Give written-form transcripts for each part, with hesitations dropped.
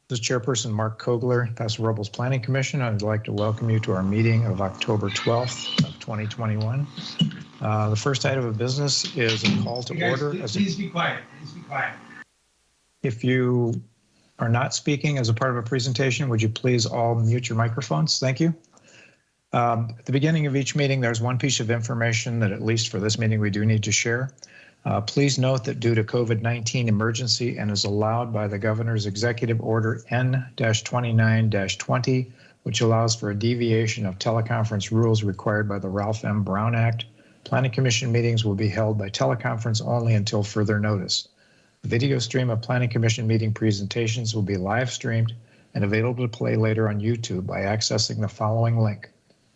This is Chairperson Mark Kogler, Paso Robles Planning Commission. I'd like to welcome you to our meeting of October 12th of 2021. The first item of business is a call to order. Please be quiet. Please be quiet. If you are not speaking as a part of a presentation, would you please all mute your microphones? Thank you. At the beginning of each meeting, there's one piece of information that, at least for this meeting, we do need to share. Please note that due to COVID-19 emergency and as allowed by the Governor's Executive Order N-29-20, which allows for a deviation of teleconference rules required by the Ralph M. Brown Act, Planning Commission meetings will be held by teleconference only until further notice. The video stream of Planning Commission meeting presentations will be live streamed and available to play later on YouTube by accessing the following link,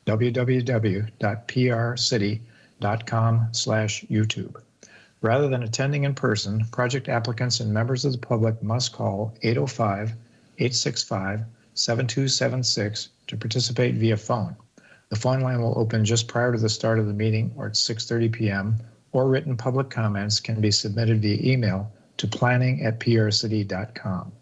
www.prcity.com/YouTube. Rather than attending in person, project applicants and members of the public must call 805-865-7276 to participate via phone. The phone line will open just prior to the start of the meeting or at 6:30 p.m., or written public comments can be submitted via email to planning@prcity.com.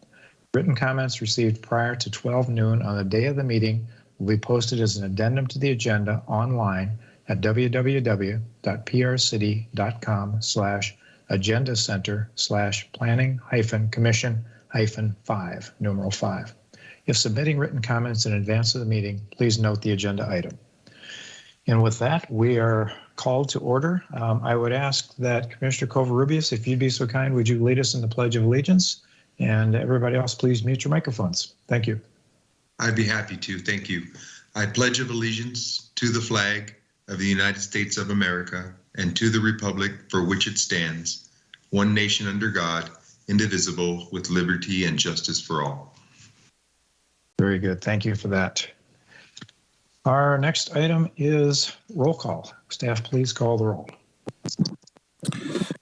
Written comments received prior to 12 noon on the day of the meeting will be posted as an addendum to the agenda online at www.prcity.com/agenda-center/planning-commission-5, numeral 5. If submitting written comments in advance of the meeting, please note the agenda item. And with that, we are called to order. I would ask that Commissioner Covarrubias, if you'd be so kind, would you lead us in the Pledge of Allegiance? And everybody else, please mute your microphones. Thank you. I'd be happy to. Thank you. I pledge allegiance to the flag of the United States of America and to the republic for which it stands, one nation under God, indivisible, with liberty and justice for all. Very good. Thank you for that. Our next item is roll call. Staff, please call the roll.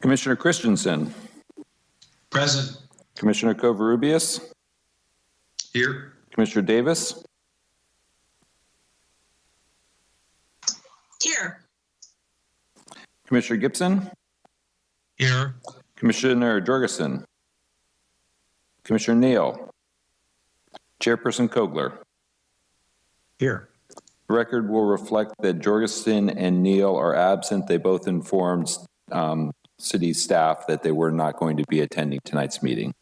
Commissioner Christensen. Present. Commissioner Covarrubias. Here. Commissioner Davis. Here. Commissioner Gibson. Here. Commissioner Jorgensen. Commissioner Neal. Chairperson Kogler. Here. The record will reflect that Jorgensen and Neal are absent. They both informed city staff that they were not going to be attending tonight's meeting.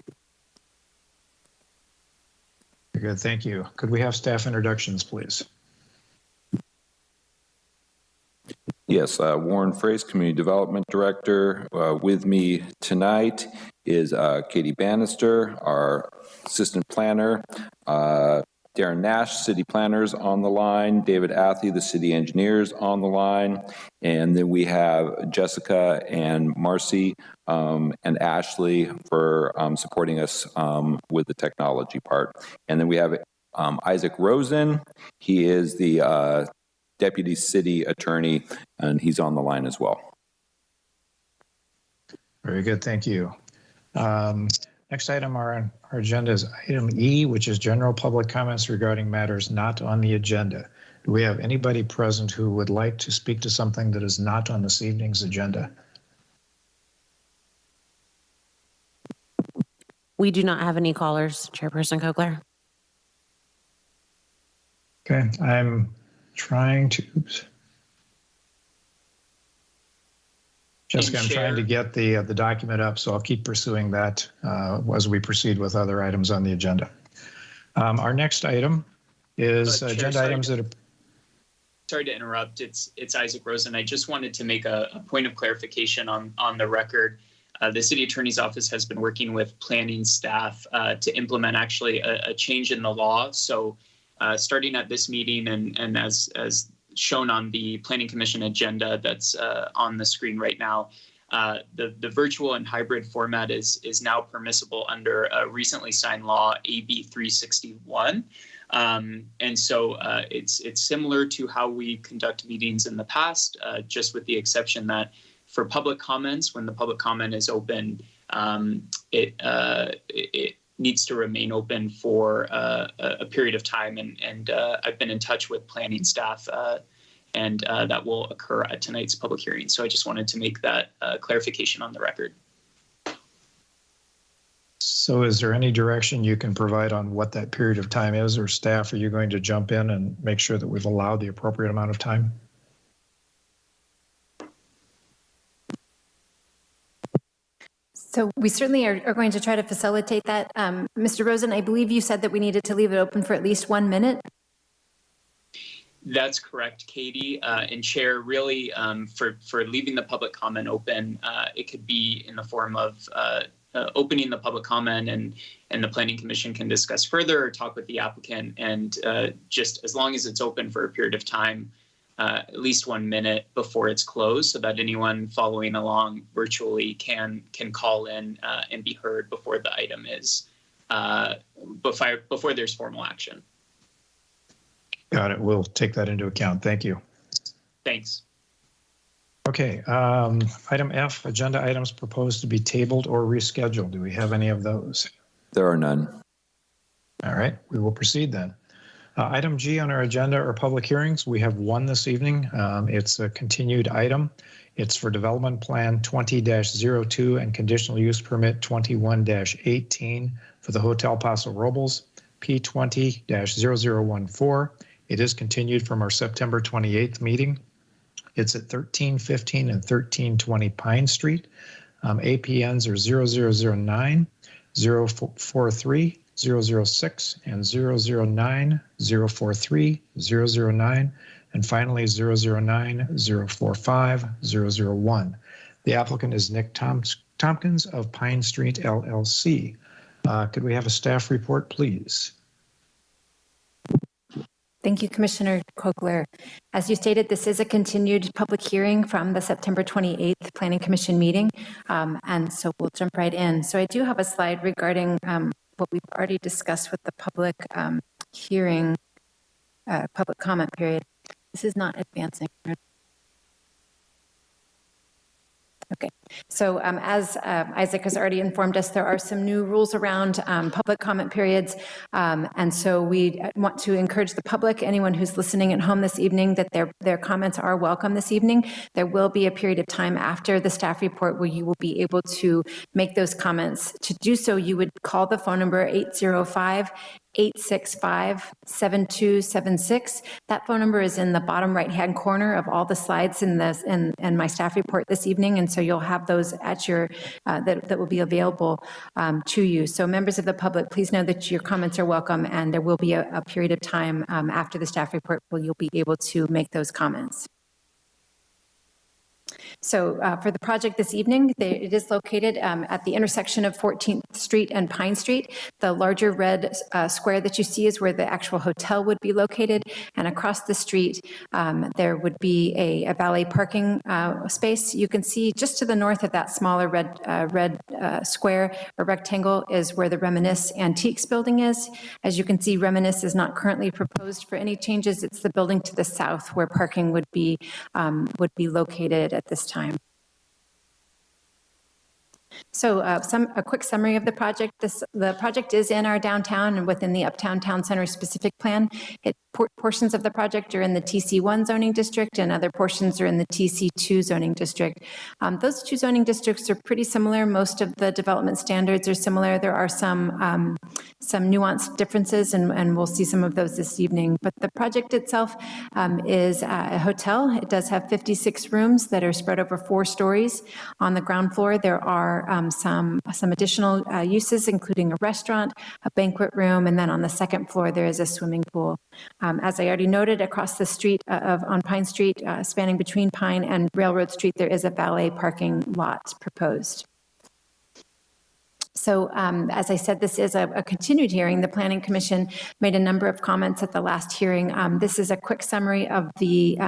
Very good. Thank you. Could we have staff introductions, please? Yes, Warren Frace, Community Development Director. With me tonight is Katie Bannister, our Assistant Planner, Darren Nash, City Planners on the line, David Athy, the City Engineers on the line, and then we have Jessica and Marcy and Ashley for supporting us with the technology part. And then we have Isaac Rosen. He is the Deputy City Attorney, and he's on the line as well. Very good, thank you. Next item on our agenda is item E, which is general public comments regarding matters not on the agenda. Do we have anybody present who would like to speak to something that is not on this evening's agenda? We do not have any callers, Chairperson Kogler. Okay, I'm trying to, oops. Jessica, I'm trying to get the document up, so I'll keep pursuing that as we proceed with other items on the agenda. Our next item is agenda items that are... Sorry to interrupt. It's Isaac Rosen. I just wanted to make a point of clarification on the record. The City Attorney's Office has been working with planning staff to implement actually a change in the law. So starting at this meeting and as shown on the Planning Commission agenda that's on the screen right now, the virtual and hybrid format is now permissible under a recently signed law, AB 361. And so it's similar to how we conduct meetings in the past, just with the exception that for public comments, when the public comment is open, it needs to remain open for a period of time. And I've been in touch with planning staff and that will occur at tonight's public hearing. So I just wanted to make that clarification on the record. So is there any direction you can provide on what that period of time is, or staff, are you going to jump in and make sure that we've allowed the appropriate amount of time? So we certainly are going to try to facilitate that. Mr. Rosen, I believe you said that we needed to leave it open for at least 1 minute. That's correct, Katie. And Chair, really, for leaving the public comment open, it could be in the form of opening the public comment and the Planning Commission can discuss further or talk with the applicant. And just as long as it's open for a period of time, at least 1 minute before it's closed, so that anyone following along virtually can call in and be heard before the item is before there's formal action. Got it. We'll take that into account. Thank you. Thanks. Okay. Item F, agenda items proposed to be tabled or rescheduled. Do we have any of those? There are none. All right. We will proceed then. Item G on our agenda are public hearings. We have one this evening. It's a continued item. It's for Development Plan 20-02 and Conditional Use Permit 21-18 for the Hotel Paso Robles, P20-0014. It is continued from our September 28th meeting. It's at 1315 and 1320 Pine Street. APNs are 0009, 043, 006, and 009, 043, 009, and finally 009, 045, 001. The applicant is Nick Tompkins of Pine Street LLC. Could we have a staff report, please? Thank you, Commissioner Kogler. As you stated, this is a continued public hearing from the September 28th Planning Commission meeting, and so we'll jump right in. So I do have a slide regarding what we've already discussed with the public hearing, public comment period. This is not advancing. Okay, so as Isaac has already informed us, there are some new rules around public comment periods. And so we want to encourage the public, anyone who's listening at home this evening, that their comments are welcome this evening. There will be a period of time after the staff report where you will be able to make those comments. To do so, you would call the phone number 805-865-7276. That phone number is in the bottom right-hand corner of all the slides in my staff report this evening, and so you'll have those at your that will be available to you. So members of the public, please know that your comments are welcome, and there will be a period of time after the staff report where you'll be able to make those comments. So for the project this evening, it is located at the intersection of 14th Street and Pine Street. The larger red square that you see is where the actual hotel would be located. And across the street, there would be a valet parking space. You can see just to the north of that smaller red square or rectangle is where the Reminisce Antiques building is. As you can see, Reminisce is not currently proposed for any changes. It's the building to the south where parking would be located at this time. So a quick summary of the project. The project is in our downtown and within the Uptown Town Center specific plan. Portions of the project are in the TC1 zoning district and other portions are in the TC2 zoning district. Those two zoning districts are pretty similar. Most of the development standards are similar. There are some nuanced differences, and we'll see some of those this evening. But the project itself is a hotel. It does have 56 rooms that are spread over 4 stories. On the ground floor, there are some additional uses, including a restaurant, a banquet room, and then on the second floor, there is a swimming pool. As I already noted, across the street on Pine Street, spanning between Pine and Railroad Street, there is a valet parking lot proposed. So as I said, this is a continued hearing. The Planning Commission made a number of comments at the last hearing. This is a quick summary of the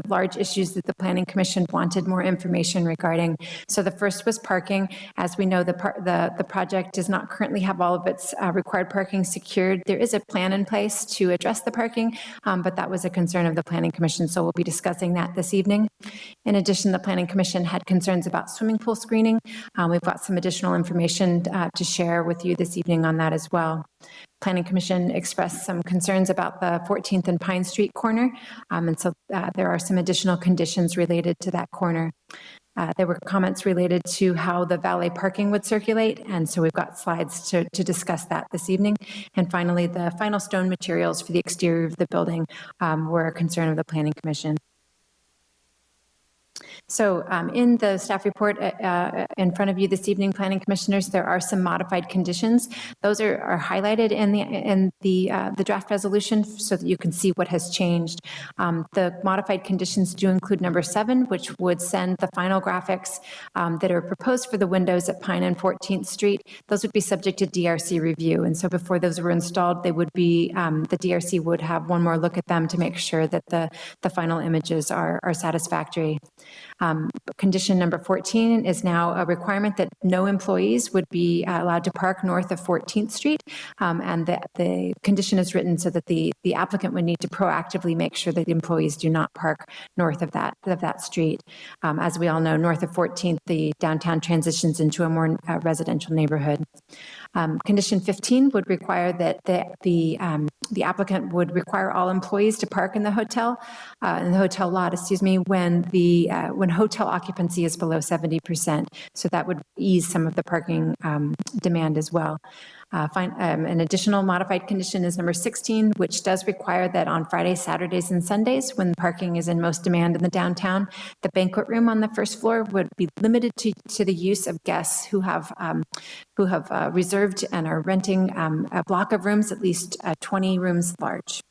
large issues that the Planning Commission wanted more information regarding. So the first was parking. As we know, the project does not currently have all of its required parking secured. There is a plan in place to address the parking, but that was a concern of the Planning Commission, so we'll be discussing that this evening. In addition, the Planning Commission had concerns about swimming pool screening. We've got some additional information to share with you this evening on that as well. Planning Commission expressed some concerns about the 14th and Pine Street corner, and so there are some additional conditions related to that corner. There were comments related to how the valet parking would circulate, and so we've got slides to discuss that this evening. And finally, the final stone materials for the exterior of the building were a concern of the Planning Commission. So in the staff report in front of you this evening, Planning Commissioners, there are some modified conditions. Those are highlighted in the draft resolution so that you can see what has changed. The modified conditions do include number 7, which would send the final graphics that are proposed for the windows at Pine and 14th Street. Those would be subject to DRC review. And so before those were installed, they would be, the DRC would have one more look at them to make sure that the final images are satisfactory. Condition number 14 is now a requirement that no employees would be allowed to park north of 14th Street, and the condition is written so that the applicant would need to proactively make sure that the employees do not park north of that street. As we all know, north of 14th, the downtown transitions into a more residential neighborhood. Condition 15 would require that the applicant would require all employees to park in the hotel lot, when hotel occupancy is below 70%. So that would ease some of the parking demand as well. An additional modified condition is number 16, which does require that on Fridays, Saturdays, and Sundays, when parking is in most demand in the downtown, the banquet room on the first floor would be limited to the use of guests who have reserved and are renting a block of rooms, at least 20 rooms large.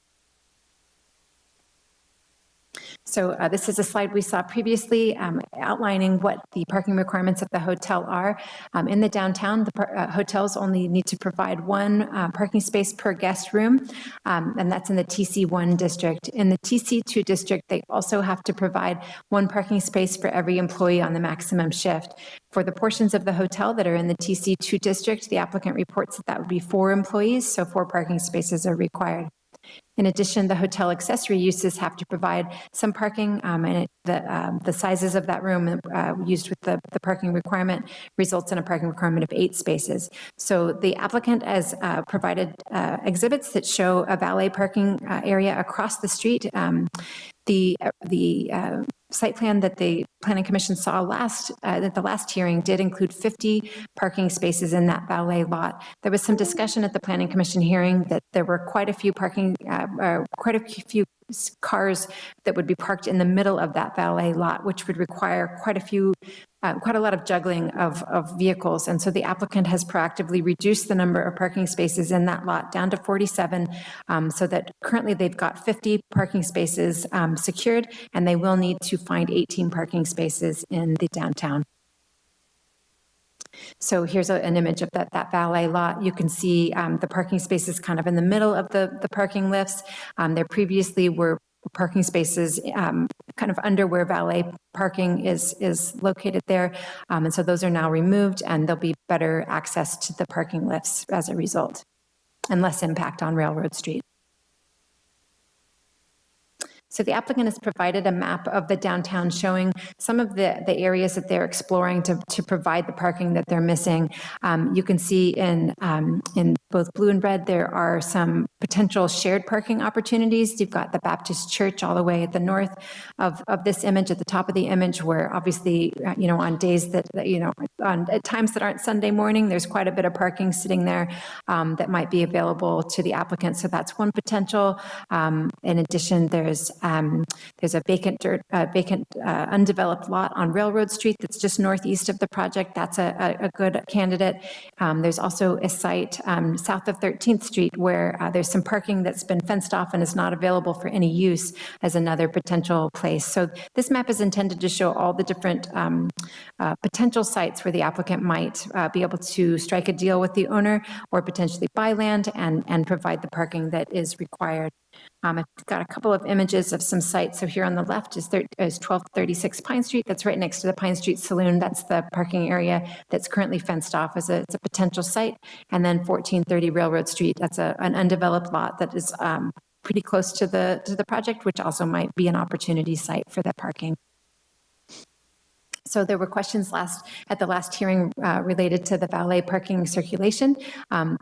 So this is a slide we saw previously outlining what the parking requirements of the hotel are. In the downtown, the hotels only need to provide 1 parking space per guest room, and that's in the TC1 district. In the TC2 district, they also have to provide 1 parking space for every employee on the maximum shift. For the portions of the hotel that are in the TC2 district, the applicant reports that would be 4 employees, so 4 parking spaces are required. In addition, the hotel accessory uses have to provide some parking, and the sizes of that room used with the parking requirement results in a parking requirement of 8 spaces. So the applicant has provided exhibits that show a valet parking area across the street. The site plan that the Planning Commission saw at the last hearing did include 50 parking spaces in that valet lot. There was some discussion at the Planning Commission hearing that there were quite a few cars that would be parked in the middle of that valet lot, which would require quite a lot of juggling of vehicles. And so the applicant has proactively reduced the number of parking spaces in that lot down to 47, so that currently they've got 50 parking spaces secured, and they will need to find 18 parking spaces in the downtown. So here's an image of that valet lot. You can see the parking spaces kind of in the middle of the parking lifts. There previously were parking spaces kind of under where valet parking is located there. And so those are now removed, and there'll be better access to the parking lifts as a result, and less impact on Railroad Street. So the applicant has provided a map of the downtown showing some of the areas that they're exploring to provide the parking that they're missing. You can see in both blue and red, there are some potential shared parking opportunities. You've got the Baptist Church all the way at the north of this image, at the top of the image, where obviously, on days that, at times that aren't Sunday morning, there's quite a bit of parking sitting there that might be available to the applicant. So that's one potential. In addition, there's a vacant undeveloped lot on Railroad Street that's just northeast of the project. That's a good candidate. There's also a site south of 13th Street where there's some parking that's been fenced off and is not available for any use as another potential place. So this map is intended to show all the different potential sites where the applicant might be able to strike a deal with the owner or potentially buy land and provide the parking that is required. I've got a couple of images of some sites. So here on the left is 1236 Pine Street. That's right next to the Pine Street Saloon. That's the parking area that's currently fenced off as it's a potential site. And then 1430 Railroad Street. That's an undeveloped lot that is pretty close to the project, which also might be an opportunity site for that parking. So there were questions at the last hearing related to the valet parking circulation.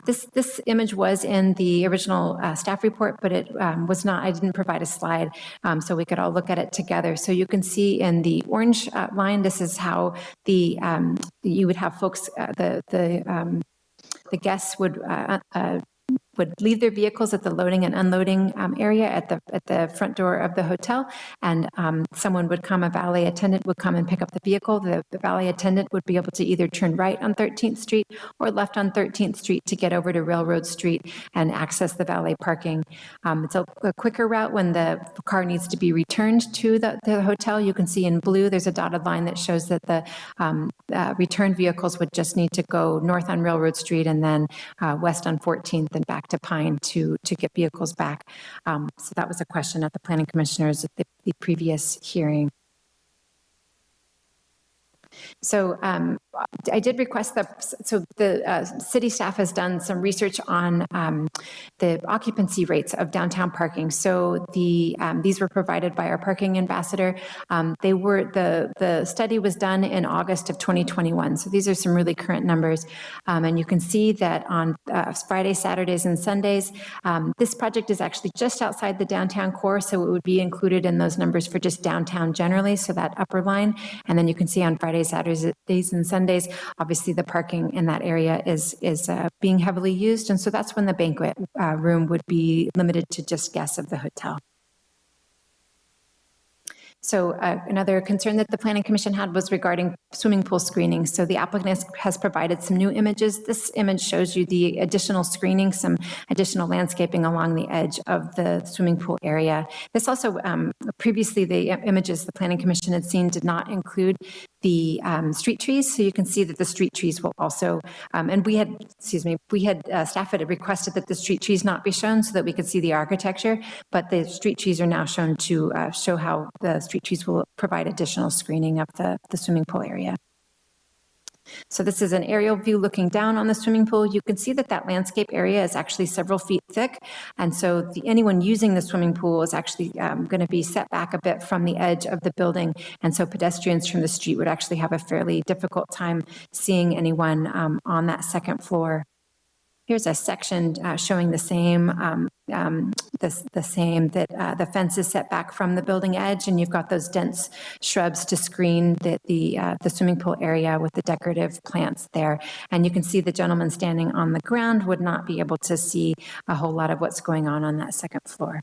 This image was in the original staff report, but it was not. I didn't provide a slide so we could all look at it together. So you can see in the orange line, this is how you would have folks the guests would leave their vehicles at the loading and unloading area at the front door of the hotel, and someone would come, a valet attendant would come and pick up the vehicle. The valet attendant would be able to either turn right on 13th Street or left on 13th Street to get over to Railroad Street and access the valet parking. It's a quicker route when the car needs to be returned to the hotel. You can see in blue, there's a dotted line that shows that the returned vehicles would just need to go north on Railroad Street and then west on 14th and back to Pine to get vehicles back. So that was a question at the planning commissioners at the previous hearing. So I did request that, so the city staff has done some research on the occupancy rates of downtown parking. So these were provided by our parking ambassador. The study was done in August of 2021. So these are some really current numbers. And you can see that on Fridays, Saturdays, and Sundays, this project is actually just outside the downtown core. So it would be included in those numbers for just downtown generally. So that upper line. And then you can see on Fridays, Saturdays, and Sundays, obviously the parking in that area is being heavily used. And so that's when the banquet room would be limited to just guests of the hotel. So another concern that the Planning Commission had was regarding swimming pool screening. So the applicant has provided some new images. This image shows you the additional screening, some additional landscaping along the edge of the swimming pool area. This also, previously the images the Planning Commission had seen did not include the street trees. So you can see that the street trees will also, and staff had requested that the street trees not be shown so that we could see the architecture, but the street trees are now shown to show how the street trees will provide additional screening of the swimming pool area. So this is an aerial view looking down on the swimming pool. You can see that that landscape area is actually several feet thick. And so anyone using the swimming pool is actually going to be set back a bit from the edge of the building. And so pedestrians from the street would actually have a fairly difficult time seeing anyone on that second floor. Here's a section showing the same, the fence is set back from the building edge, and you've got those dense shrubs to screen the swimming pool area with the decorative plants there. And you can see the gentleman standing on the ground would not be able to see a whole lot of what's going on that second floor.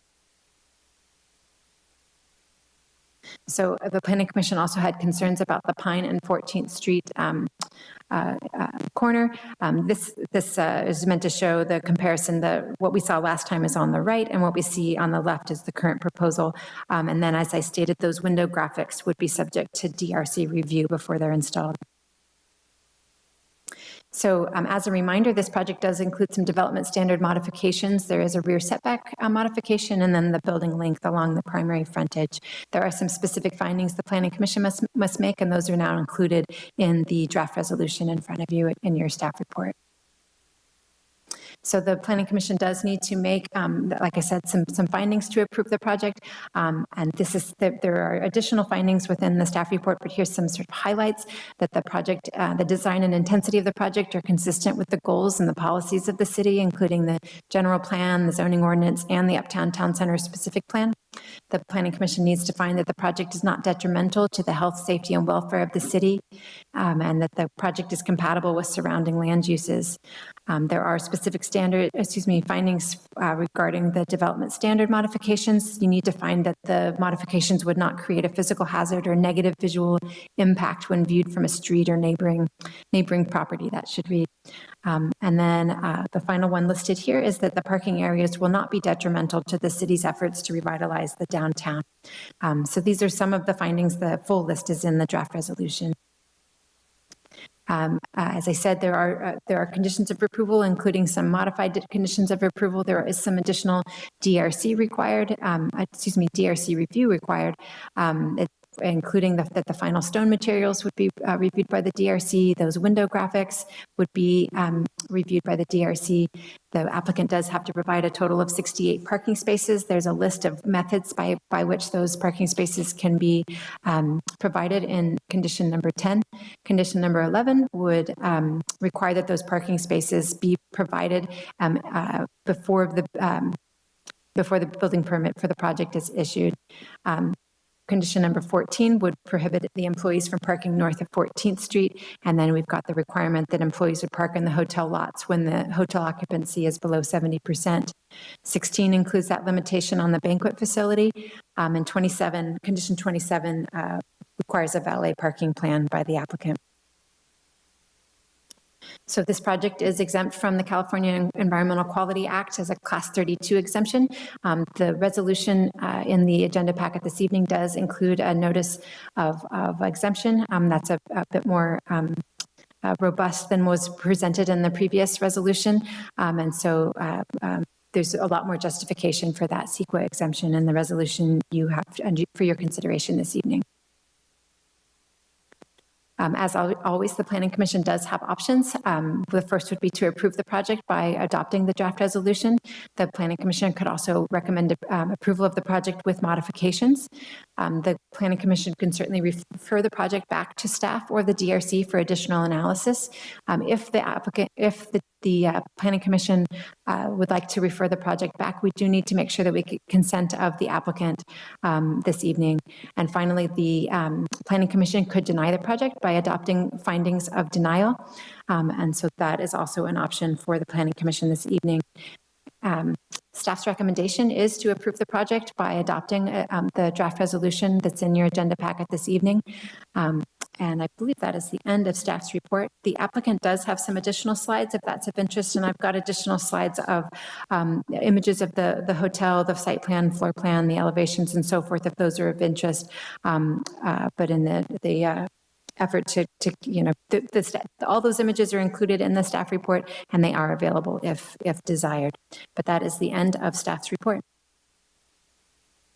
So the Planning Commission also had concerns about the Pine and 14th Street corner. This is meant to show the comparison. What we saw last time is on the right, and what we see on the left is the current proposal. And then, as I stated, those window graphics would be subject to DRC review before they're installed. So as a reminder, this project does include some development standard modifications. There is a rear setback modification, and then the building length along the primary frontage. There are some specific findings the Planning Commission must make, and those are now included in the draft resolution in front of you in your staff report. So the Planning Commission does need to make, like I said, some findings to approve the project. And there are additional findings within the staff report, but here's some sort of highlights that the project, the design and intensity of the project are consistent with the goals and the policies of the city, including the general plan, the zoning ordinance, and the Uptown Town Center specific plan. The Planning Commission needs to find that the project is not detrimental to the health, safety, and welfare of the city, and that the project is compatible with surrounding land uses. There are specific findings regarding the development standard modifications. You need to find that the modifications would not create a physical hazard or negative visual impact when viewed from a street or neighboring property. That should read. And then the final one listed here is that the parking areas will not be detrimental to the city's efforts to revitalize the downtown. So these are some of the findings. The full list is in the draft resolution. As I said, there are conditions of approval, including some modified conditions of approval. There is some additional DRC required, DRC review required. including that the final stone materials would be reviewed by the DRC. Those window graphics would be reviewed by the DRC. The applicant does have to provide a total of 68 parking spaces. There's a list of methods by which those parking spaces can be provided in condition number 10. Condition number 11 would require that those parking spaces be provided before the building permit for the project is issued. Condition number 14 would prohibit the employees from parking north of 14th Street. And then we've got the requirement that employees would park in the hotel lots when the hotel occupancy is below 70%. 16 includes that limitation on the banquet facility. And condition 27 requires a valet parking plan by the applicant. So this project is exempt from the California Environmental Quality Act as a Class 32 exemption. The resolution in the agenda packet this evening does include a notice of exemption. That's a bit more robust than was presented in the previous resolution. And so there's a lot more justification for that CEQA exemption in the resolution you have for your consideration this evening. As always, the Planning Commission does have options. The first would be to approve the project by adopting the draft resolution. The Planning Commission could also recommend approval of the project with modifications. The Planning Commission can certainly refer the project back to staff or the DRC for additional analysis. If the Planning Commission would like to refer the project back, we do need to make sure that we get consent of the applicant this evening. And finally, the Planning Commission could deny the project by adopting findings of denial. And so that is also an option for the Planning Commission this evening. Staff's recommendation is to approve the project by adopting the draft resolution that's in your agenda packet this evening. And I believe that is the end of staff's report. The applicant does have some additional slides if that's of interest, and I've got additional slides of images of the hotel, the site plan, floor plan, the elevations, and so forth, if those are of interest. But in the effort to all those images are included in the staff report, and they are available if desired. But that is the end of staff's report.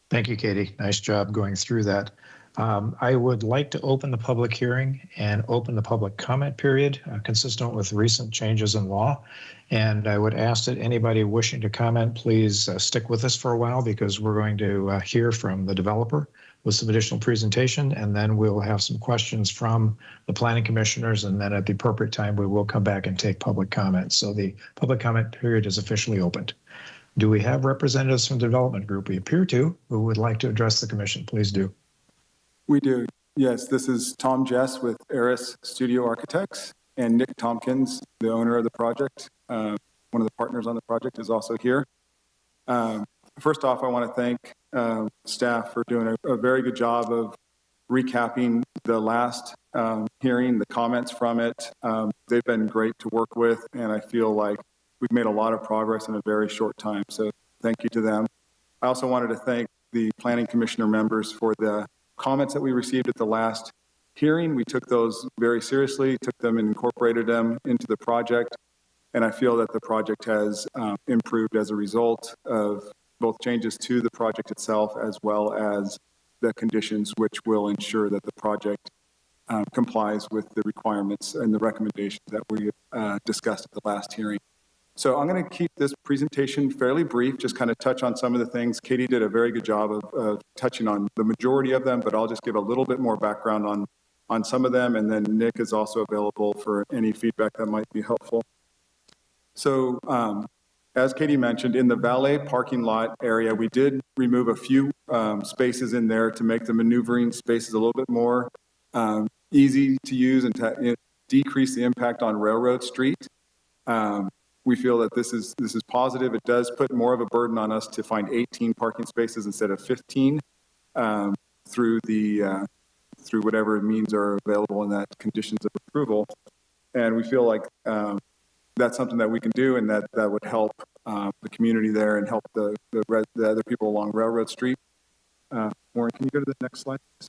Thank you, Katie. Nice job going through that. I would like to open the public hearing and open the public comment period consistent with recent changes in law. And I would ask that anybody wishing to comment, please stick with us for a while, because we're going to hear from the developer with some additional presentation, and then we'll have some questions from the planning commissioners, and then at the appropriate time, we will come back and take public comments. So the public comment period is officially opened. Do we have representatives from the development group? We appear to, who would like to address the commission. Please do. We do. Yes, this is Tom Jess with Eris Studio Architects, and Nick Tompkins, the owner of the project. One of the partners on the project is also here. First off, I want to thank staff for doing a very good job of recapping the last hearing, the comments from it. They've been great to work with, and I feel like we've made a lot of progress in a very short time. So thank you to them. I also wanted to thank the planning commissioner members for the comments that we received at the last hearing. We took those very seriously, took them and incorporated them into the project. And I feel that the project has improved as a result of both changes to the project itself, as well as the conditions which will ensure that the project complies with the requirements and the recommendations that we discussed at the last hearing. So I'm going to keep this presentation fairly brief, just kind of touch on some of the things. Katie did a very good job of touching on the majority of them, but I'll just give a little bit more background on some of them, and then Nick is also available for any feedback that might be helpful. So as Katie mentioned, in the valet parking lot area, we did remove a few spaces in there to make the maneuvering spaces a little bit more easy to use and to decrease the impact on Railroad Street. We feel that this is positive. It does put more of a burden on us to find 18 parking spaces instead of 15 through whatever means are available in that conditions of approval. And we feel like that's something that we can do, and that would help the community there and help the other people along Railroad Street. Warren, can you go to the next slide, please?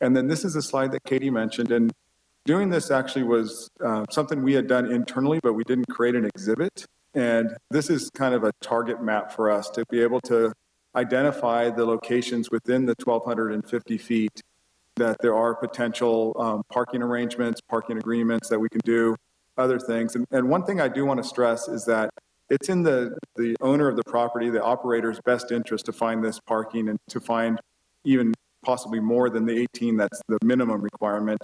And then this is a slide that Katie mentioned, and doing this actually was something we had done internally, but we didn't create an exhibit. And this is kind of a target map for us to be able to identify the locations within the 1,250 feet that there are potential parking arrangements, parking agreements that we can do, other things. And one thing I do want to stress is that it's in the owner of the property, the operator's best interest to find this parking and to find even possibly more than the 18 that's the minimum requirement,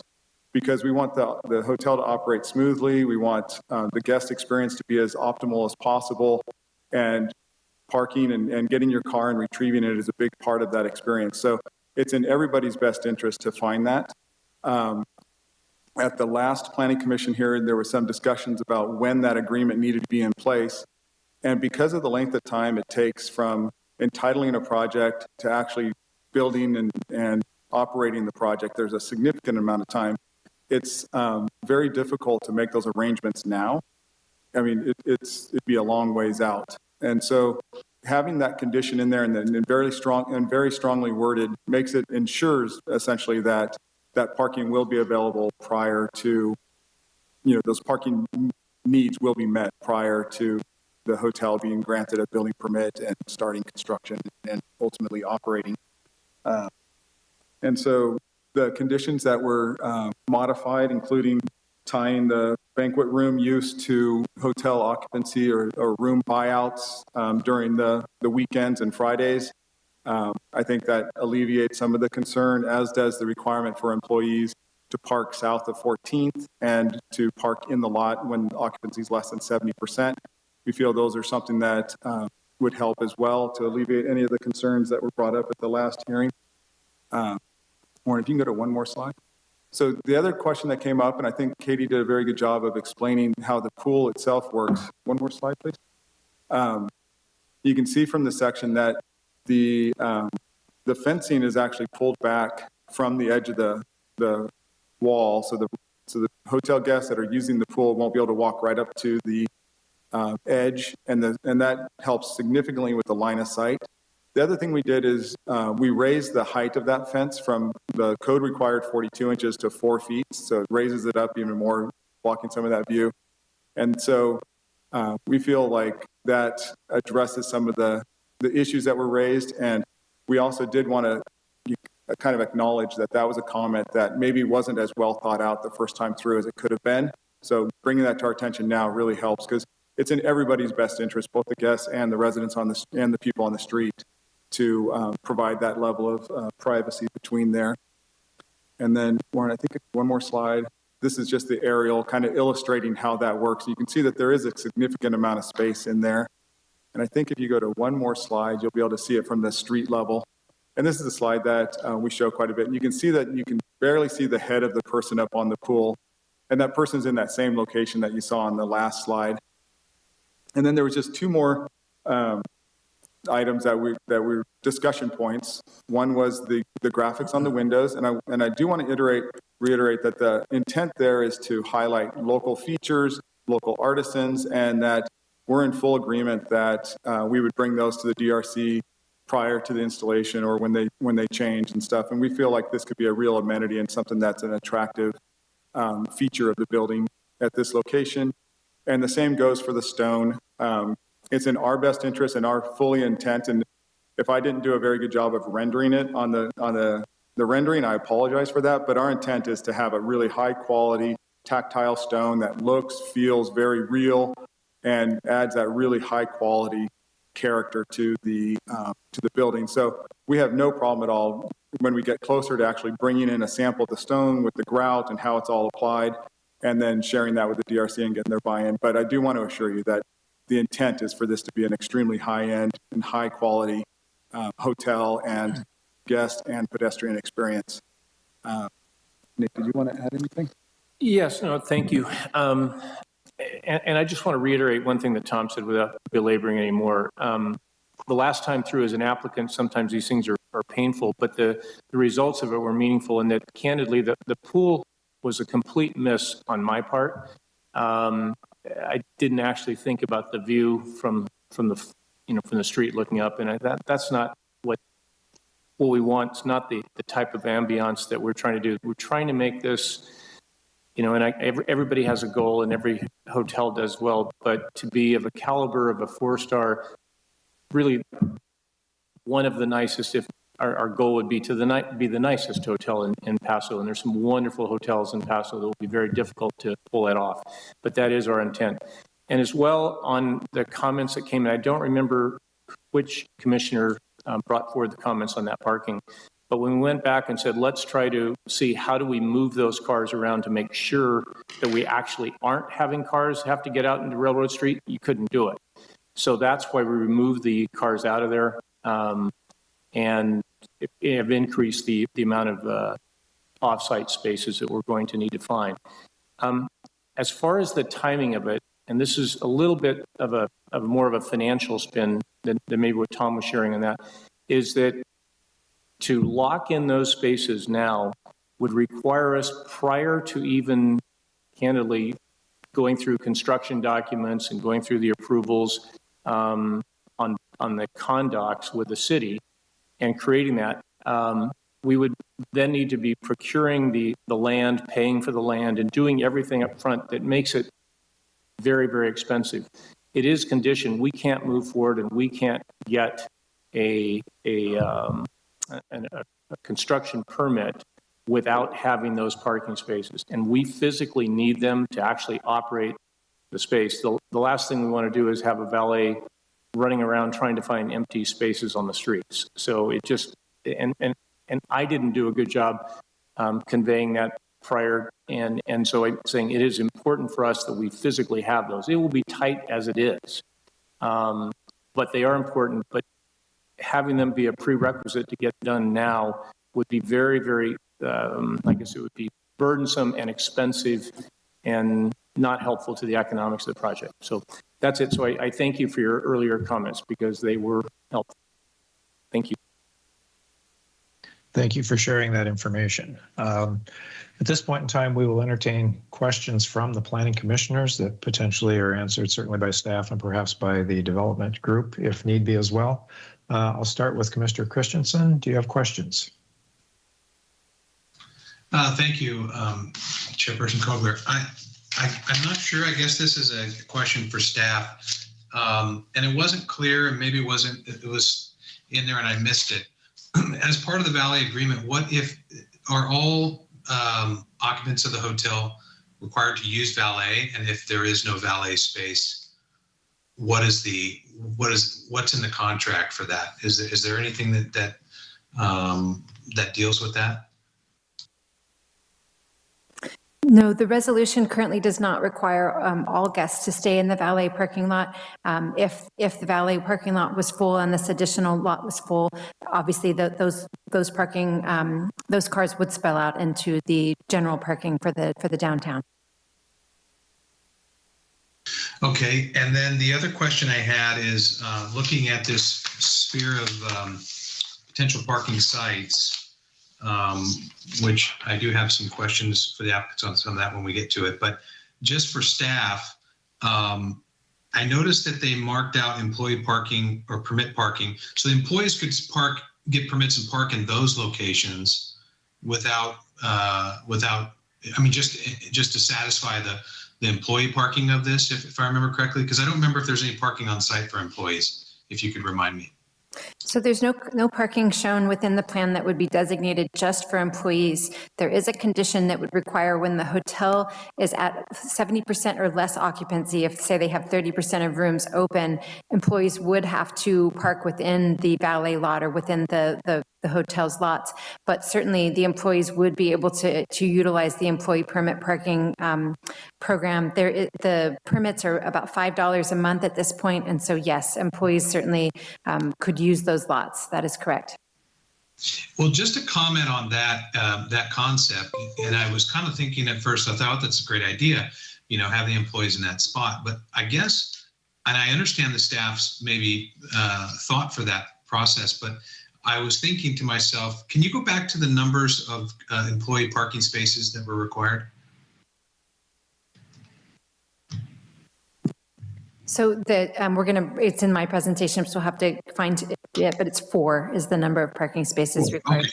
because we want the hotel to operate smoothly. We want the guest experience to be as optimal as possible, and parking and getting your car and retrieving it is a big part of that experience. So it's in everybody's best interest to find that. At the last Planning Commission hearing, there were some discussions about when that agreement needed to be in place. And because of the length of time it takes from entitling a project to actually building and operating the project, there's a significant amount of time. It's very difficult to make those arrangements now. I mean, it'd be a long ways out. And so having that condition in there and very strongly worded ensures essentially that parking will be available prior to, those parking needs will be met prior to the hotel being granted a building permit and starting construction and ultimately operating. And so the conditions that were modified, including tying the banquet room use to hotel occupancy or room buyouts during the weekends and Fridays, I think that alleviates some of the concern, as does the requirement for employees to park south of 14th and to park in the lot when occupancy is less than 70%. We feel those are something that would help as well to alleviate any of the concerns that were brought up at the last hearing. Warren, if you can go to one more slide. So the other question that came up, and I think Katie did a very good job of explaining how the pool itself works. One more slide, please. You can see from the section that the fencing is actually pulled back from the edge of the wall, so the hotel guests that are using the pool won't be able to walk right up to the edge, and that helps significantly with the line of sight. The other thing we did is we raised the height of that fence from the code required 42 inches to 4 feet, so it raises it up even more, blocking some of that view. And so we feel like that addresses some of the issues that were raised, and we also did want to kind of acknowledge that was a comment that maybe wasn't as well thought out the first time through as it could have been. So bringing that to our attention now really helps, because it's in everybody's best interest, both the guests and the residents and the people on the street, to provide that level of privacy between there. And then, Warren, I think one more slide. This is just the aerial kind of illustrating how that works. You can see that there is a significant amount of space in there. And I think if you go to one more slide, you'll be able to see it from the street level. And this is a slide that we show quite a bit. And you can see that you can barely see the head of the person up on the pool. And that person's in that same location that you saw on the last slide. And then there was just two more items that were discussion points. One was the graphics on the windows, and I do want to reiterate that the intent there is to highlight local features, local artisans, and that we're in full agreement that we would bring those to the DRC prior to the installation or when they change and stuff. And we feel like this could be a real amenity and something that's an attractive feature of the building at this location. And the same goes for the stone. It's in our best interest and our fully intent. And if I didn't do a very good job of rendering it on the rendering, I apologize for that. But our intent is to have a really high quality tactile stone that looks, feels very real, and adds that really high quality character to the building. So we have no problem at all when we get closer to actually bringing in a sample of the stone with the grout and how it's all applied, and then sharing that with the DRC and getting their buy-in. But I do want to assure you that the intent is for this to be an extremely high-end and high-quality hotel and guest and pedestrian experience. Nick, did you want to add anything? Yes, no, thank you. And I just want to reiterate one thing that Tom said without belaboring anymore. The last time through as an applicant, sometimes these things are painful, but the results of it were meaningful, and that candidly, the pool was a complete miss on my part. I didn't actually think about the view from the street looking up, and that's not what we want. It's not the type of ambiance that we're trying to do. We're trying to make this, and everybody has a goal, and every hotel does well, but to be of a caliber of a 4-star, really one of the nicest, if our goal would be to be the nicest hotel in Paso. And there's some wonderful hotels in Paso that will be very difficult to pull that off. But that is our intent. And as well, on the comments that came in, I don't remember which commissioner brought forward the comments on that parking. But when we went back and said, let's try to see how do we move those cars around to make sure that we actually aren't having cars have to get out into Railroad Street, you couldn't do it. So that's why we removed the cars out of there and have increased the amount of off-site spaces that we're going to need to find. As far as the timing of it, and this is a little bit of more of a financial spin than maybe what Tom was sharing on that, is that to lock in those spaces now would require us, prior to even candidly going through construction documents and going through the approvals on the condocs with the city and creating that, we would then need to be procuring the land, paying for the land, and doing everything up front that makes it very, very expensive. It is conditioned. We can't move forward and we can't get a construction permit without having those parking spaces. And we physically need them to actually operate the space. The last thing we want to do is have a valet running around trying to find empty spaces on the streets. So it just, and I didn't do a good job conveying that prior. And so I'm saying it is important for us that we physically have those. It will be tight as it is, but they are important. But having them be a prerequisite to get done now would be very, very, I guess it would be burdensome and expensive and not helpful to the economics of the project. So that's it. So I thank you for your earlier comments because they were helpful. Thank you. Thank you for sharing that information. At this point in time, we will entertain questions from the planning commissioners that potentially are answered certainly by staff and perhaps by the development group if need be as well. I'll start with Commissioner Christensen. Do you have questions? Thank you, Chairperson Kogler. I'm not sure. I guess this is a question for staff. And it wasn't clear, and maybe it was in there and I missed it. As part of the valet agreement, what if are all occupants of the hotel required to use valet? And if there is no valet space, what's in the contract for that? Is there anything that deals with that? No, the resolution currently does not require all guests to stay in the valet parking lot. If the valet parking lot was full and this additional lot was full, obviously those cars would spill out into the general parking for the downtown. Okay, and then the other question I had is looking at this sphere of potential parking sites. Which I do have some questions for the applicants on some of that when we get to it. But just for staff, I noticed that they marked out employee parking or permit parking. So the employees could get permits and park in those locations without, I mean, just to satisfy the employee parking of this, if I remember correctly, because I don't remember if there's any parking on site for employees, if you could remind me. So there's no parking shown within the plan that would be designated just for employees. There is a condition that would require when the hotel is at 70% or less occupancy, if say they have 30% of rooms open, employees would have to park within the valet lot or within the hotel's lots. But certainly the employees would be able to utilize the employee permit parking program. The permits are about $5 a month at this point. And so yes, employees certainly could use those lots. That is correct. Well, just to comment on that concept, and I was kind of thinking at first, I thought that's a great idea, have the employees in that spot. But I guess, and I understand the staff's maybe thought for that process, but I was thinking to myself, can you go back to the numbers of employee parking spaces that were required? So it's in my presentation, so we'll have to find it, but it's 4 is the number of parking spaces required.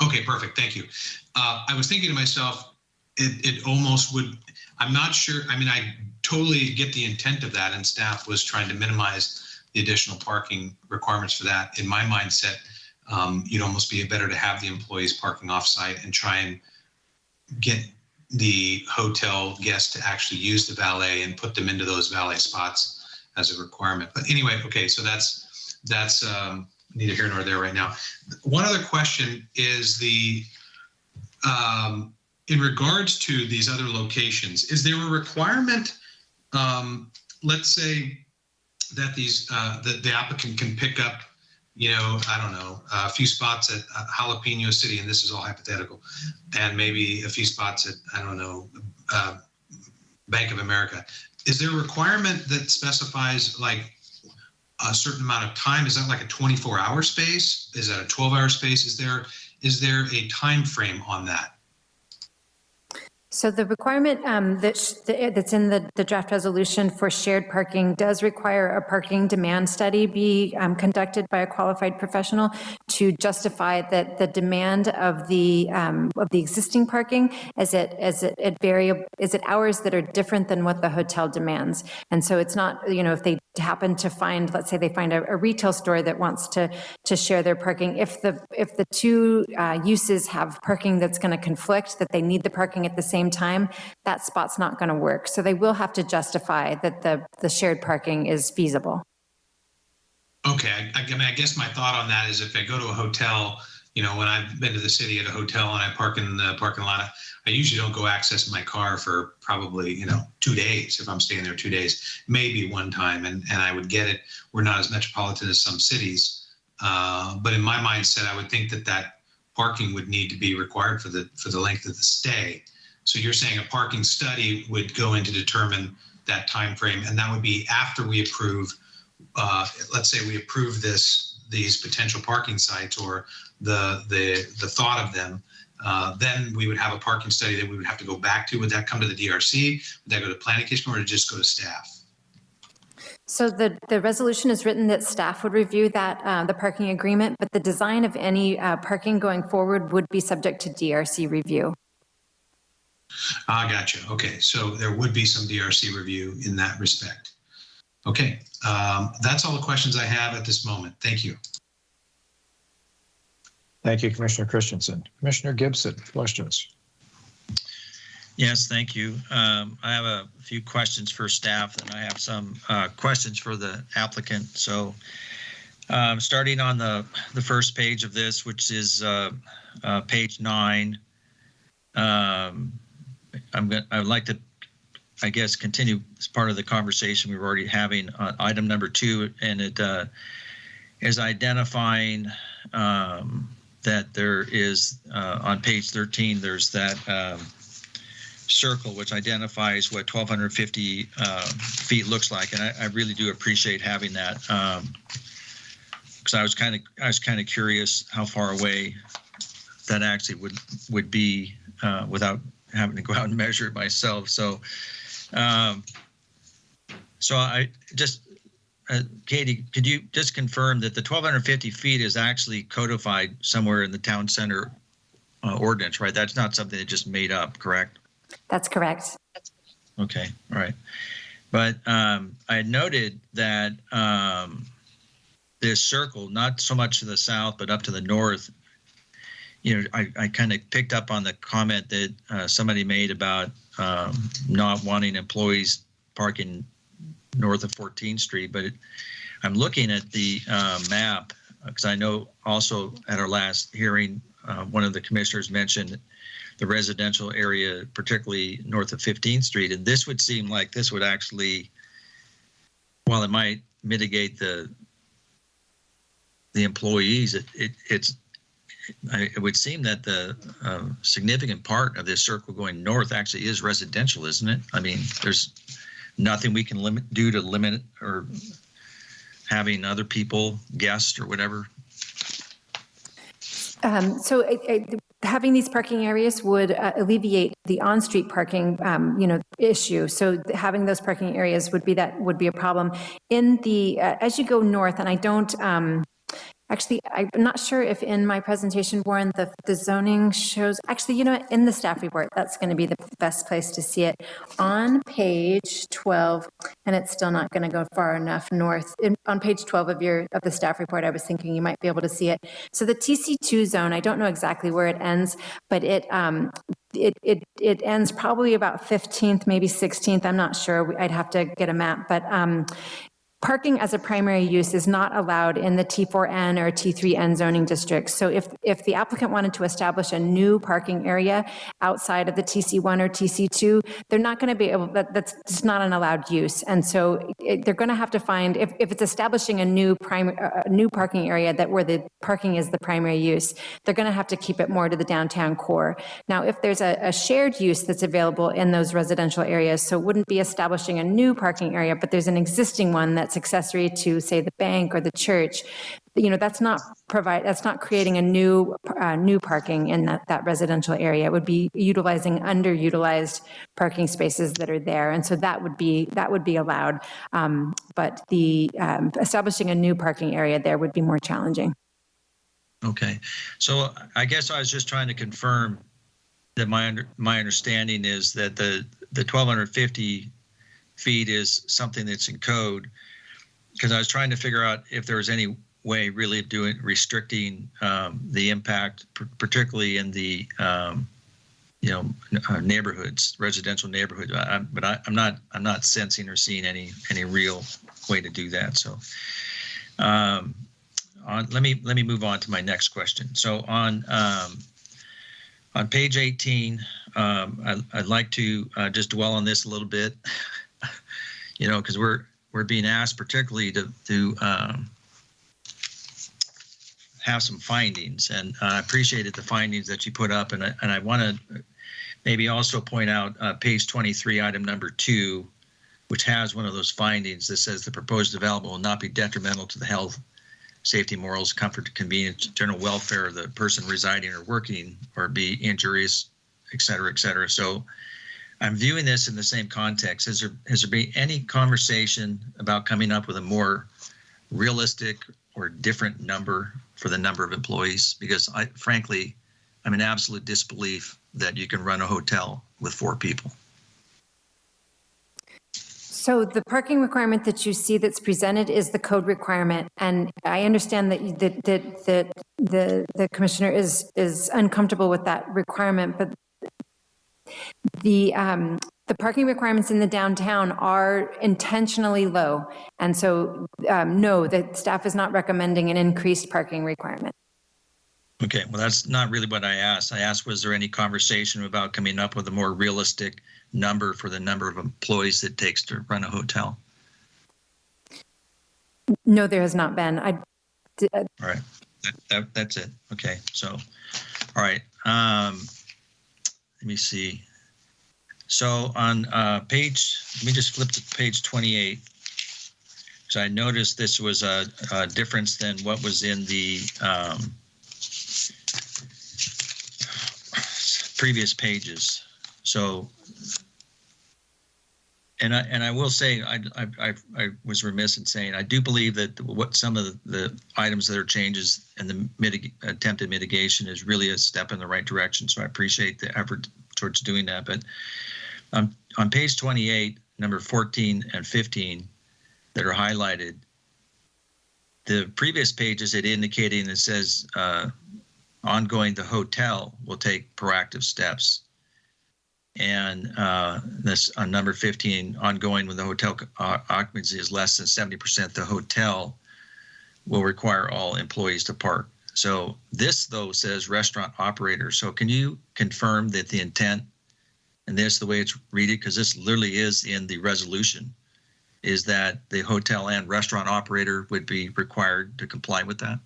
Okay, perfect, thank you. I was thinking to myself, it almost would, I'm not sure, I mean, I totally get the intent of that, and staff was trying to minimize the additional parking requirements for that. In my mindset, you'd almost be better to have the employees parking off-site and try and get the hotel guests to actually use the valet and put them into those valet spots as a requirement. But anyway, okay, so that's neither here nor there right now. One other question is in regards to these other locations, is there a requirement, let's say that the applicant can pick up, I don't know, a few spots at Jalapeno City, and this is all hypothetical, and maybe a few spots at, I don't know, Bank of America. Is there a requirement that specifies like a certain amount of time? Is that like a 24-hour space? Is that a 12-hour space? Is there a time frame on that? So the requirement that's in the draft resolution for shared parking does require a parking demand study be conducted by a qualified professional to justify that the demand of the existing parking is at hours that are different than what the hotel demands. And so it's not, if they happen to find, let's say they find a retail store that wants to share their parking, if the two uses have parking that's going to conflict, that they need the parking at the same time, that spot's not going to work. So they will have to justify that the shared parking is feasible. Okay, I guess my thought on that is if I go to a hotel, when I've been to the city at a hotel and I park in the parking lot, I usually don't go access my car for probably, 2 days if I'm staying there 2 days, maybe one time, and I would get it. We're not as metropolitan as some cities, but in my mindset, I would think that parking would need to be required for the length of the stay. So you're saying a parking study would go in to determine that time frame, and that would be after we approve. Let's say we approve these potential parking sites or the thought of them. Then we would have a parking study that we would have to go back to. Would that come to the DRC? Would that go to planning commission, or would it just go to staff? So the resolution is written that staff would review that the parking agreement, but the design of any parking going forward would be subject to DRC review. Gotcha. Okay, so there would be some DRC review in that respect. Okay, that's all the questions I have at this moment. Thank you. Thank you, Commissioner Christensen. Commissioner Gibson, questions? Yes, thank you. I have a few questions for staff, and I have some questions for the applicant. So starting on the first page of this, which is page 9, I would like to, I guess, continue as part of the conversation we were already having on item number 2, and it is identifying that there is on page 13, there's that circle which identifies what 1,250 feet looks like, and I really do appreciate having that because I was kind of curious how far away that actually would be without having to go out and measure it myself. So, I just, Katie, could you just confirm that the 1,250 feet is actually codified somewhere in the town center ordinance, right? That's not something that just made up, correct? That's correct. Okay, all right. But I had noted that this circle, not so much to the south, but up to the north, I kind of picked up on the comment that somebody made about not wanting employees parking north of 14th Street. But I'm looking at the map because I know also at our last hearing, one of the commissioners mentioned the residential area, particularly north of 15th Street. And this would seem like this would actually, while it might mitigate the employees, it would seem that the significant part of this circle going north actually is residential, isn't it? I mean, there's nothing we can do to limit it or having other people, guests or whatever. Having these parking areas would alleviate the on-street parking, issue. So having those parking areas would be a problem. In the as you go north, and I don't. Actually, I'm not sure if in my presentation, Warren, the zoning shows, actually, you know what, in the staff report, that's going to be the best place to see it. On page 12, and it's still not going to go far enough north, on page 12 of the staff report, I was thinking you might be able to see it. So the TC2 zone, I don't know exactly where it ends, but it ends probably about 15th, maybe 16th, I'm not sure, I'd have to get a map, but parking as a primary use is not allowed in the T4N or T3N zoning districts. So if the applicant wanted to establish a new parking area outside of the TC1 or TC2, they're not going to be able, that's just not an allowed use. And so they're going to have to find, if it's establishing a new parking area that where the parking is the primary use, they're going to have to keep it more to the downtown core. Now, if there's a shared use that's available in those residential areas, so it wouldn't be establishing a new parking area, but there's an existing one that's accessory to, say, the bank or the church, you know, that's not creating a new parking in that residential area. It would be utilizing underutilized parking spaces that are there, and so that would be allowed. But the establishing a new parking area there would be more challenging. Okay, so I guess I was just trying to confirm that my understanding is that the 1,250 feet is something that's in code, because I was trying to figure out if there was any way really of restricting the impact, particularly in the neighborhoods, residential neighborhoods. But I'm not sensing or seeing any real way to do that. So let me move on to my next question. So on page 18, I'd like to just dwell on this a little bit, because we're being asked particularly to have some findings, and I appreciated the findings that you put up, and I want to maybe also point out page 23, item number 2, which has one of those findings that says the proposed development will not be detrimental to the health, safety, morals, comfort, convenience, general welfare of the person residing or working, or be injurious, et cetera, et cetera. So I'm viewing this in the same context. Has there been any conversation about coming up with a more realistic or different number for the number of employees? Because frankly, I'm in absolute disbelief that you can run a hotel with 4 people. So the parking requirement that you see that's presented is the code requirement, and I understand that the commissioner is uncomfortable with that requirement, but the parking requirements in the downtown are intentionally low, and so no, the staff is not recommending an increased parking requirement. Okay, well, that's not really what I asked. I asked, was there any conversation about coming up with a more realistic number for the number of employees it takes to run a hotel? No, there has not been. All right, that's it. Okay, so, all right. Let me see. So on page, let me just flip to page 28. So I noticed this was a difference than what was in the previous pages. So, and I will say, I was remiss in saying, I do believe that what some of the items that are changes in the attempted mitigation is really a step in the right direction. So I appreciate the effort towards doing that. But on page 28, number 14 and 15 that are highlighted, the previous pages it indicating it says ongoing, the hotel will take proactive steps. And this on number 15, ongoing when the hotel occupancy is less than 70%, the hotel will require all employees to park. So this, though, says restaurant operator. So can you confirm that the intent, and this, the way it's readed, because this literally is in the resolution, is that the hotel and restaurant operator would be required to comply with that?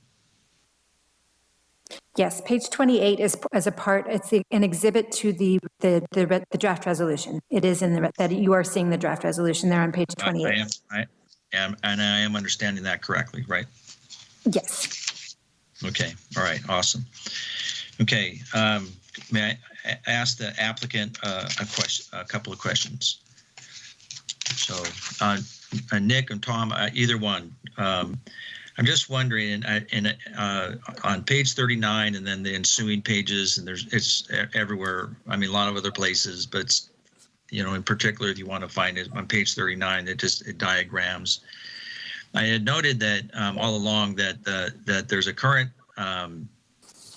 Yes, page 28 is as a part, it's an exhibit to the draft resolution. It is in that you are seeing the draft resolution there on page 28. I am, and I am understanding that correctly, right? Yes. Okay, all right, awesome. Okay, may I ask the applicant a couple of questions? So Nick and Tom, either one, I'm just wondering, on page 39 and then the ensuing pages, and it's everywhere. I mean, a lot of other places, but it's, in particular, if you want to find it on page 39, it diagrams. I had noted that all along that there's a current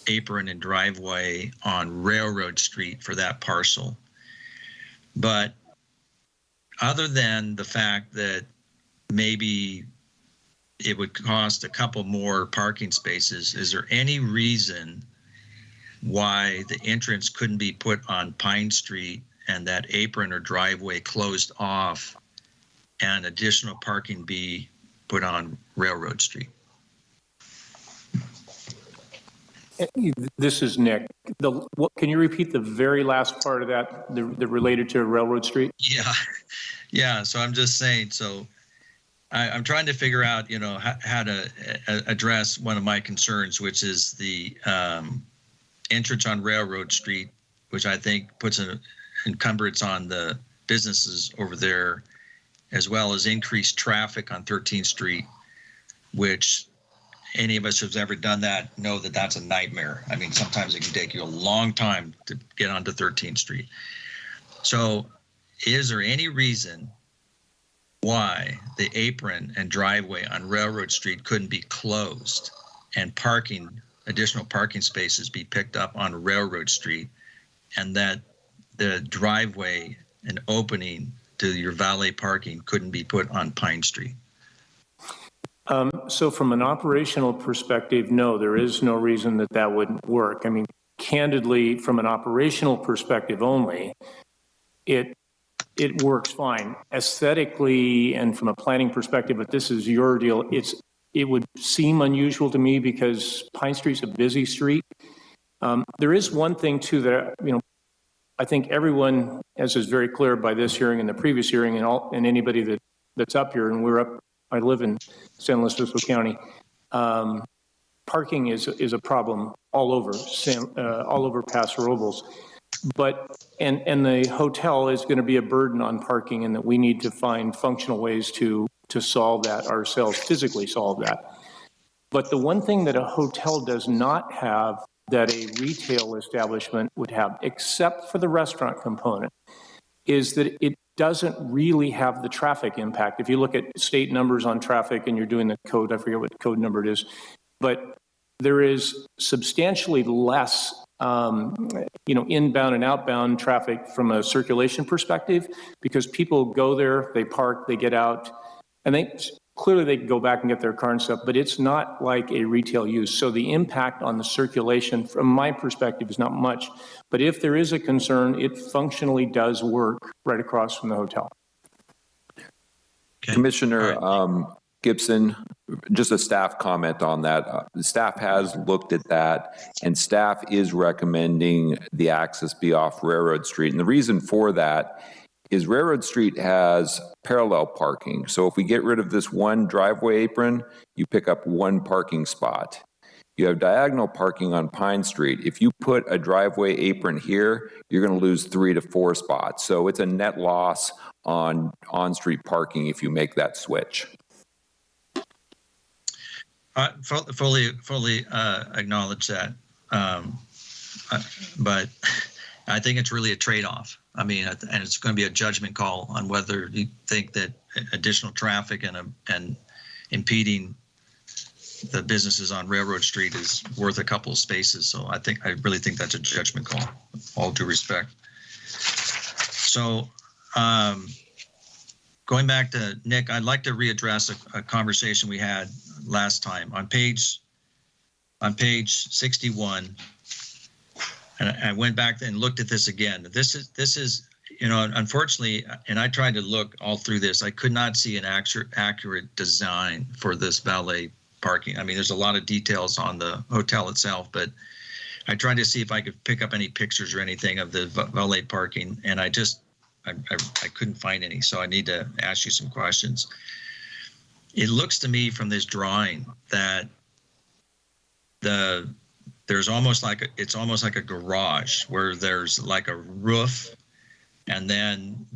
apron and driveway on Railroad Street for that parcel. But other than the fact that maybe it would cost a couple more parking spaces, is there any reason why the entrance couldn't be put on Pine Street and that apron or driveway closed off and additional parking be put on Railroad Street? This is Nick. Can you repeat the very last part of that, the related to Railroad Street? Yeah. So I'm just saying, so I'm trying to figure out, how to address one of my concerns, which is the entrance on Railroad Street, which I think puts an encumbrance on the businesses over there, as well as increased traffic on 13th Street, which any of us who's ever done that know that that's a nightmare. I mean, sometimes it can take you a long time to get onto 13th Street. So is there any reason why the apron and driveway on Railroad Street couldn't be closed and additional parking spaces be picked up on Railroad Street, and that the driveway and opening to your valet parking couldn't be put on Pine Street? So from an operational perspective, no, there is no reason that wouldn't work. I mean, candidly, from an operational perspective only, it works fine. Aesthetically and from a planning perspective, but this is your deal, it would seem unusual to me because Pine Street's a busy street. There is one thing too that, I think everyone, as is very clear by this hearing and the previous hearing and anybody that's up here, and I live in San Luis Obispo County, parking is a problem all over Paso Robles. But and the hotel is going to be a burden on parking, and that we need to find functional ways to solve that ourselves, physically solve that. But the one thing that a hotel does not have that a retail establishment would have, except for the restaurant component, is that it doesn't really have the traffic impact. If you look at state numbers on traffic and you're doing the code, I forget what code number it is, but there is substantially less inbound and outbound traffic from a circulation perspective, because people go there, they park, they get out, and they can go back and get their car and stuff, but it's not like a retail use. So the impact on the circulation from my perspective is not much, but if there is a concern, it functionally does work right across from the hotel. Okay. Commissioner Gibson, just a staff comment on that. The staff has looked at that, and staff is recommending the access be off Railroad Street. And the reason for that is Railroad Street has parallel parking. So if we get rid of this one driveway apron, you pick up one parking spot. You have diagonal parking on Pine Street. If you put a driveway apron here, you're going to lose 3 to 4 spots. So it's a net loss on on-street parking if you make that switch. Fully acknowledge that, but I think it's really a trade-off. I mean, and it's going to be a judgment call on whether you think that additional traffic and impeding the businesses on Railroad Street is worth a couple of spaces. So I really think that's a judgment call, all due respect. So going back to Nick, I'd like to readdress a conversation we had last time on page 61. And I went back and looked at this again. This is, unfortunately, and I tried to look all through this, I could not see an accurate design for this valet parking. I mean, there's a lot of details on the hotel itself, but I tried to see if I could pick up any pictures or anything of the valet parking, and I couldn't find any. So I need to ask you some questions. It looks to me from this drawing that it's almost like a garage where there's like a roof and then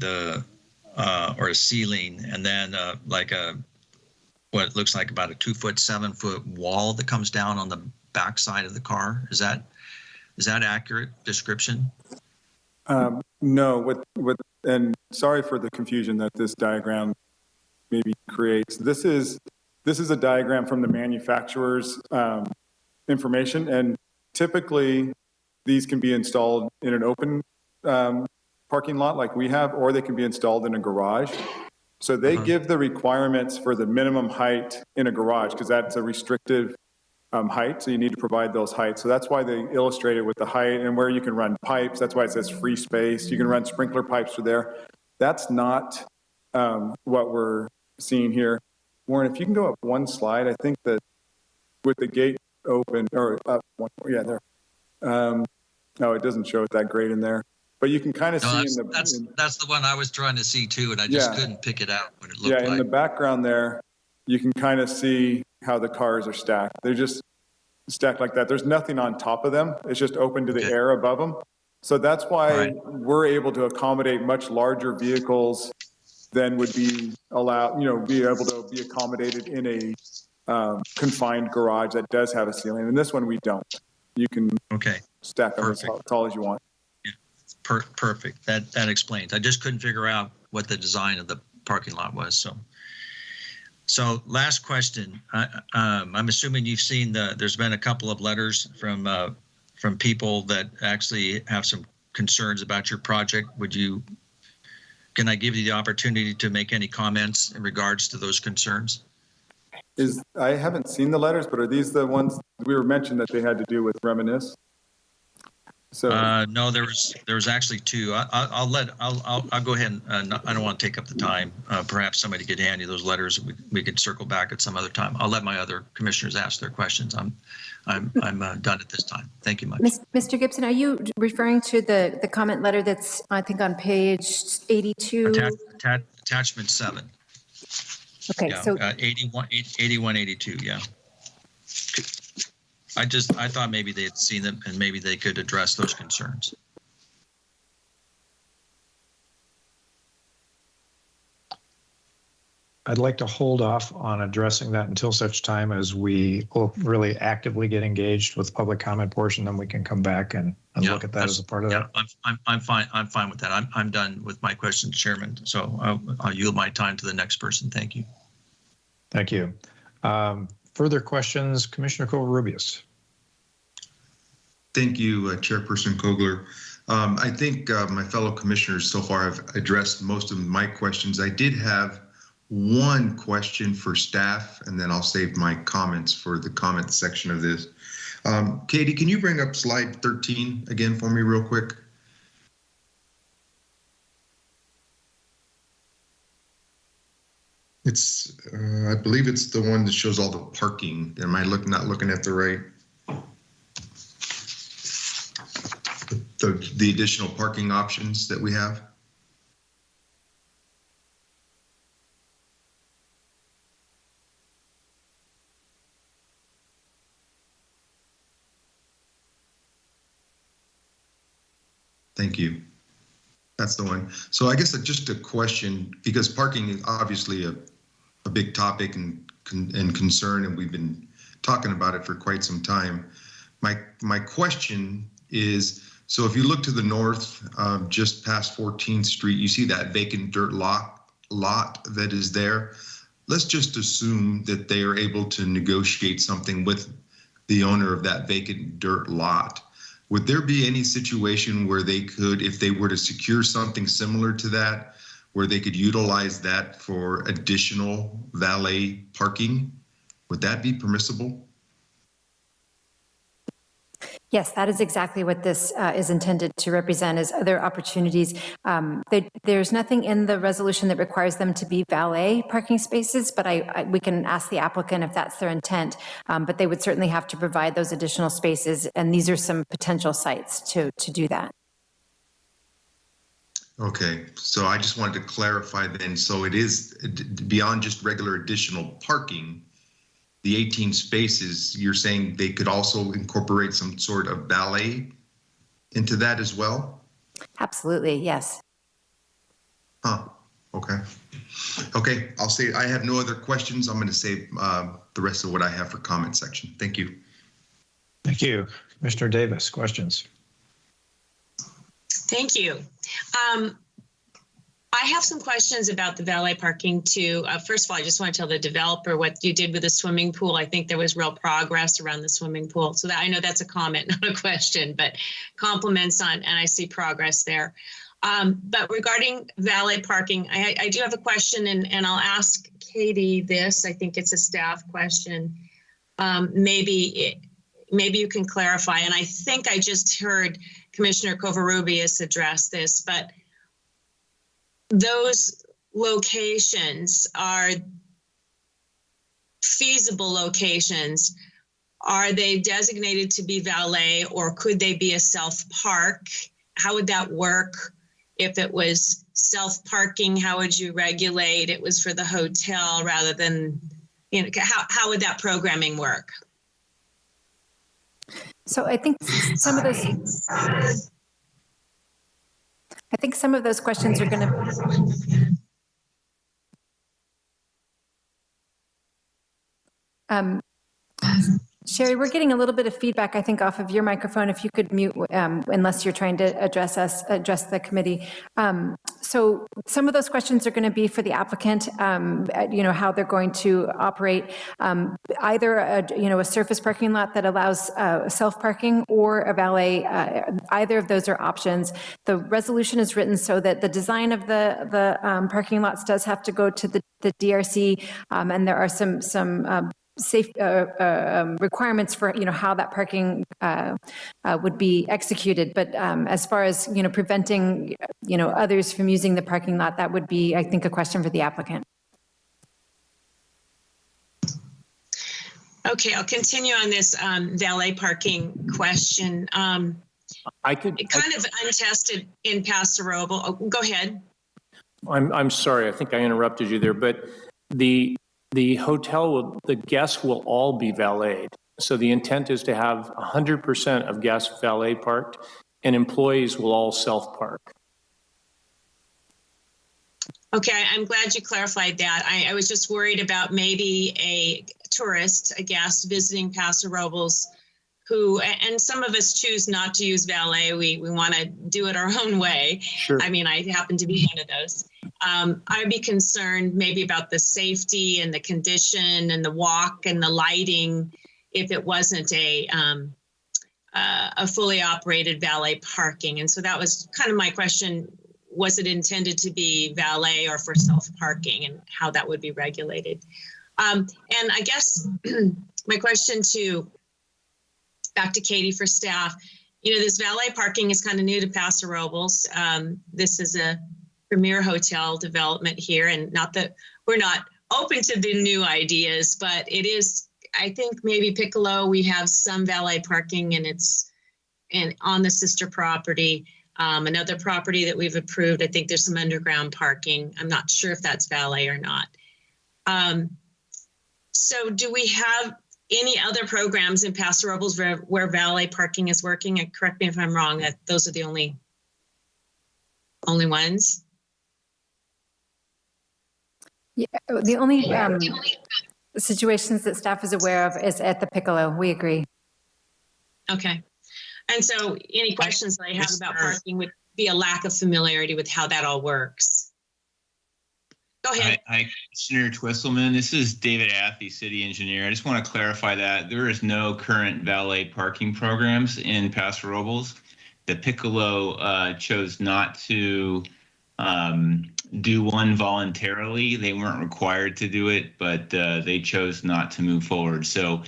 or a ceiling, and then like a what looks like about a 2-foot, 7-foot wall that comes down on the backside of the car. Is that accurate description? No, and sorry for the confusion that this diagram maybe creates. This is a diagram from the manufacturer's information, and typically these can be installed in an open parking lot like we have, or they can be installed in a garage. So they give the requirements for the minimum height in a garage, because that's a restrictive height, so you need to provide those heights. So that's why they illustrate it with the height and where you can run pipes. That's why it says free space. You can run sprinkler pipes through there. That's not what we're seeing here. Warren, if you can go up one slide, I think that with the gate open, or up one, yeah, there. No, it doesn't show it that great in there, but you can kind of see that's the one I was trying to see too, and I just couldn't pick it out what it looked like. Yeah, in the background there, you can kind of see how the cars are stacked. They're just stacked like that. There's nothing on top of them. It's just open to the air above them. So that's why we're able to accommodate much larger vehicles than would be allowed, be able to be accommodated in a confined garage that does have a ceiling. And this one, we don't. You can stack them as tall as you want. Yeah. Perfect. That explains. I just couldn't figure out what the design of the parking lot was. So last question. I'm assuming you've seen there's been a couple of letters from people that actually have some concerns about your project. Can I give you the opportunity to make any comments in regards to those concerns? I haven't seen the letters, but are these the ones we were mentioned that they had to do with Reminisce? So no, there was actually two. I'll go ahead and I don't want to take up the time. Perhaps somebody could hand you those letters. We could circle back at some other time. I'll let my other commissioners ask their questions. I'm done at this time. Thank you much. Mr. Gibson, are you referring to the comment letter that's, I think, on page 82? Attachment 7. Okay, yeah, so 81, 82, yeah. I thought maybe they had seen them and maybe they could address those concerns. I'd like to hold off on addressing that until such time as we will really actively get engaged with the public comment portion. Then we can come back and look at that as a part of that. I'm fine. I'm fine with that. I'm done with my questions, Chairman. So I'll yield my time to the next person. Thank you. Thank you. Further questions, Commissioner Covarrubias. Thank you, Chairperson Kogler. I think my fellow commissioners so far have addressed most of my questions. I did have one question for staff, and then I'll save my comments for the comment section of this. Katie, can you bring up slide 13 again for me real quick? It's, I believe it's the one that shows all the parking. Am I not looking at the right? The additional parking options that we have? Thank you. That's the one. So I guess just a question, because parking is obviously a big topic and concern, and we've been talking about it for quite some time. My question is, so if you look to the north, just past 14th Street, you see that vacant dirt lot that is there. Let's just assume that they are able to negotiate something with the owner of that vacant dirt lot. Would there be any situation where they could, if they were to secure something similar to that, where they could utilize that for additional valet parking? Would that be permissible? yes, that is exactly what this is intended to represent, is other opportunities. There's nothing in the resolution that requires them to be valet parking spaces, but we can ask the applicant if that's their intent, but they would certainly have to provide those additional spaces, and these are some potential sites to do that. Okay, so I just wanted to clarify then, so it is beyond just regular additional parking, the 18 spaces, you're saying they could also incorporate some sort of valet into that as well? Absolutely, yes. Huh, Okay. Okay, I'll say I have no other questions. I'm going to save the rest of what I have for comment section. Thank you. Thank you. Commissioner Davis, questions? Thank you. I have some questions about the valet parking too. First of all, I just want to tell the developer what you did with the swimming pool. I think there was real progress around the swimming pool. So that I know that's a comment, not a question, but compliments on, and I see progress there. But regarding valet parking, I do have a question, and I'll ask Katie this. I think it's a staff question. Maybe you can clarify. And I think I just heard Commissioner Covarrubias address this, but those locations are feasible locations. Are they designated to be valet, or could they be a self-park? How would that work? If it was self-parking, how would you regulate it was for the hotel rather than, you know, how would that programming work? So I think some of those questions are going to. Sherry, we're getting a little bit of feedback, I think, off of your microphone. If you could mute, unless you're trying to address the committee. So some of those questions are going to be for the applicant, you know, how they're going to operate either a surface parking lot that allows self-parking or a valet. Either of those are options. The resolution is written so that the design of the parking lots does have to go to the DRC, and there are some safe requirements for, you know, how that parking would be executed. But as far as, you know, preventing, you know, others from using the parking lot, that would be, I think, a question for the applicant. Okay, I'll continue on this valet parking question. Kind of untested in Paso Robles. Oh, go ahead. I'm sorry, I think I interrupted you there, but the hotel, the guests will all be valeted. So the intent is to have 100% of guests valet parked, and employees will all self-park. Okay, I'm glad you clarified that. I was just worried about maybe a tourist, a guest visiting Paso Robles, who, and some of us choose not to use valet. We want to do it our own way. Sure. I mean, I happen to be one of those. I'd be concerned maybe about the safety and the condition and the walk and the lighting if it wasn't a fully operated valet parking. And so that was kind of my question. Was it intended to be valet or for self-parking, and how that would be regulated? And I guess my question back to Katie for staff, you know, this valet parking is kind of new to Paso Robles. This is a premier hotel development here, and not that we're not open to the new ideas, but it is, I think maybe Piccolo, we have some valet parking, and it's on the sister property. Another property that we've approved, I think there's some underground parking. I'm not sure if that's valet or not. So do we have any other programs in Paso Robles where valet parking is working? And correct me if I'm wrong, that those are the only ones? Yeah, the only situations that staff is aware of is at the Piccolo. We agree. Okay. And so any questions that I have about parking would be a lack of familiarity with how that all works. Go ahead. Hi, Commissioner Twisselman. This is David Athey, city engineer. I just want to clarify that there is no current valet parking programs in Paso Robles. The Piccolo chose not to do one voluntarily. They weren't required to do it, but they chose not to move forward. So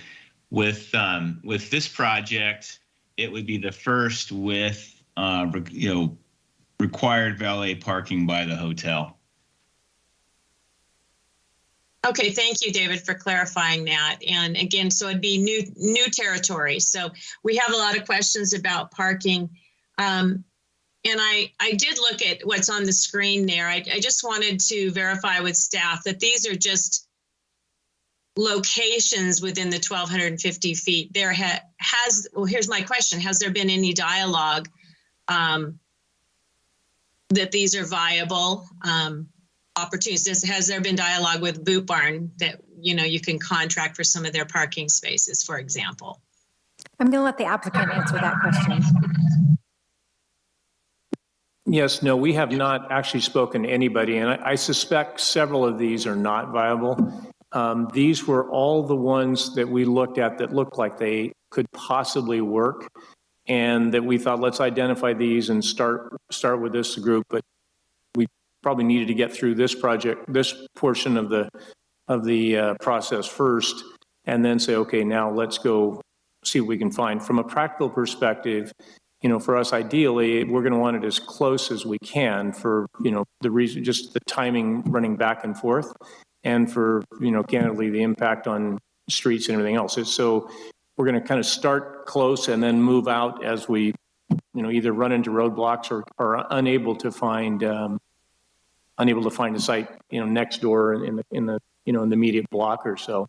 with this project, it would be the first with required valet parking by the hotel. Okay, thank you, David, for clarifying that. And again, so it'd be new territory. So we have a lot of questions about parking. And I did look at what's on the screen there. I just wanted to verify with staff that these are just locations within the 1,250 feet. There well, here's my question. Has there been any dialogue that these are viable opportunities? Has there been dialogue with Boot Barn that, you can contract for some of their parking spaces, for example? I'm going to let the applicant answer that question. Yes, no, we have not actually spoken to anybody, and I suspect several of these are not viable. These were all the ones that we looked at that looked like they could possibly work, and that we thought, let's identify these and start with this group. But we probably needed to get through this project, this portion of the process first, and then say, okay, now let's go see what we can find. From a practical perspective, for us, ideally, we're going to want it as close as we can for, the reason, just the timing running back and forth, and for, candidly, the impact on streets and everything else. So we're going to kind of start close and then move out as we, either run into roadblocks or are unable to find a site, next door in the immediate block or so.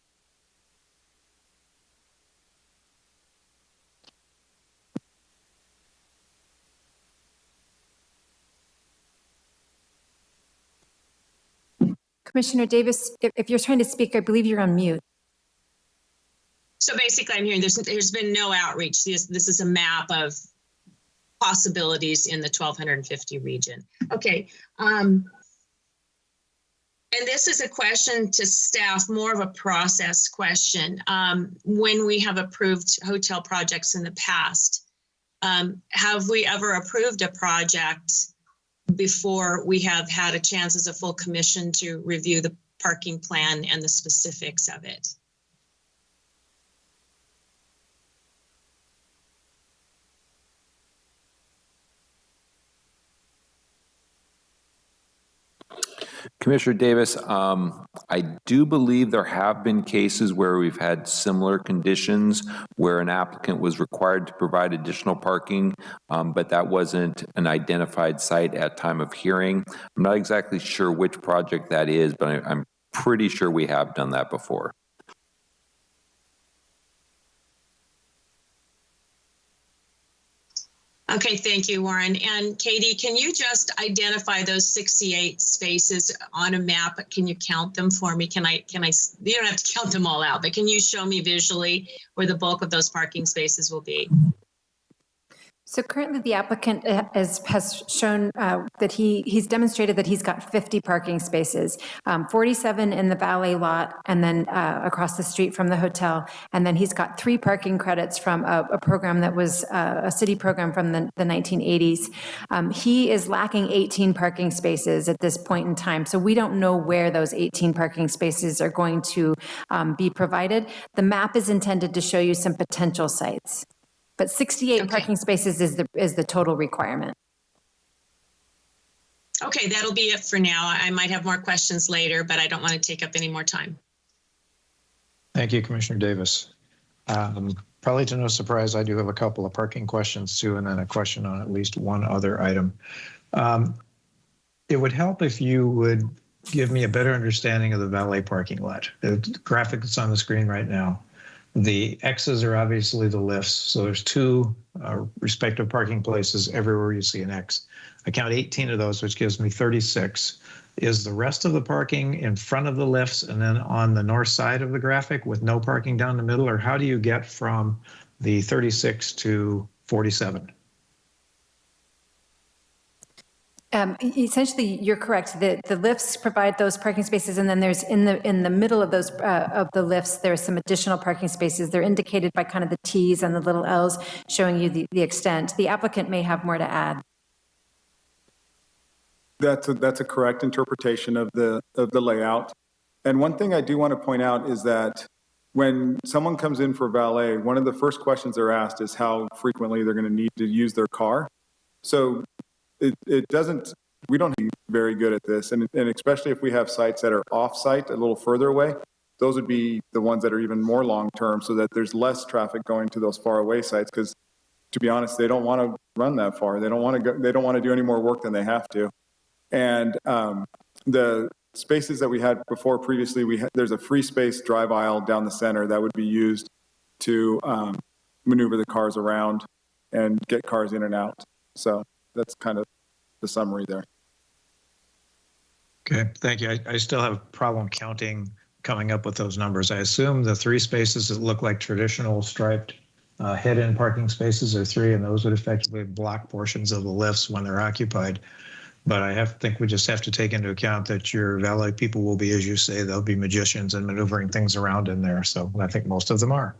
Commissioner Davis, if you're trying to speak, I believe you're on mute. So basically, I'm hearing there's been no outreach. This is a map of possibilities in the 1250 region. Okay. And this is a question to staff, more of a process question. When we have approved hotel projects in the past, have we ever approved a project before we have had a chance as a full commission to review the parking plan and the specifics of it? Commissioner Davis, I do believe there have been cases where we've had similar conditions where an applicant was required to provide additional parking, but that wasn't an identified site at time of hearing. I'm not exactly sure which project that is, but I'm pretty sure we have done that before. Okay, thank you, Warren. And Katie, can you just identify those 68 spaces on a map? Can you count them for me? You don't have to count them all out, but can you show me visually where the bulk of those parking spaces will be? So currently the applicant has shown that he's demonstrated that he's got 50 parking spaces, 47 in the valet lot and then across the street from the hotel. And then he's got 3 parking credits from a program that was a city program from the 1980s. He is lacking 18 parking spaces at this point in time. So we don't know where those 18 parking spaces are going to be provided. The map is intended to show you some potential sites. But 68 parking spaces is the total requirement. Okay, that'll be it for now. I might have more questions later, but I don't want to take up any more time. Thank you, Commissioner Davis. Probably to no surprise, I do have a couple of parking questions too, and then a question on at least one other item. It would help if you would give me a better understanding of the valet parking lot. The graphic that's on the screen right now. The X's are obviously the lifts. So there's 2 respective parking places everywhere you see an X. I count 18 of those, which gives me 36. Is the rest of the parking in front of the lifts and then on the north side of the graphic with no parking down the middle? Or how do you get from the 36 to 47? Essentially, you're correct. The lifts provide those parking spaces, and then there's in the middle of those of the lifts, there's some additional parking spaces. They're indicated by kind of the T's and the little L's, showing you the extent. The applicant may have more to add. That's a correct interpretation of the layout. And one thing I do want to point out is that when someone comes in for valet, one of the first questions they're asked is how frequently they're going to need to use their car. So it doesn't, we don't be very good at this. And especially if we have sites that are off-site, a little further away, those would be the ones that are even more long-term so that there's less traffic going to those far away sites. Because to be honest, they don't want to run that far. They don't want to go, they don't want to do any more work than they have to. And the spaces that we had before previously, there's a free space drive aisle down the center that would be used to maneuver the cars around and get cars in and out. So that's kind of the summary there. Okay, thank you. I still have a problem coming up with those numbers. I assume the 3 spaces that look like traditional striped head-in parking spaces are 3, and those would effectively block portions of the lifts when they're occupied. But I think we just have to take into account that your valet people will be, as you say, they'll be magicians and maneuvering things around in there. So I think most of them are.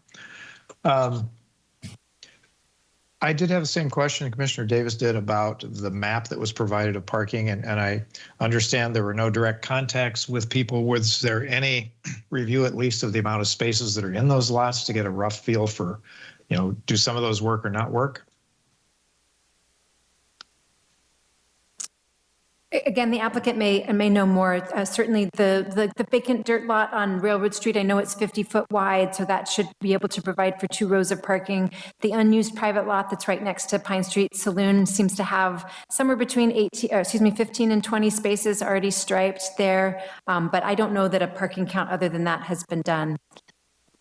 I did have the same question Commissioner Davis did about the map that was provided of parking, and I understand there were no direct contacts with people. Was there any review at least of the amount of spaces that are in those lots to get a rough feel for, do some of those work or not work? Again, the applicant may know more. Certainly the vacant dirt lot on Railroad Street, I know it's 50-foot wide, so that should be able to provide for 2 rows of parking. The unused private lot that's right next to Pine Street Saloon seems to have somewhere between 15 and 20 spaces already striped there. But I don't know that a parking count other than that has been done.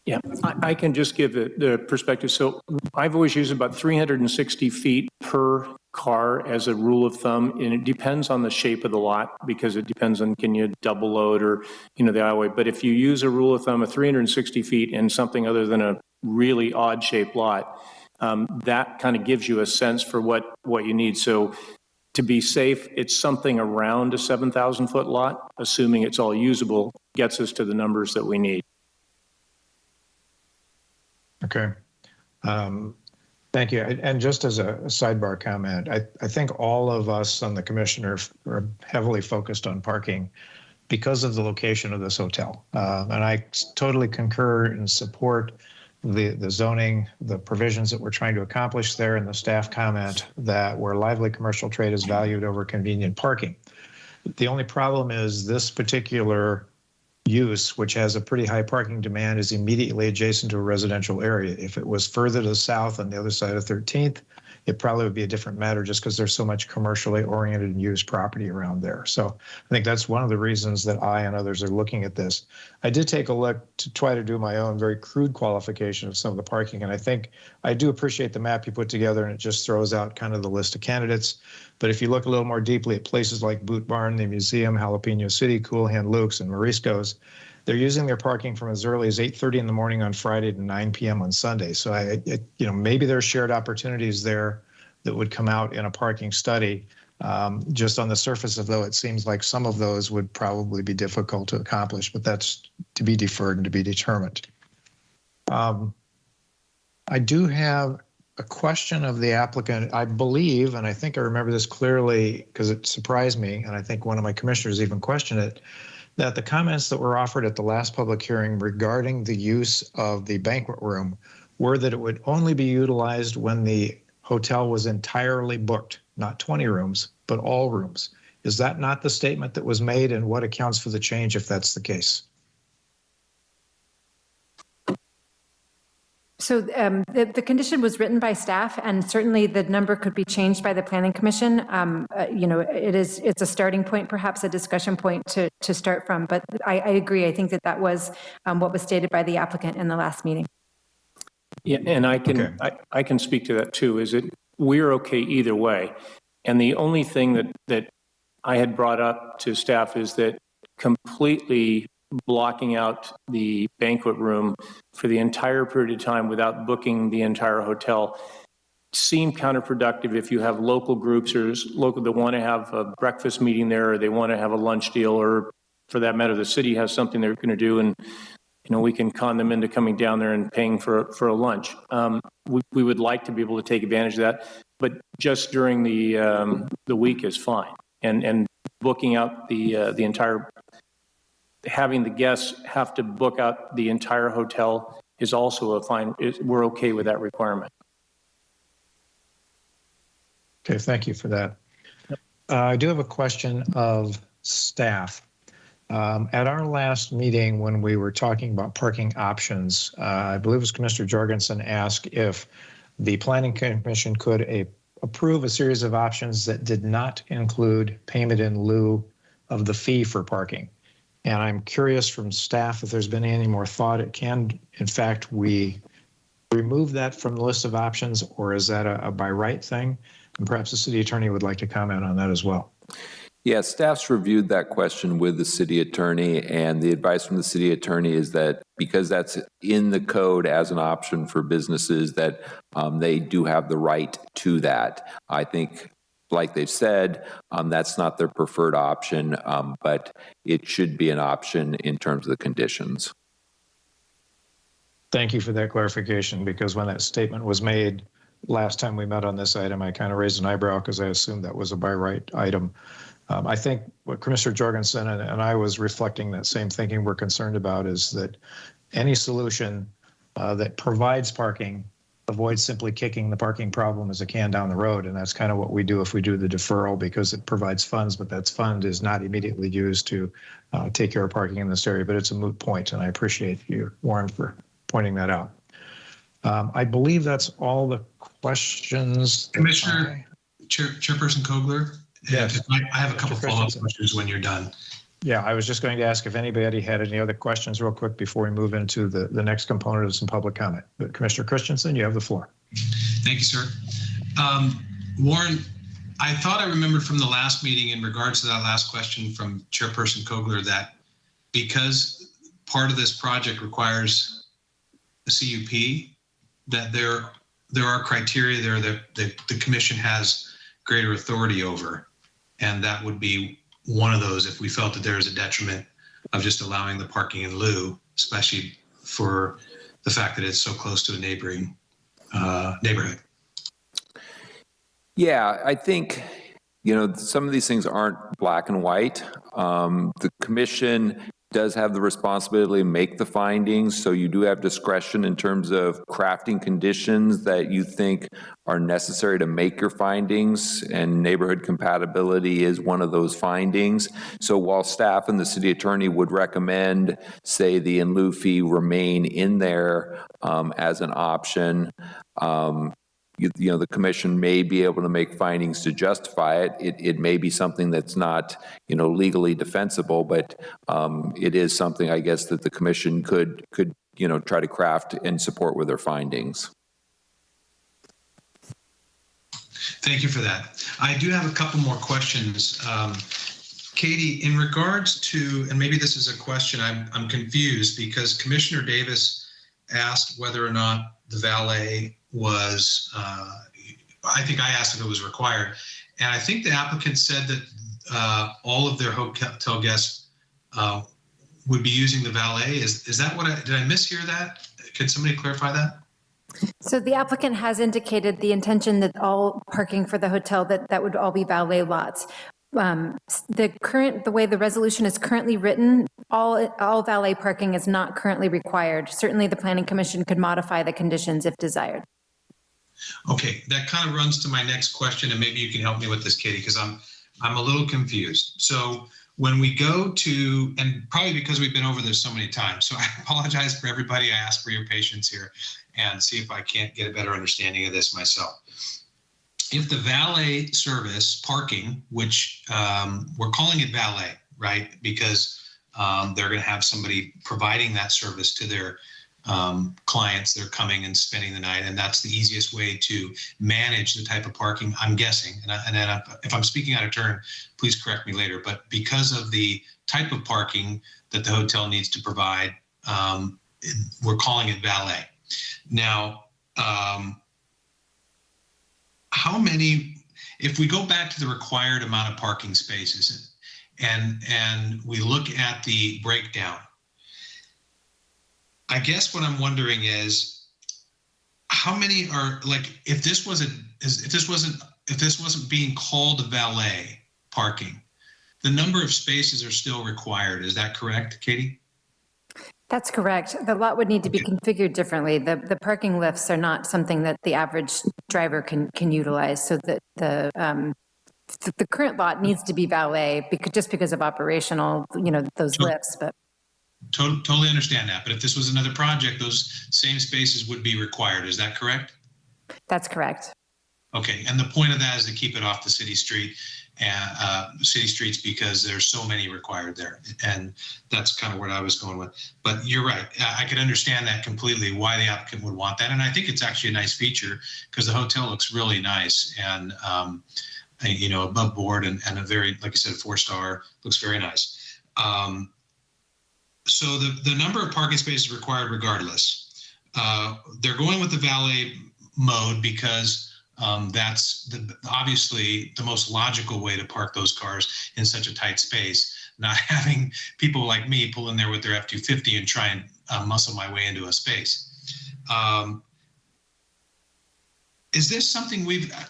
Yeah, I can just give the perspective. So I've always used about 360 feet per car as a rule of thumb, and it depends on the shape of the lot because it depends on can you double load or, the aisleway. But if you use a rule of thumb of 360 feet in something other than a really odd shaped lot, that kind of gives you a sense for what you need. So to be safe, it's something around a 7,000 foot lot, assuming it's all usable, gets us to the numbers that we need. Okay. Thank you. And just as a sidebar comment, I think all of us on the commission are heavily focused on parking because of the location of this hotel. And I totally concur and support the zoning, the provisions that we're trying to accomplish there, and the staff comment that where lively commercial trade is valued over convenient parking. The only problem is this particular use, which has a pretty high parking demand, is immediately adjacent to a residential area. If it was further to the south on the other side of 13th, it probably would be a different matter just because there's so much commercially oriented and used property around there. So I think that's one of the reasons that I and others are looking at this. I did take a look to try to do my own very crude qualification of some of the parking, and I think I do appreciate the map you put together, and it just throws out kind of the list of candidates. But if you look a little more deeply at places like Boot Barn, the museum, Jalapeno City, Cool Hand Luke's, and Morisco's, they're using their parking from as early as 8:30 in the morning on Friday to 9 p.m. on Sunday. So maybe there's shared opportunities there that would come out in a parking study. Just on the surface of though, it seems like some of those would probably be difficult to accomplish, but that's to be deferred and to be determined. I do have a question of the applicant. I believe, and I think I remember this clearly because it surprised me, and I think one of my commissioners even questioned it, that the comments that were offered at the last public hearing regarding the use of the banquet room were that it would only be utilized when the hotel was entirely booked, not 20 rooms, but all rooms. Is that not the statement that was made, and what accounts for the change if that's the case? So the condition was written by staff, and certainly the number could be changed by the Planning Commission. It's a starting point, perhaps a discussion point to start from. But I agree. I think that was what was stated by the applicant in the last meeting. Yeah, and I can speak to that too. Is it we're okay either way, and the only thing that I had brought up to staff is that completely blocking out the banquet room for the entire period of time without booking the entire hotel seemed counterproductive if you have local groups or local that want to have a breakfast meeting there, or they want to have a lunch deal, or for that matter, the city has something they're going to do, and we can con them into coming down there and paying for a lunch. We would like to be able to take advantage of that, but just during the week is fine. And booking out the entire, having the guests have to book out the entire hotel is also a fine. We're okay with that requirement. Okay, thank you for that. I do have a question of staff. At our last meeting, when we were talking about parking options, I believe it was Commissioner Jorgensen asked if the Planning Commission could approve a series of options that did not include payment in lieu of the fee for parking. And I'm curious from staff if there's been any more thought. It can, in fact, we remove that from the list of options, or is that a by right thing? And perhaps the city attorney would like to comment on that as well. Yeah, staff's reviewed that question with the city attorney, and the advice from the city attorney is that because that's in the code as an option for businesses, that they do have the right to that. I think, like they've said, that's not their preferred option, but it should be an option in terms of the conditions. Thank you for that clarification, because when that statement was made last time we met on this item, I kind of raised an eyebrow because I assumed that was a by right item. I think what Commissioner Jorgensen and I was reflecting that same thinking we're concerned about is that any solution that provides parking avoids simply kicking the parking problem as a can down the road. And that's kind of what we do if we do the deferral, because it provides funds, but that fund is not immediately used to take care of parking in this area. But it's a moot point, and I appreciate you, Warren, for pointing that out. I believe that's all the questions. Commissioner, Chairperson Kogler? Yes. I have a couple follow-up questions when you're done. Yeah, I was just going to ask if anybody had any other questions real quick before we move into the next component of some public comment. But Commissioner Christensen, you have the floor. Thank you, sir. Warren, I thought I remembered from the last meeting in regards to that last question from Chairperson Kogler that because part of this project requires a CUP, that there are criteria there that the commission has greater authority over. And that would be one of those if we felt that there is a detriment of just allowing the parking in lieu, especially for the fact that it's so close to a neighboring neighborhood. Yeah, I think, some of these things aren't black and white. The commission does have the responsibility to make the findings, so you do have discretion in terms of crafting conditions that you think are necessary to make your findings, and neighborhood compatibility is one of those findings. So while staff and the city attorney would recommend, say, the in lieu fee remain in there as an option, the commission may be able to make findings to justify it. It may be something that's not, legally defensible, but it is something, I guess, that the commission could try to craft and support with their findings. Thank you for that. I do have a couple more questions. Katie, in regards to, and maybe this is a question, I'm confused because Commissioner Davis asked whether or not the valet was, I think I asked if it was required. And I think the applicant said that all of their hotel guests would be using the valet. Is that what did I mishear that? Could somebody clarify that? So the applicant has indicated the intention that all parking for the hotel, that would all be valet lots. The way the resolution is currently written, all valet parking is not currently required. Certainly the Planning Commission could modify the conditions if desired. Okay, that kind of runs to my next question, and maybe you can help me with this, Katie, because I'm a little confused. So when we go to, and probably because we've been over this so many times, so I apologize for everybody. I ask for your patience here and see if I can't get a better understanding of this myself. If the valet service parking, which we're calling it valet, right? Because they're going to have somebody providing that service to their clients. They're coming and spending the night, and that's the easiest way to manage the type of parking, I'm guessing. And then if I'm speaking out of turn, please correct me later. But because of the type of parking that the hotel needs to provide, we're calling it valet. Now, how many, if we go back to the required amount of parking spaces and we look at the breakdown, I guess what I'm wondering is how many are, like, if this wasn't being called valet parking, the number of spaces are still required. Is that correct, Katie? That's correct. The lot would need to be configured differently. The parking lifts are not something that the average driver can utilize. So that the current lot needs to be valet just because of operational, those lifts. But totally understand that. But if this was another project, those same spaces would be required. Is that correct? That's correct. Okay. And the point of that is to keep it off the city street and city streets because there's so many required there. And that's kind of what I was going with. But you're right. I could understand that completely, why the applicant would want that. And I think it's actually a nice feature because the hotel looks really nice. And above board and a very, like I said, 4-star, looks very nice. So the number of parking spaces required regardless. They're going with the valet mode because that's obviously the most logical way to park those cars in such a tight space, not having people like me pull in there with their F-250 and try and muscle my way into a space. Is this something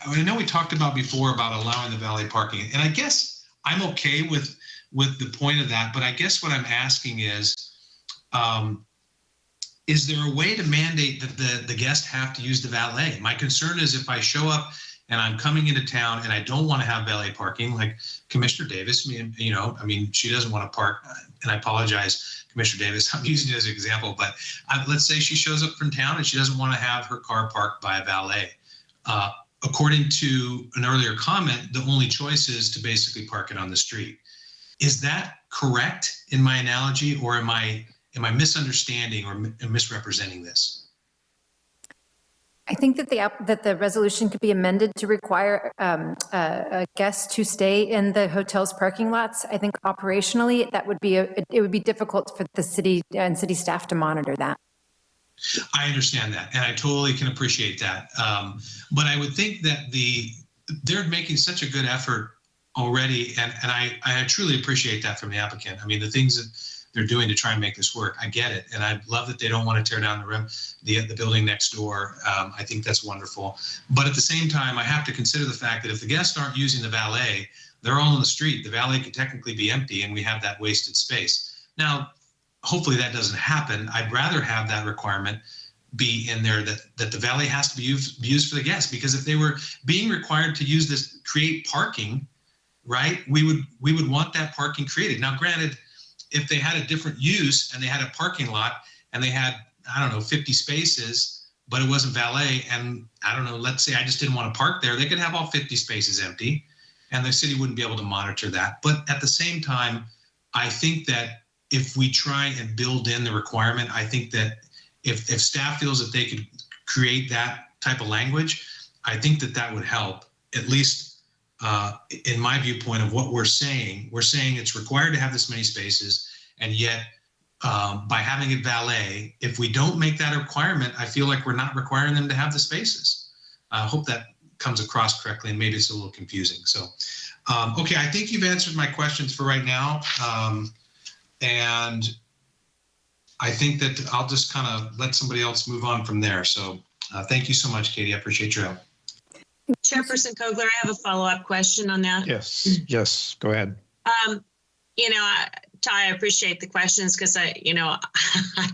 I know we talked about before about allowing the valet parking, and I guess I'm okay with the point of that, but I guess what I'm asking is there a way to mandate that the guests have to use the valet? My concern is if I show up and I'm coming into town and I don't want to have valet parking, like Commissioner Davis, she doesn't want to park, and I apologize, Commissioner Davis, I'm using it as an example, but let's say she shows up from town and she doesn't want to have her car parked by a valet. According to an earlier comment, the only choice is to basically park it on the street. Is that correct in my analogy, or am I misunderstanding or misrepresenting this? I think that the resolution could be amended to require a guest to stay in the hotel's parking lots. I think operationally it would be difficult for the city and city staff to monitor that. I understand that, and I totally can appreciate that. But I would think that they're making such a good effort already, and I truly appreciate that from the applicant. I mean, the things that they're doing to try and make this work, I get it, and I love that they don't want to tear down the building next door. I think that's wonderful. But at the same time, I have to consider the fact that if the guests aren't using the valet, they're all in the street. The valet could technically be empty, and we have that wasted space. Now, hopefully that doesn't happen. I'd rather have that requirement be in there that the valet has to be used for the guests, because if they were being required to use this, create parking, right, we would want that parking created. Now, granted, if they had a different use and they had a parking lot and they had, 50 spaces, but it wasn't valet, and let's say I just didn't want to park there, they could have all 50 spaces empty and the city wouldn't be able to monitor that. But at the same time, I think that if we try and build in the requirement, I think that if staff feels that they could create that type of language, I think that would help, at least in my viewpoint of what we're saying. We're saying it's required to have this many spaces, and yet by having it valet, if we don't make that a requirement, I feel like we're not requiring them to have the spaces. I hope that comes across correctly, and maybe it's a little confusing. So, okay, I think you've answered my questions for right now. And I think that I'll just kind of let somebody else move on from there. So thank you so much, Katie. I appreciate your help. Chairperson Kogler, I have a follow-up question on that. Yes, go ahead. Ty, I appreciate the questions, because I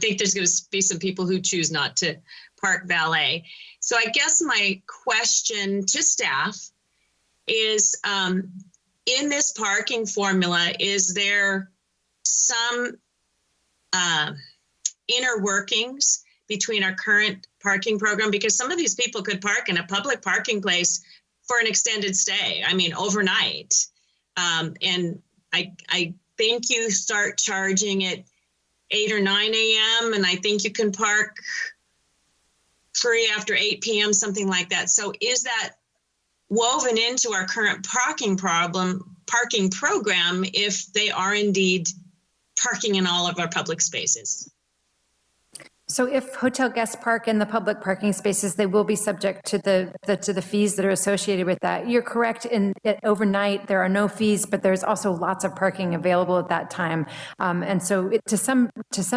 think there's going to be some people who choose not to park valet. So I guess my question to staff is, in this parking formula, is there some inner workings between our current parking program? Because some of these people could park in a public parking place for an extended stay, overnight. And I think you start charging at 8 or 9 a.m. and I think you can park free after 8 p.m., something like that. So is that woven into our current parking program if they are indeed parking in all of our public spaces? So if hotel guests park in the public parking spaces, they will be subject to the fees that are associated with that. You're correct in overnight there are no fees, but there's also lots of parking available at that time. And so to some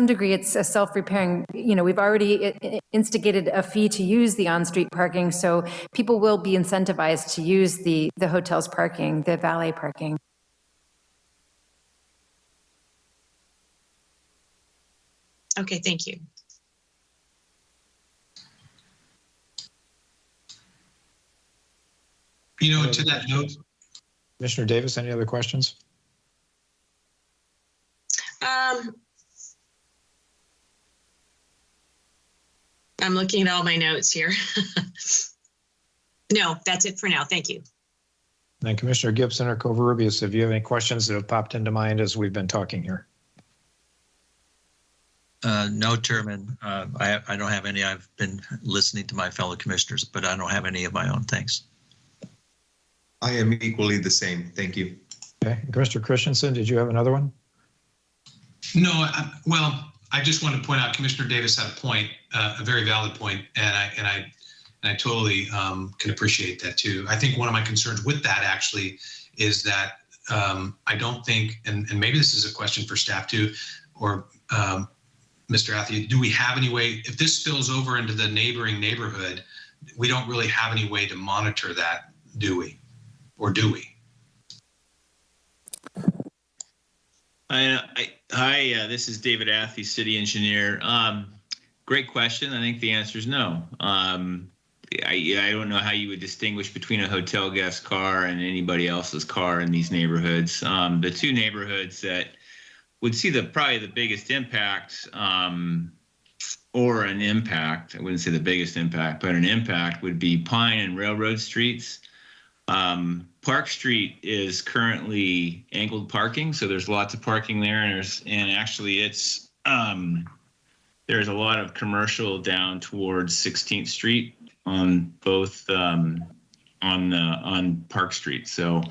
degree, it's a self-repairing. We've already instigated a fee to use the on-street parking, so people will be incentivized to use the hotel's parking, the valet parking. Okay, thank you. To that note, Commissioner Davis, any other questions? I'm looking at all my notes here. No, that's it for now. Thank you. And Commissioner Gibson or Covarrubias, if you have any questions that have popped into mind as we've been talking here. No, Chairman. I don't have any. I've been listening to my fellow commissioners, but I don't have any of my own. Thanks. I am equally the same. Thank you. Okay, Mr. Christensen, did you have another one? No, I just wanted to point out Commissioner Davis had a point, a very valid point, and I totally can appreciate that too. I think one of my concerns with that actually is that I don't think, and maybe this is a question for staff too, or Mr. Athey, do we have any way, if this spills over into the neighboring neighborhood, we don't really have any way to monitor that, do we? Or do we? Hi, this is David Athey, city engineer. Great question. I think the answer is no. I don't know how you would distinguish between a hotel guest car and anybody else's car in these neighborhoods. The two neighborhoods that would see probably the biggest impact, or an impact, I wouldn't say the biggest impact, but an impact would be Pine and Railroad Streets. Park Street is currently angled parking, so there's lots of parking there, and actually it's there's a lot of commercial down towards 16th Street on both on Park Street. So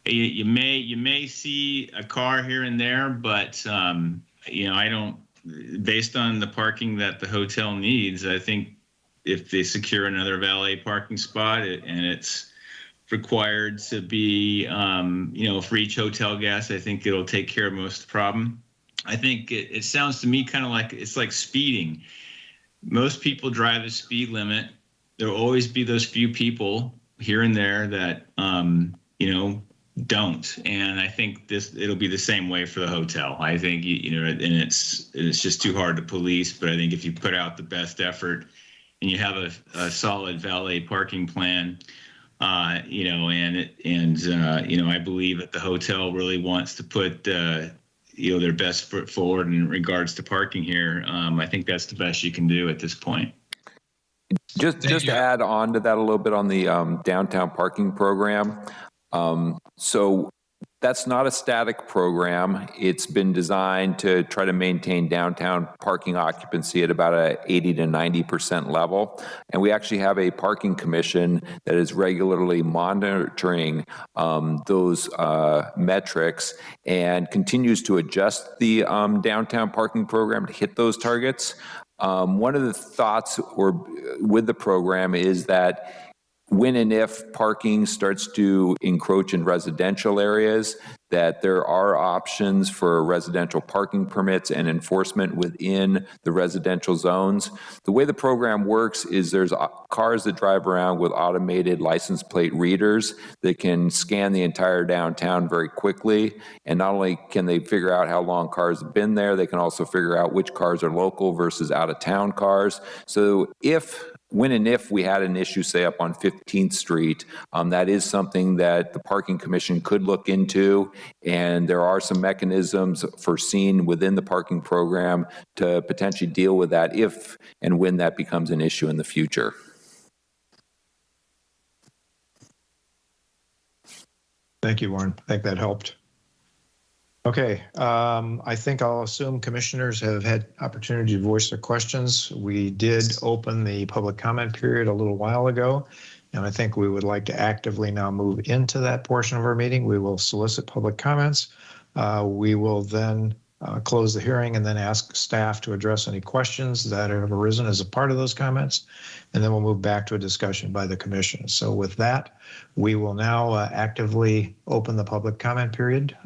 you may see a car here and there, but I don't. Based on the parking that the hotel needs, I think if they secure another valet parking spot and it's required to be, for each hotel guest, I think it'll take care of most of the problem. I think it sounds to me kind of like it's like speeding. Most people drive the speed limit. There'll always be those few people here and there that, don't. And I think it'll be the same way for the hotel. I think, and it's just too hard to police, but I think if you put out the best effort and you have a solid valet parking plan, I believe that the hotel really wants to put, their best foot forward in regards to parking here. I think that's the best you can do at this point. Just to add on to that a little bit on the downtown parking program. So that's not a static program. It's been designed to try to maintain downtown parking occupancy at about a 80 to 90% level. And we actually have a parking commission that is regularly monitoring those metrics and continues to adjust the downtown parking program to hit those targets. One of the thoughts with the program is that when and if parking starts to encroach in residential areas, that there are options for residential parking permits and enforcement within the residential zones. The way the program works is there's cars that drive around with automated license plate readers that can scan the entire downtown very quickly. And not only can they figure out how long cars have been there, they can also figure out which cars are local versus out-of-town cars. So when and if we had an issue, say, up on 15th Street, that is something that the Parking Commission could look into, and there are some mechanisms foreseen within the parking program to potentially deal with that if and when that becomes an issue in the future. Thank you, Warren. I think that helped. Okay, I think I'll assume commissioners have had opportunity to voice their questions. We did open the public comment period a little while ago, and I think we would like to actively now move into that portion of our meeting. We will solicit public comments. We will then close the hearing and then ask staff to address any questions that have arisen as a part of those comments, and then we'll move back to a discussion by the commission. So with that, we will now actively open the public comment period.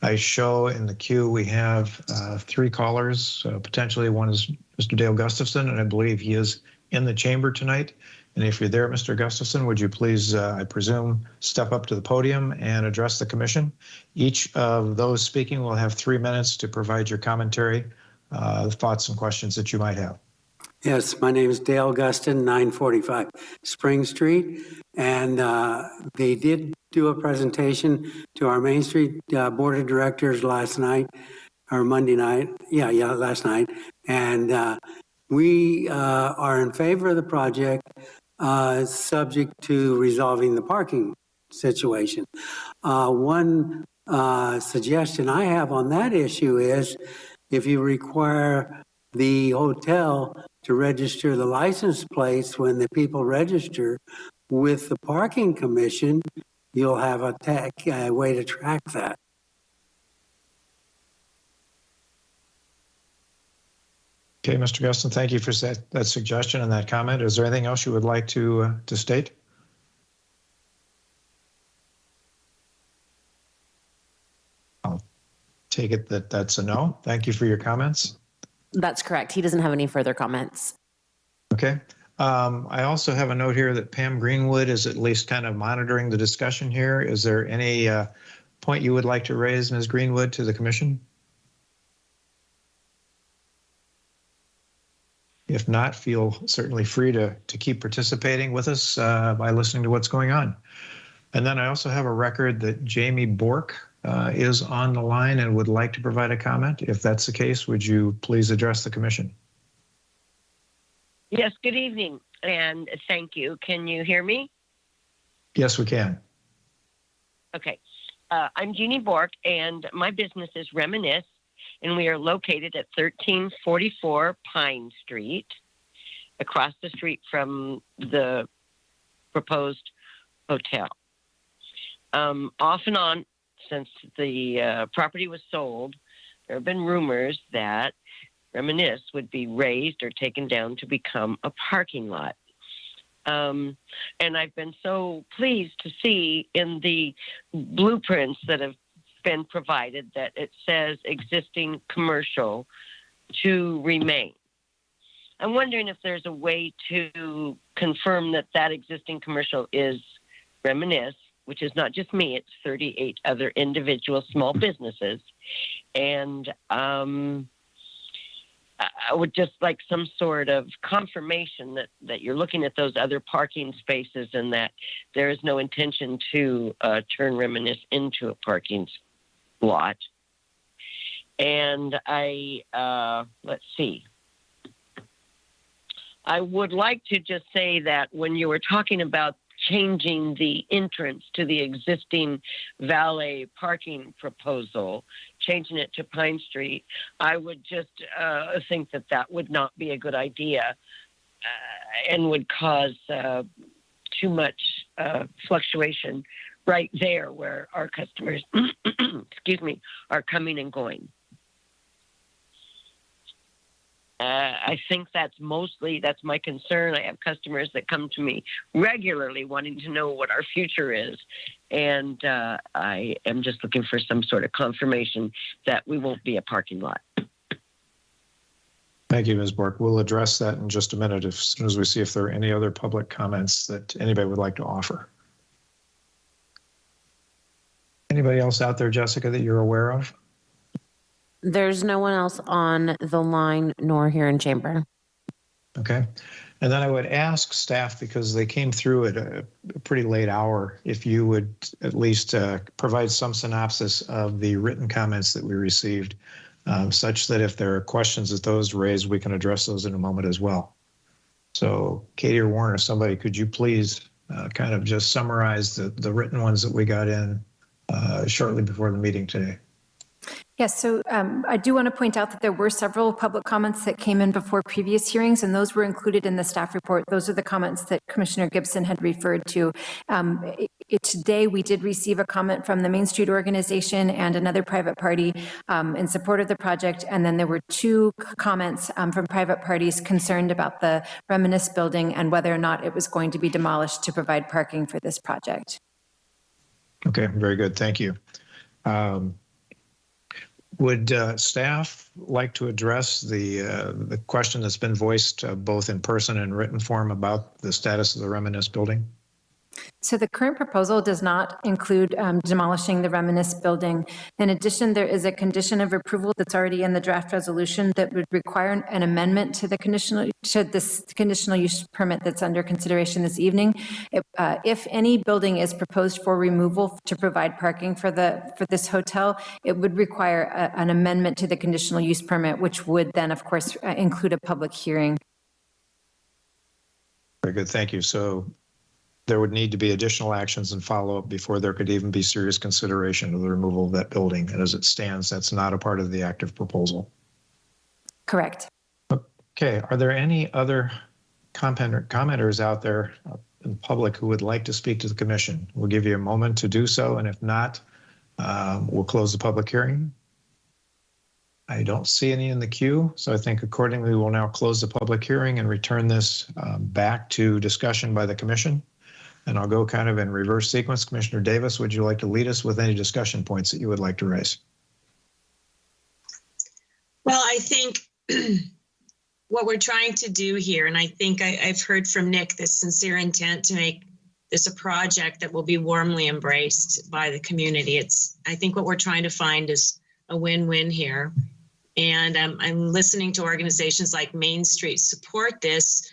I show in the queue we have 3 callers. Potentially one is Mr. Dale Gustafson, and I believe he is in the chamber tonight. And if you're there, Mr. Gustafson, would you please, I presume, step up to the podium and address the commission? Each of those speaking will have 3 minutes to provide your commentary, thoughts and questions that you might have. Yes, my name is Dale Gustin, 945 Spring Street, and they did do a presentation to our Main Street Board of Directors last night, or Monday night, last night, and we are in favor of the project, subject to resolving the parking situation. One suggestion I have on that issue is if you require the hotel to register the license plates when the people register, with the parking commission, you'll have a way to track that. Okay, Mr. Guston, thank you for that suggestion and that comment. Is there anything else you would like to state? I'll take it that that's a no. Thank you for your comments. That's correct. He doesn't have any further comments. Okay. I also have a note here that Pam Greenwood is at least kind of monitoring the discussion here. Is there any point you would like to raise, Ms. Greenwood, to the commission? If not, feel certainly free to keep participating with us by listening to what's going on. And then I also have a record that Jamie Bork is on the line and would like to provide a comment. If that's the case, would you please address the commission? Yes, good evening, and thank you. Can you hear me? Yes, we can. Okay. I'm Jeannie Bork, and my business is Reminisce, and we are located at 1344 Pine Street, across the street from the proposed hotel. Off and on, since the property was sold, there have been rumors that Reminisce would be raised or taken down to become a parking lot. And I've been so pleased to see in the blueprints that have been provided that it says existing commercial to remain. I'm wondering if there's a way to confirm that that existing commercial is Reminisce, which is not just me, it's 38 other individual small businesses. And I would just like some sort of confirmation that you're looking at those other parking spaces and that there is no intention to turn Reminisce into a parking lot. And let's see. I would like to just say that when you were talking about changing the entrance to the existing valet parking proposal, changing it to Pine Street, I would just think that that would not be a good idea and would cause too much fluctuation right there where our customers, excuse me, are coming and going. I think that's my concern. I have customers that come to me regularly wanting to know what our future is. And I am just looking for some sort of confirmation that we won't be a parking lot. Thank you, Ms. Bork. We'll address that in just a minute as soon as we see if there are any other public comments that anybody would like to offer. Anybody else out there, Jessica, that you're aware of? There's no one else on the line nor here in chamber. Okay. And then I would ask staff, because they came through at a pretty late hour, if you would at least provide some synopsis of the written comments that we received, such that if there are questions that those raised, we can address those in a moment as well. So Katie or Warren or somebody, could you please kind of just summarize the written ones that we got in shortly before the meeting today? Yes, so I do want to point out that there were several public comments that came in before previous hearings, and those were included in the staff report. Those are the comments that Commissioner Gibson had referred to. Today, we did receive a comment from the Main Street Organization and another private party in support of the project, and then there were two comments from private parties concerned about the Reminisce building and whether or not it was going to be demolished to provide parking for this project. Okay, very good. Thank you. Would staff like to address the question that's been voiced both in person and written form about the status of the Reminisce building? So the current proposal does not include demolishing the Reminisce building. In addition, there is a condition of approval that's already in the draft resolution that would require an amendment to this conditional use permit that's under consideration this evening. If any building is proposed for removal to provide parking for this hotel, it would require an amendment to the conditional use permit, which would then, of course, include a public hearing. Very good. Thank you. So there would need to be additional actions and follow-up before there could even be serious consideration of the removal of that building. And as it stands, that's not a part of the active proposal. Correct. Okay. Are there any other commenters out there in the public who would like to speak to the commission? We'll give you a moment to do so, and if not, we'll close the public hearing. I don't see any in the queue, so I think accordingly we'll now close the public hearing and return this back to discussion by the commission. And I'll go kind of in reverse sequence. Commissioner Davis, would you like to lead us with any discussion points that you would like to raise? Well, I think what we're trying to do here, and I think I've heard from Nick this sincere intent to make this a project that will be warmly embraced by the community. I think what we're trying to find is a win-win here. And I'm listening to organizations like Main Street support this,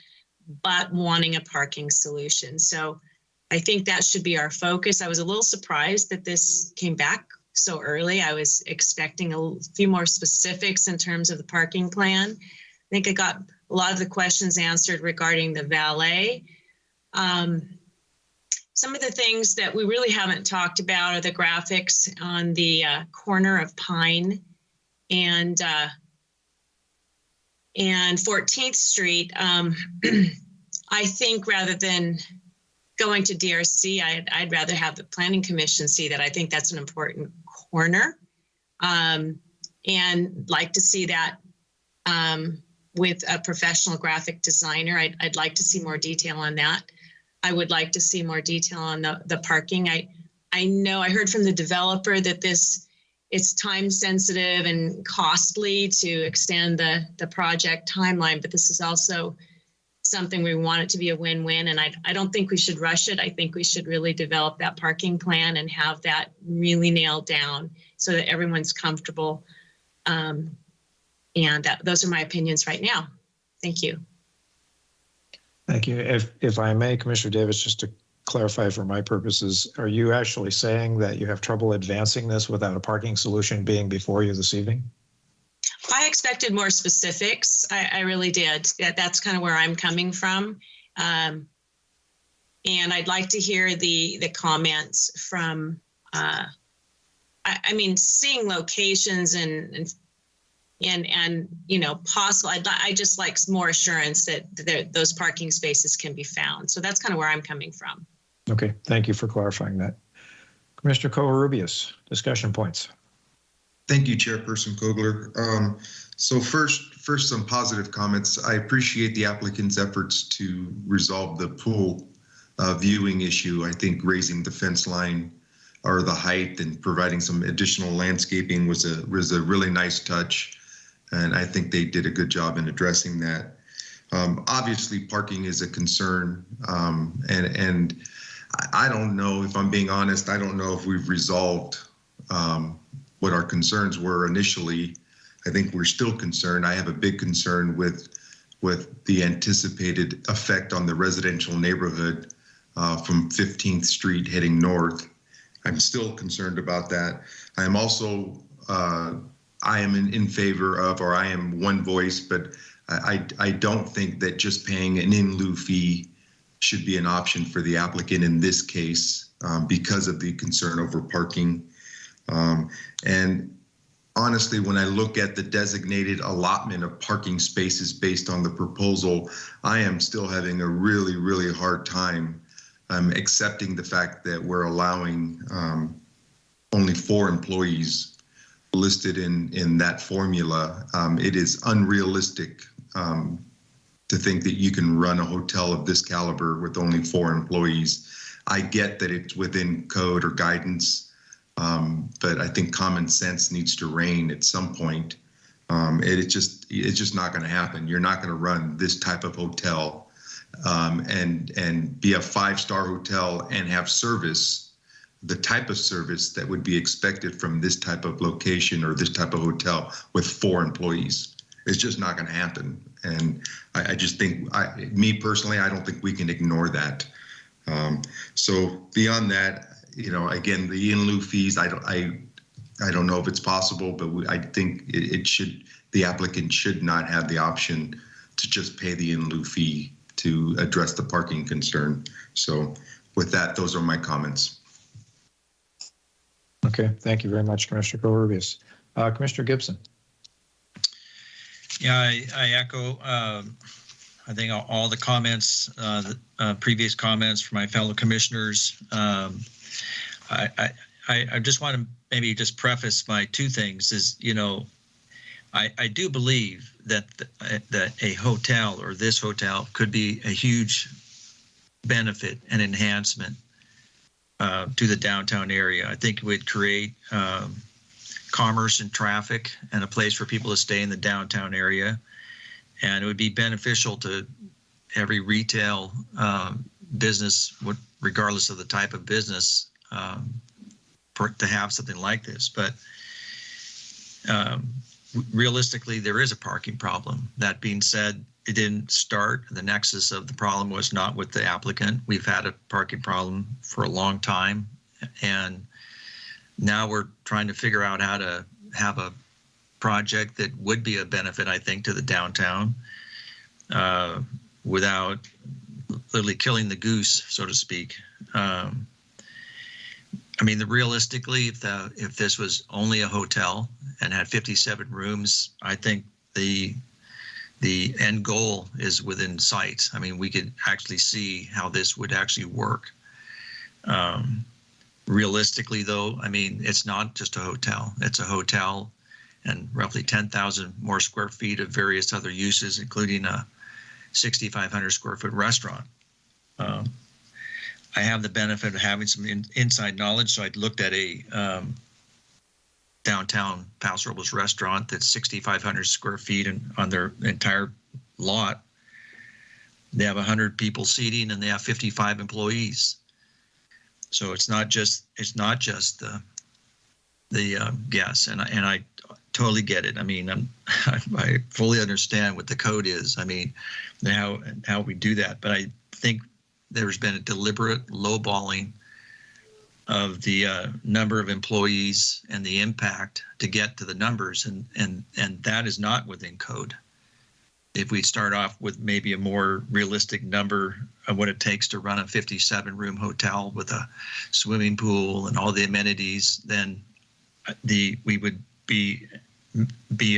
but wanting a parking solution. So I think that should be our focus. I was a little surprised that this came back so early. I was expecting a few more specifics in terms of the parking plan. I think I got a lot of the questions answered regarding the valet. Some of the things that we really haven't talked about are the graphics on the corner of Pine and 14th Street. I think rather than going to DRC, I'd rather have the Planning Commission see that. I think that's an important corner, and like to see that with a professional graphic designer. I'd like to see more detail on that. I would like to see more detail on the parking. I know I heard from the developer that it's time sensitive and costly to extend the project timeline, but this is also something we want it to be a win-win, and I don't think we should rush it. I think we should really develop that parking plan and have that really nailed down so that everyone's comfortable. And those are my opinions right now. Thank you. Thank you. If I may, Commissioner Davis, just to clarify for my purposes, are you actually saying that you have trouble advancing this without a parking solution being before you this evening? I expected more specifics. I really did. That's kind of where I'm coming from. And I'd like to hear the comments from, I mean, seeing locations and you know, possible, I just like more assurance that those parking spaces can be found. So that's kind of where I'm coming from. Okay, thank you for clarifying that. Commissioner Covarrubias, discussion points. Thank you, Chairperson Kogler. So first, some positive comments. I appreciate the applicant's efforts to resolve the pool viewing issue. I think raising the fence line or the height and providing some additional landscaping was a really nice touch. And I think they did a good job in addressing that. Obviously, parking is a concern. And I don't know, if I'm being honest, I don't know if we've resolved what our concerns were initially. I think we're still concerned. I have a big concern with the anticipated effect on the residential neighborhood from 15th Street heading north. I'm still concerned about that. I am also, I am in favor of, or I am one voice, but I don't think that just paying an in lieu fee should be an option for the applicant in this case because of the concern over parking. And honestly, when I look at the designated allotment of parking spaces based on the proposal, I am still having a really, really hard time accepting the fact that we're allowing only 4 employees listed in that formula. It is unrealistic to think that you can run a hotel of this caliber with only 4 employees. I get that it's within code or guidance, but I think common sense needs to reign at some point. It's just not going to happen. You're not going to run this type of hotel and be a 5-star hotel and have service, the type of service that would be expected from this type of location or this type of hotel with 4 employees. It's just not going to happen. And I just think, me personally, I don't think we can ignore that. So beyond that, you know, again, the in lieu fees, I don't know if it's possible, but I think the applicant should not have the option to just pay the in lieu fee to address the parking concern. So with that, those are my comments. Okay, thank you very much, Commissioner Covarrubias. Commissioner Gibson. Yeah, I echo I think all the comments, previous comments from my fellow commissioners. I just want to maybe just preface my two things is, I do believe that a hotel or this hotel could be a huge benefit and enhancement to the downtown area. I think it would create commerce and traffic and a place for people to stay in the downtown area. And it would be beneficial to every retail business, regardless of the type of business, to have something like this. But realistically, there is a parking problem. That being said, it didn't start. The nexus of the problem was not with the applicant. We've had a parking problem for a long time, and now we're trying to figure out how to have a project that would be a benefit, I think, to the downtown without literally killing the goose, so to speak. I mean, realistically, if this was only a hotel and had 57 rooms, I think the end goal is within sight. I mean, we could actually see how this would actually work. Realistically, though, I mean, it's not just a hotel. It's a hotel and roughly 10,000 more square feet of various other uses, including a 6,500 square foot restaurant. I have the benefit of having some inside knowledge, so I looked at a downtown Paso Robles restaurant that's 6,500 square feet, and on their entire lot, they have 100 people seating and they have 55 employees. So it's not just the guests, and I totally get it. I mean, I fully understand what the code is. I mean, how we do that, but I think there's been a deliberate lowballing of the number of employees and the impact to get to the numbers, and that is not within code. If we start off with maybe a more realistic number of what it takes to run a 57-room hotel with a swimming pool and all the amenities, then we would be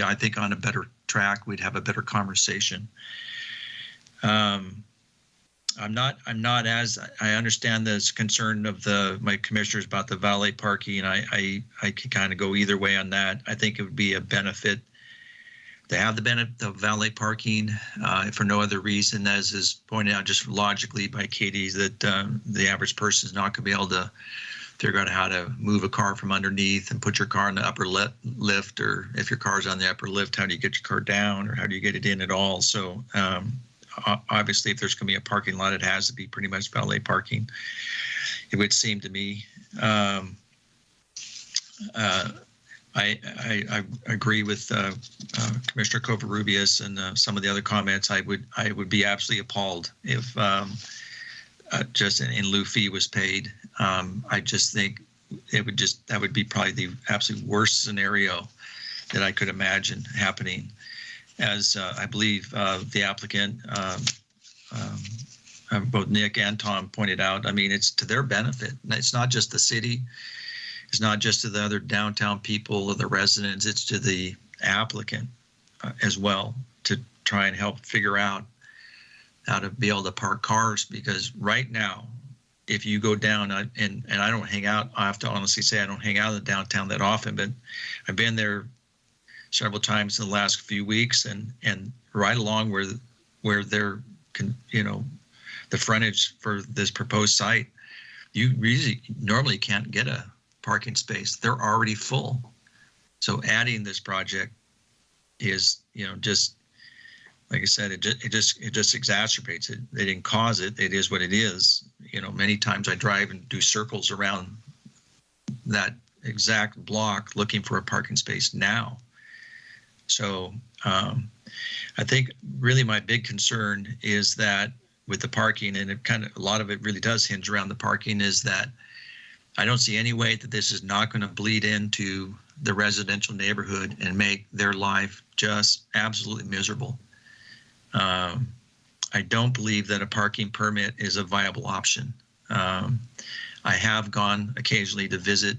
I think on a better track. We'd have a better conversation. I'm not as I understand this concern of my commissioners about the valet parking, and I can kind of go either way on that. I think it would be a benefit to have the benefit of valet parking for no other reason, as is pointed out just logically by Katie, that the average person is not going to be able to figure out how to move a car from underneath and put your car in the upper lift, or if your car's on the upper lift, how do you get your car down, or how do you get it in at all? So obviously, if there's going to be a parking lot, it has to be pretty much valet parking, it would seem to me. I agree with Commissioner Covarrubias and some of the other comments. I would be absolutely appalled if just an in lieu fee was paid. I just think that would be probably the absolute worst scenario that I could imagine happening. As I believe the applicant, both Nick and Tom pointed out, I mean, it's to their benefit. It's not just the city. It's not just to the other downtown people or the residents. It's to the applicant as well, to try and help figure out how to be able to park cars. Because right now, if you go down, and I don't hang out, I have to honestly say I don't hang out in the downtown that often, but I've been there several times in the last few weeks, and right along where they're, the frontage for this proposed site, you really normally can't get a parking space. They're already full. So adding this project is, just like I said, it just exacerbates it. They didn't cause it. It is what it is. Many times I drive and do circles around that exact block looking for a parking space now. So I think really my big concern is that with the parking, and a lot of it really does hinge around the parking, is that I don't see any way that this is not going to bleed into the residential neighborhood and make their life just absolutely miserable. I don't believe that a parking permit is a viable option. I have gone occasionally to visit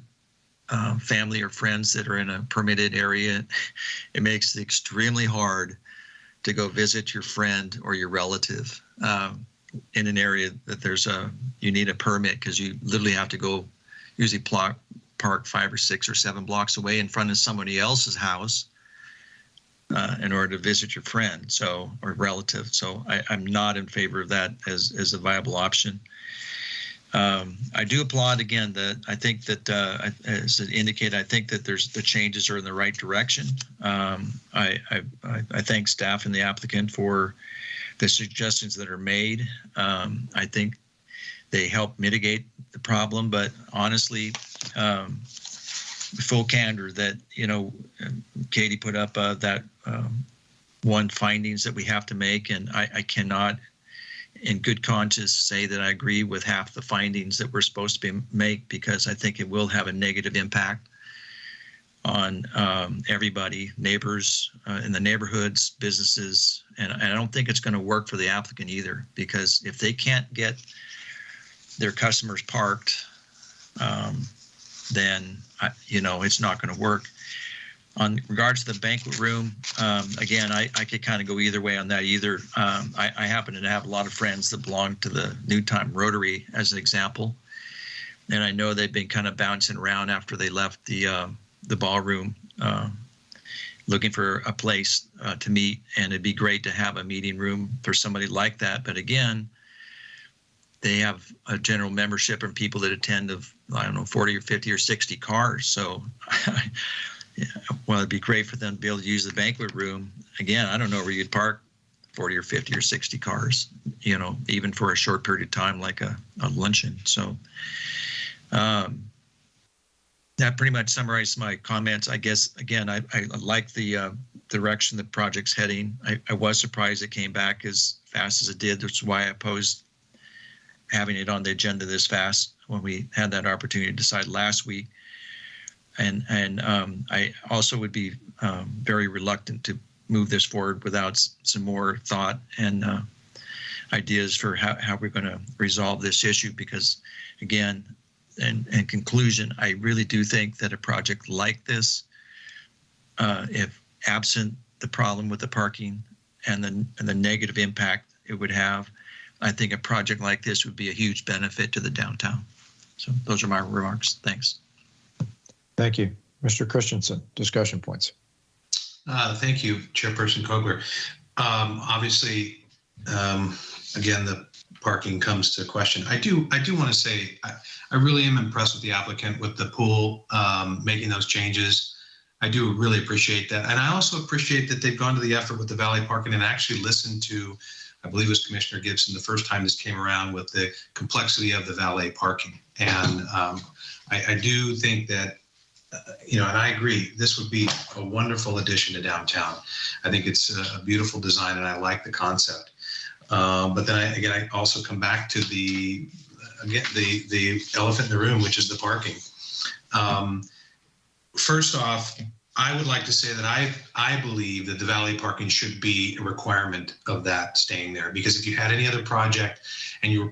family or friends that are in a permitted area. It makes it extremely hard to go visit your friend or your relative in an area that you need a permit, because you literally have to go usually park 5 or 6 or 7 blocks away in front of somebody else's house in order to visit your friend or relative. So I'm not in favor of that as a viable option. I do applaud again that I think that as it indicated, I think that the changes are in the right direction. I thank staff and the applicant for the suggestions that are made. I think they help mitigate the problem, but honestly, full candor that, Katie put up that one findings that we have to make, and I cannot in good conscience say that I agree with half the findings that we're supposed to make, because I think it will have a negative impact on everybody, neighbors in the neighborhoods, businesses, and I don't think it's going to work for the applicant either, because if they can't get their customers parked, then it's not going to work. On regards to the banquet room, again, I could kind of go either way on that. Either I happen to have a lot of friends that belong to the New Time Rotary, as an example, and I know they've been kind of bouncing around after they left the ballroom, looking for a place to meet, and it'd be great to have a meeting room for somebody like that. But again, they have a general membership and people that attend of, 40 or 50 or 60 cars. So, well, it'd be great for them to be able to use the banquet room. Again, I don't know where you'd park 40 or 50 or 60 cars, even for a short period of time, like a luncheon. So that pretty much summarizes my comments. I guess, again, I like the direction the project's heading. I was surprised it came back as fast as it did. That's why I opposed having it on the agenda this fast when we had that opportunity to decide last week. And I also would be very reluctant to move this forward without some more thought and ideas for how we're going to resolve this issue. Because, again, in conclusion, I really do think that a project like this, if absent the problem with the parking and the negative impact it would have, I think a project like this would be a huge benefit to the downtown. So those are my remarks. Thanks. Thank you. Mr. Christensen, discussion points. Thank you, Chairperson Kogler. Obviously, again, the parking comes to question. I do want to say I really am impressed with the applicant with the pool making those changes. I do really appreciate that. And I also appreciate that they've gone to the effort with the valet parking and actually listened to, I believe it was Commissioner Gibson, the first time this came around, with the complexity of the valet parking. And I do think that, and I agree, this would be a wonderful addition to downtown. I think it's a beautiful design and I like the concept. But then I also come back to the elephant in the room, which is the parking. First off, I would like to say that I believe that the valet parking should be a requirement of that staying there, because if you had any other project and you were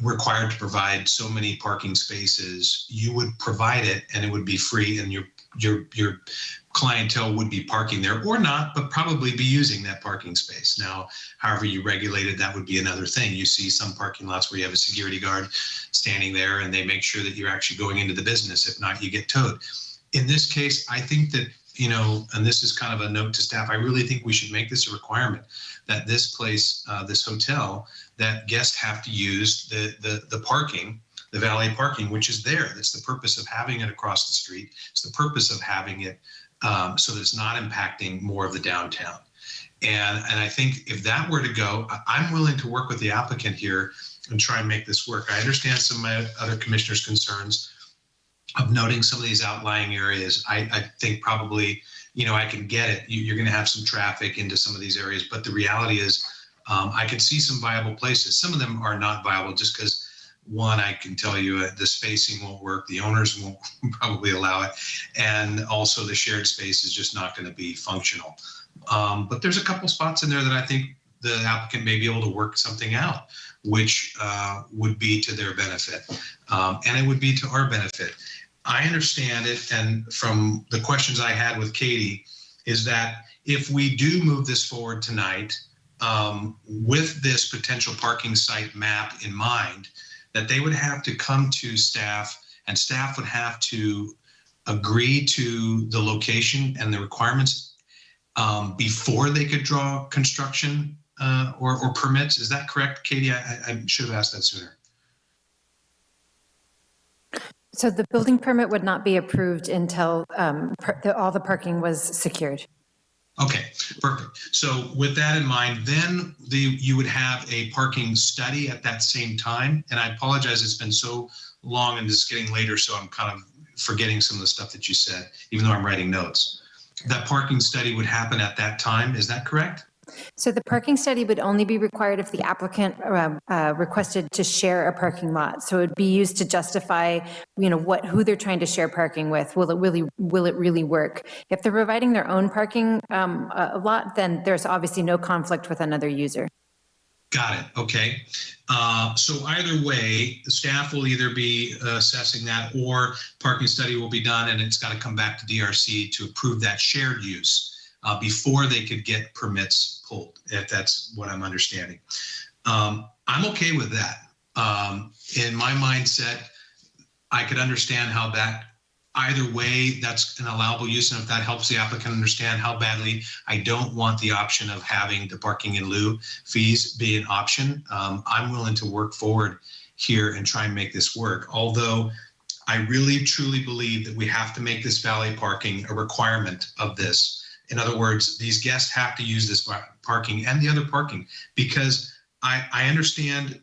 required to provide so many parking spaces, you would provide it and it would be free, and your clientele would be parking there or not, but probably be using that parking space. Now, however you regulate it, that would be another thing. You see some parking lots where you have a security guard standing there and they make sure that you're actually going into the business. If not, you get towed. In this case, I think that, and this is kind of a note to staff, I really think we should make this a requirement that this place, this hotel, that guests have to use the parking, the valet parking, which is there. That's the purpose of having it across the street. It's the purpose of having it so that it's not impacting more of the downtown. And I think if that were to go, I'm willing to work with the applicant here and try and make this work. I understand some of my other commissioners' concerns of noting some of these outlying areas. I think probably, I can get it. You're going to have some traffic into some of these areas, but the reality is I could see some viable places. Some of them are not viable just because, one, I can tell you the spacing won't work. The owners won't probably allow it. And also the shared space is just not going to be functional. But there's a couple spots in there that I think the applicant may be able to work something out, which would be to their benefit. And it would be to our benefit. I understand it, and from the questions I had with Katie, is that if we do move this forward tonight, with this potential parking site map in mind, that they would have to come to staff, and staff would have to agree to the location and the requirements before they could draw construction or permits. Is that correct, Katie? I should have asked that sooner. So the building permit would not be approved until all the parking was secured. Okay, perfect. So with that in mind, then you would have a parking study at that same time. And I apologize, it's been so long and it's getting later, so I'm kind of forgetting some of the stuff that you said, even though I'm writing notes. That parking study would happen at that time, is that correct? So the parking study would only be required if the applicant requested to share a parking lot. So it would be used to justify, who they're trying to share parking with. Will it really work? If they're providing their own parking lot, then there's obviously no conflict with another user. Got it. Okay. So either way, the staff will either be assessing that, or parking study will be done, and it's got to come back to DRC to approve that shared use before they could get permits pulled, if that's what I'm understanding. I'm okay with that. In my mindset, I could understand how that, either way, that's an allowable use, and if that helps the applicant understand how badly I don't want the option of having the parking in lieu fees be an option, I'm willing to work forward here and try and make this work. Although I really truly believe that we have to make this valet parking a requirement of this. In other words, these guests have to use this parking and the other parking, because I understand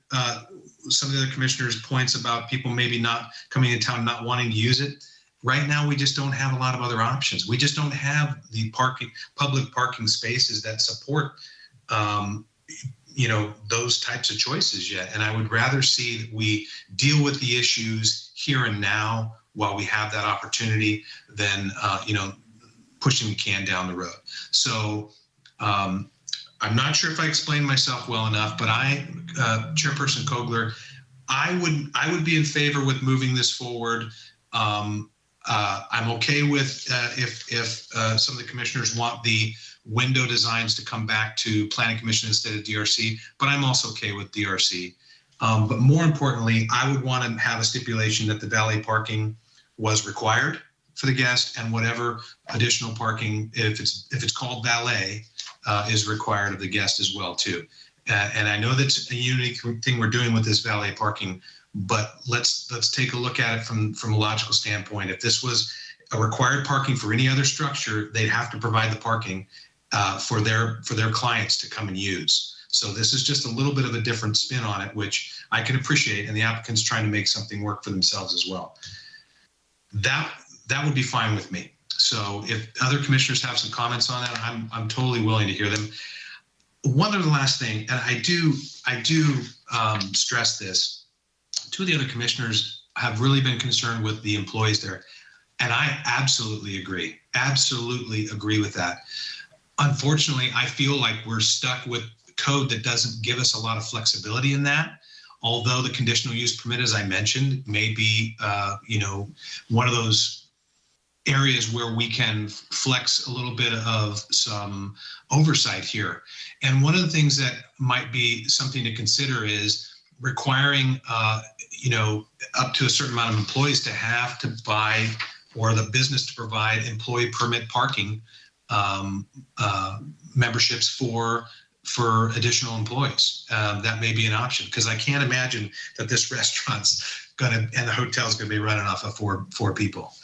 some of the other commissioners' points about people maybe not coming in town, not wanting to use it. Right now, we just don't have a lot of other options. We just don't have the public parking spaces that support, those types of choices yet. And I would rather see that we deal with the issues here and now while we have that opportunity than, pushing the can down the road. So I'm not sure if I explained myself well enough, but Chairperson Kogler, I would be in favor with moving this forward. I'm okay with if some of the commissioners want the window designs to come back to Planning Commission instead of DRC, but I'm also okay with DRC. But more importantly, I would want to have a stipulation that the valet parking was required for the guest, and whatever additional parking, if it's called valet, is required of the guest as well too. And I know that's a unique thing we're doing with this valet parking, but let's take a look at it from a logical standpoint. If this was a required parking for any other structure, they'd have to provide the parking for their clients to come and use. So this is just a little bit of a different spin on it, which I can appreciate, and the applicant's trying to make something work for themselves as well. That would be fine with me. So if other commissioners have some comments on that, I'm totally willing to hear them. One other last thing, and I do stress this. Two of the other commissioners have really been concerned with the employees there, and I absolutely agree with that. Unfortunately, I feel like we're stuck with code that doesn't give us a lot of flexibility in that. Although the conditional use permit, as I mentioned, may be one of those areas where we can flex a little bit of some oversight here. And one of the things that might be something to consider is requiring, up to a certain amount of employees to have to buy, or the business to provide, employee permit parking memberships for additional employees. That may be an option, because I can't imagine that this restaurant's and the hotel's gonna be running off of four people.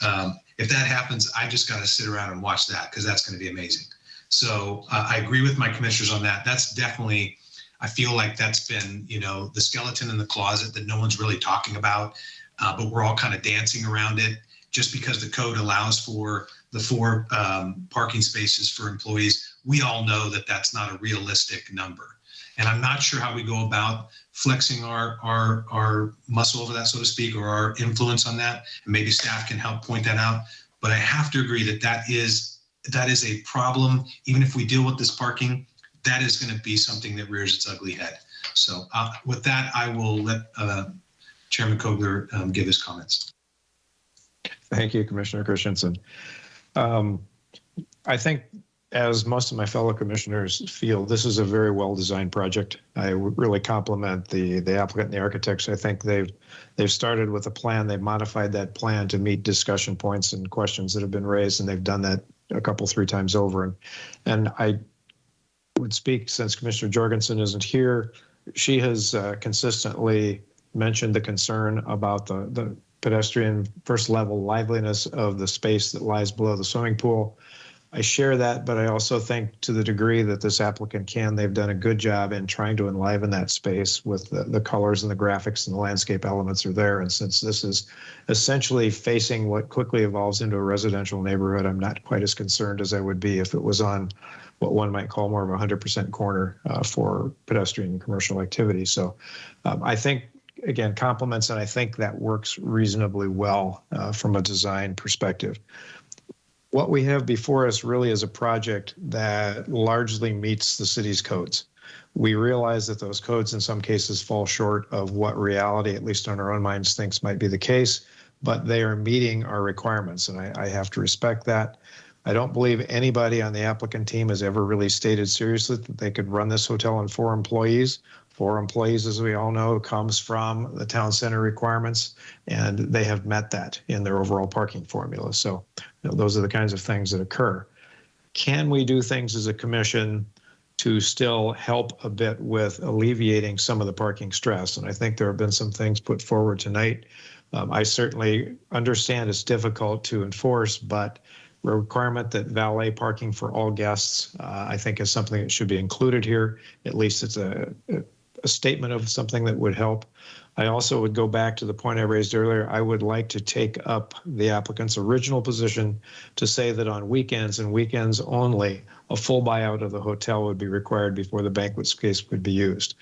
If that happens, I just got to sit around and watch that, because that's going to be amazing. So I agree with my commissioners on that. That's definitely, I feel like that's been, the skeleton in the closet that no one's really talking about, but we're all kind of dancing around it just because the code allows for the 4 parking spaces for employees. We all know that that's not a realistic number. And I'm not sure how we go about flexing our muscle over that, so to speak, or our influence on that. And maybe staff can help point that out. But I have to agree that is a problem. Even if we deal with this parking, that is going to be something that rears its ugly head. So with that, I will let Chairman Kogler give his comments. Thank you, Commissioner Christensen. I think as most of my fellow commissioners feel, this is a very well-designed project. I really compliment the applicant and the architects. I think they've started with a plan. They've modified that plan to meet discussion points and questions that have been raised, and they've done that a couple, 3 times over. And I would speak, since Commissioner Jorgensen isn't here, she has consistently mentioned the concern about the pedestrian first level liveliness of the space that lies below the swimming pool. I share that, but I also think to the degree that this applicant can, they've done a good job in trying to enliven that space with the colors and the graphics and the landscape elements are there. And since this is essentially facing what quickly evolves into a residential neighborhood, I'm not quite as concerned as I would be if it was on what one might call more of a 100% corner for pedestrian and commercial activity. So I think, again, compliments, and I think that works reasonably well from a design perspective. What we have before us really is a project that largely meets the city's codes. We realize that those codes in some cases fall short of what reality, at least on our own minds, thinks might be the case, but they are meeting our requirements, and I have to respect that. I don't believe anybody on the applicant team has ever really stated seriously that they could run this hotel on 4 employees. 4 employees, as we all know, comes from the town center requirements, and they have met that in their overall parking formula. So those are the kinds of things that occur. Can we do things as a commission to still help a bit with alleviating some of the parking stress? And I think there have been some things put forward tonight. I certainly understand it's difficult to enforce, but a requirement that valet parking for all guests, I think, is something that should be included here. At least it's a statement of something that would help. I also would go back to the point I raised earlier. I would like to take up the applicant's original position to say that on weekends and weekends only, a full buyout of the hotel would be required before the banquet space could be used.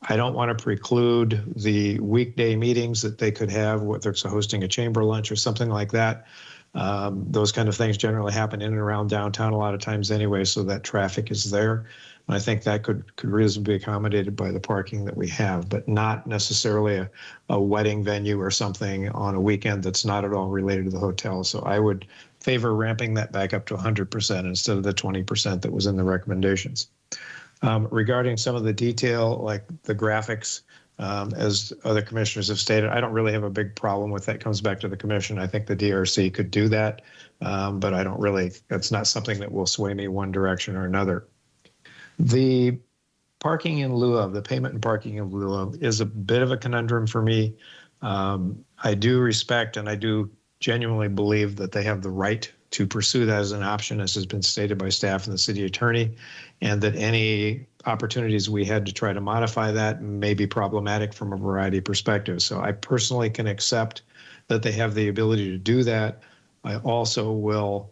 I don't want to preclude the weekday meetings that they could have, whether it's hosting a chamber lunch or something like that. Those kind of things generally happen in and around downtown a lot of times anyway, so that traffic is there. And I think that could reasonably be accommodated by the parking that we have, but not necessarily a wedding venue or something on a weekend that's not at all related to the hotel. So I would favor ramping that back up to 100% instead of the 20% that was in the recommendations. Regarding some of the detail, like the graphics, as other commissioners have stated, I don't really have a big problem with that. It comes back to the commission. I think the DRC could do that, but I don't really, that's not something that will sway me one direction or another. The parking in lieu of, the payment and parking in lieu of, is a bit of a conundrum for me. I do respect and I do genuinely believe that they have the right to pursue that as an option, as has been stated by staff and the city attorney, and that any opportunities we had to try to modify that may be problematic from a variety of perspectives. So I personally can accept that they have the ability to do that. I also will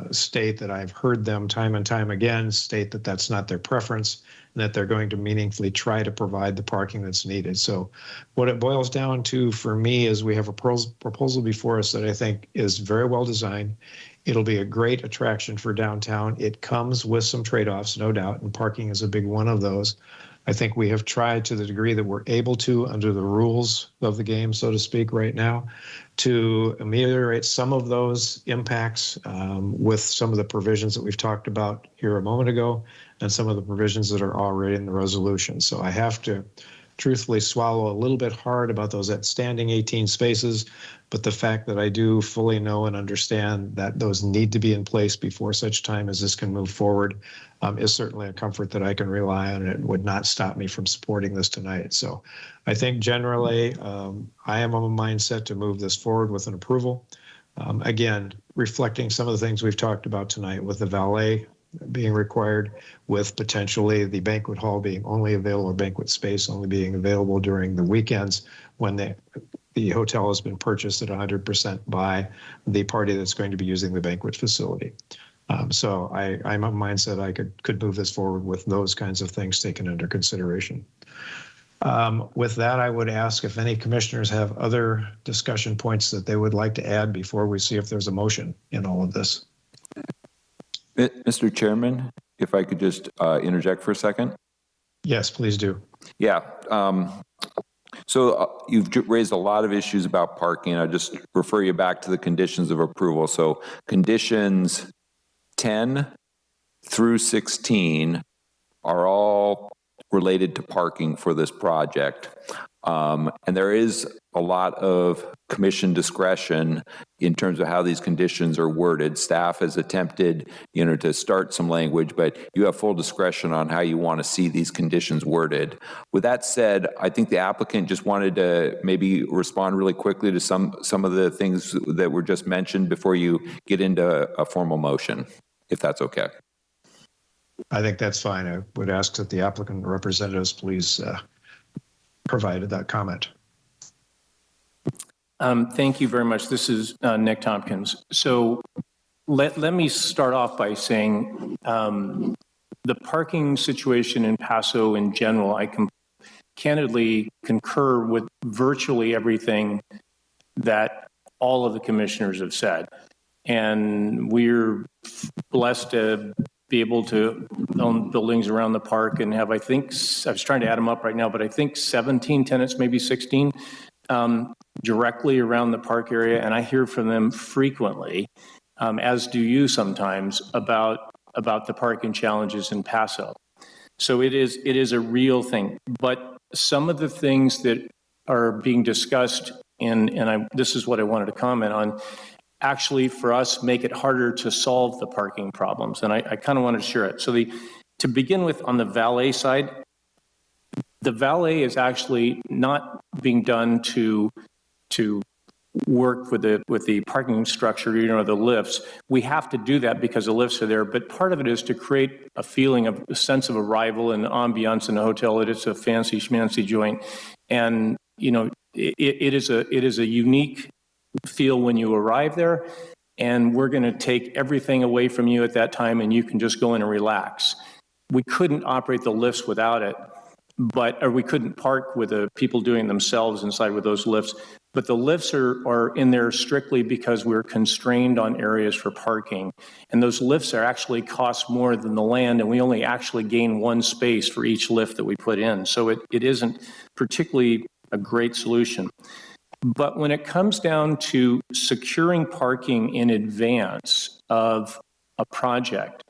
state that I've heard them time and time again state that that's not their preference and that they're going to meaningfully try to provide the parking that's needed. So what it boils down to for me is we have a proposal before us that I think is very well designed. It'll be a great attraction for downtown. It comes with some trade-offs, no doubt, and parking is a big one of those. I think we have tried to the degree that we're able to, under the rules of the game, so to speak, right now, to ameliorate some of those impacts with some of the provisions that we've talked about here a moment ago and some of the provisions that are already in the resolution. So I have to truthfully swallow a little bit hard about those outstanding 18 spaces, but the fact that I do fully know and understand that those need to be in place before such time as this can move forward is certainly a comfort that I can rely on, and it would not stop me from supporting this tonight. So I think generally I am of a mindset to move this forward with an approval. Again, reflecting some of the things we've talked about tonight with the valet being required, with potentially the banquet hall being only available, or banquet space only being available during the weekends when the hotel has been purchased at 100% by the party that's going to be using the banquet facility. So I'm of a mindset I could move this forward with those kinds of things taken under consideration. With that, I would ask if any commissioners have other discussion points that they would like to add before we see if there's a motion in all of this. Mr. Chairman, if I could just interject for a second. Yes, please do. Yeah. So you've raised a lot of issues about parking. I'll just refer you back to the conditions of approval. So conditions 10, through 16 are all related to parking for this project. And there is a lot of commission discretion in terms of how these conditions are worded. Staff has attempted, to start some language, but you have full discretion on how you want to see these conditions worded. With that said, I think the applicant just wanted to maybe respond really quickly to some of the things that were just mentioned before you get into a formal motion, if that's okay. I think that's fine. I would ask that the applicant representatives please provide that comment. Thank you very much. This is Nick Tompkins. So let me start off by saying the parking situation in Paso in general, I candidly concur with virtually everything that all of the commissioners have said. And we're blessed to be able to own buildings around the park and have, I was trying to add them up right now, but I think 17 tenants, maybe 16, directly around the park area. And I hear from them frequently, as do you sometimes, about the parking challenges in Paso. So it is a real thing. But some of the things that are being discussed, this is what I wanted to comment on, actually for us make it harder to solve the parking problems. And I kind of wanted to share it. So to begin with, on the valet side, the valet is actually not being done to work with the parking structure, the lifts. We have to do that because the lifts are there, but part of it is to create a feeling of a sense of arrival and ambiance in a hotel. It is a fancy schmancy joint. And, it is a unique feel when you arrive there, and we're going to take everything away from you at that time and you can just go in and relax. We couldn't operate the lifts without it, or we couldn't park with the people doing it themselves inside with those lifts. But the lifts are in there strictly because we're constrained on areas for parking. And those lifts actually cost more than the land, and we only actually gain one space for each lift that we put in. So it isn't particularly a great solution. But when it comes down to securing parking in advance of a project,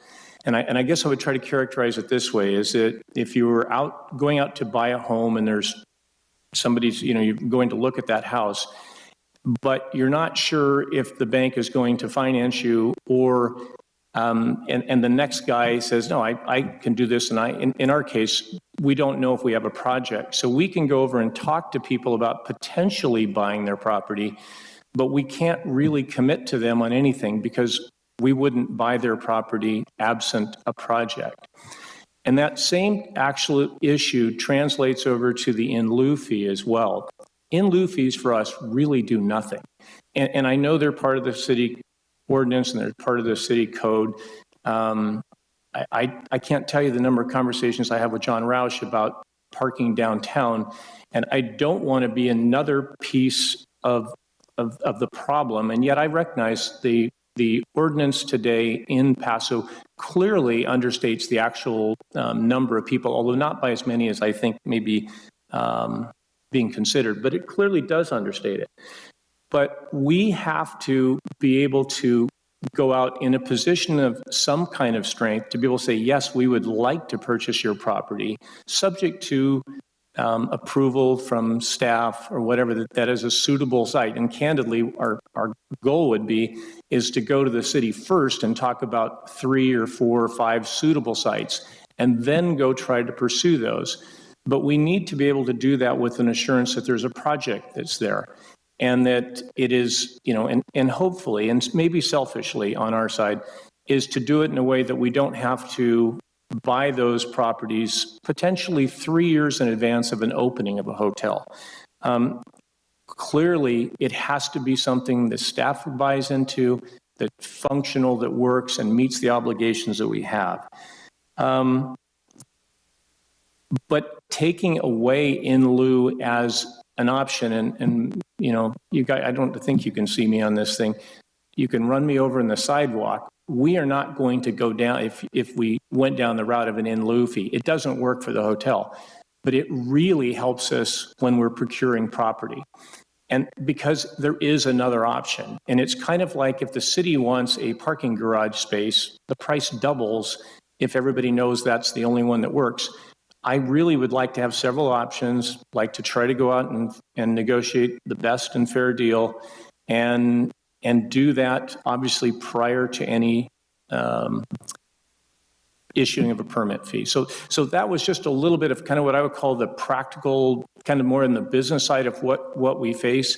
and I guess I would try to characterize it this way, is that if you were going out to buy a home and there's somebody's, you're going to look at that house, but you're not sure if the bank is going to finance you, or and the next guy says, no, I can do this. And in our case, we don't know if we have a project. So we can go over and talk to people about potentially buying their property, but we can't really commit to them on anything because we wouldn't buy their property absent a project. And that same actual issue translates over to the in lieu fee as well. In lieu fees for us really do nothing. And I know they're part of the city ordinance and they're part of the city code. I can't tell you the number of conversations I have with John Roush about parking downtown, and I don't want to be another piece of the problem. And yet I recognize the ordinance today in Paso clearly understates the actual number of people, although not by as many as I think may be being considered, but it clearly does understate it. But we have to be able to go out in a position of some kind of strength to be able to say, yes, we would like to purchase your property, subject to approval from staff or whatever, that is a suitable site. And candidly, our goal is to go to the city first and talk about 3 or 4 or 5 suitable sites, and then go try to pursue those. But we need to be able to do that with an assurance that there's a project that's there. And that it is, and hopefully, and maybe selfishly on our side, is to do it in a way that we don't have to buy those properties potentially 3 years in advance of an opening of a hotel. Clearly, it has to be something the staff buys into, that's functional, that works, and meets the obligations that we have. But taking away in lieu as an option, and you guys, I don't think you can see me on this thing. You can run me over in the sidewalk. We are not going to go down, if we went down the route of an in lieu fee. It doesn't work for the hotel, but it really helps us when we're procuring property. And because there is another option, and it's kind of like if the city wants a parking garage space, the price doubles if everybody knows that's the only one that works. I really would like to have several options, like to try to go out and negotiate the best and fair deal, and do that obviously prior to any issuing of a permit fee. So that was just a little bit of kind of what I would call the practical, kind of more in the business side of what we face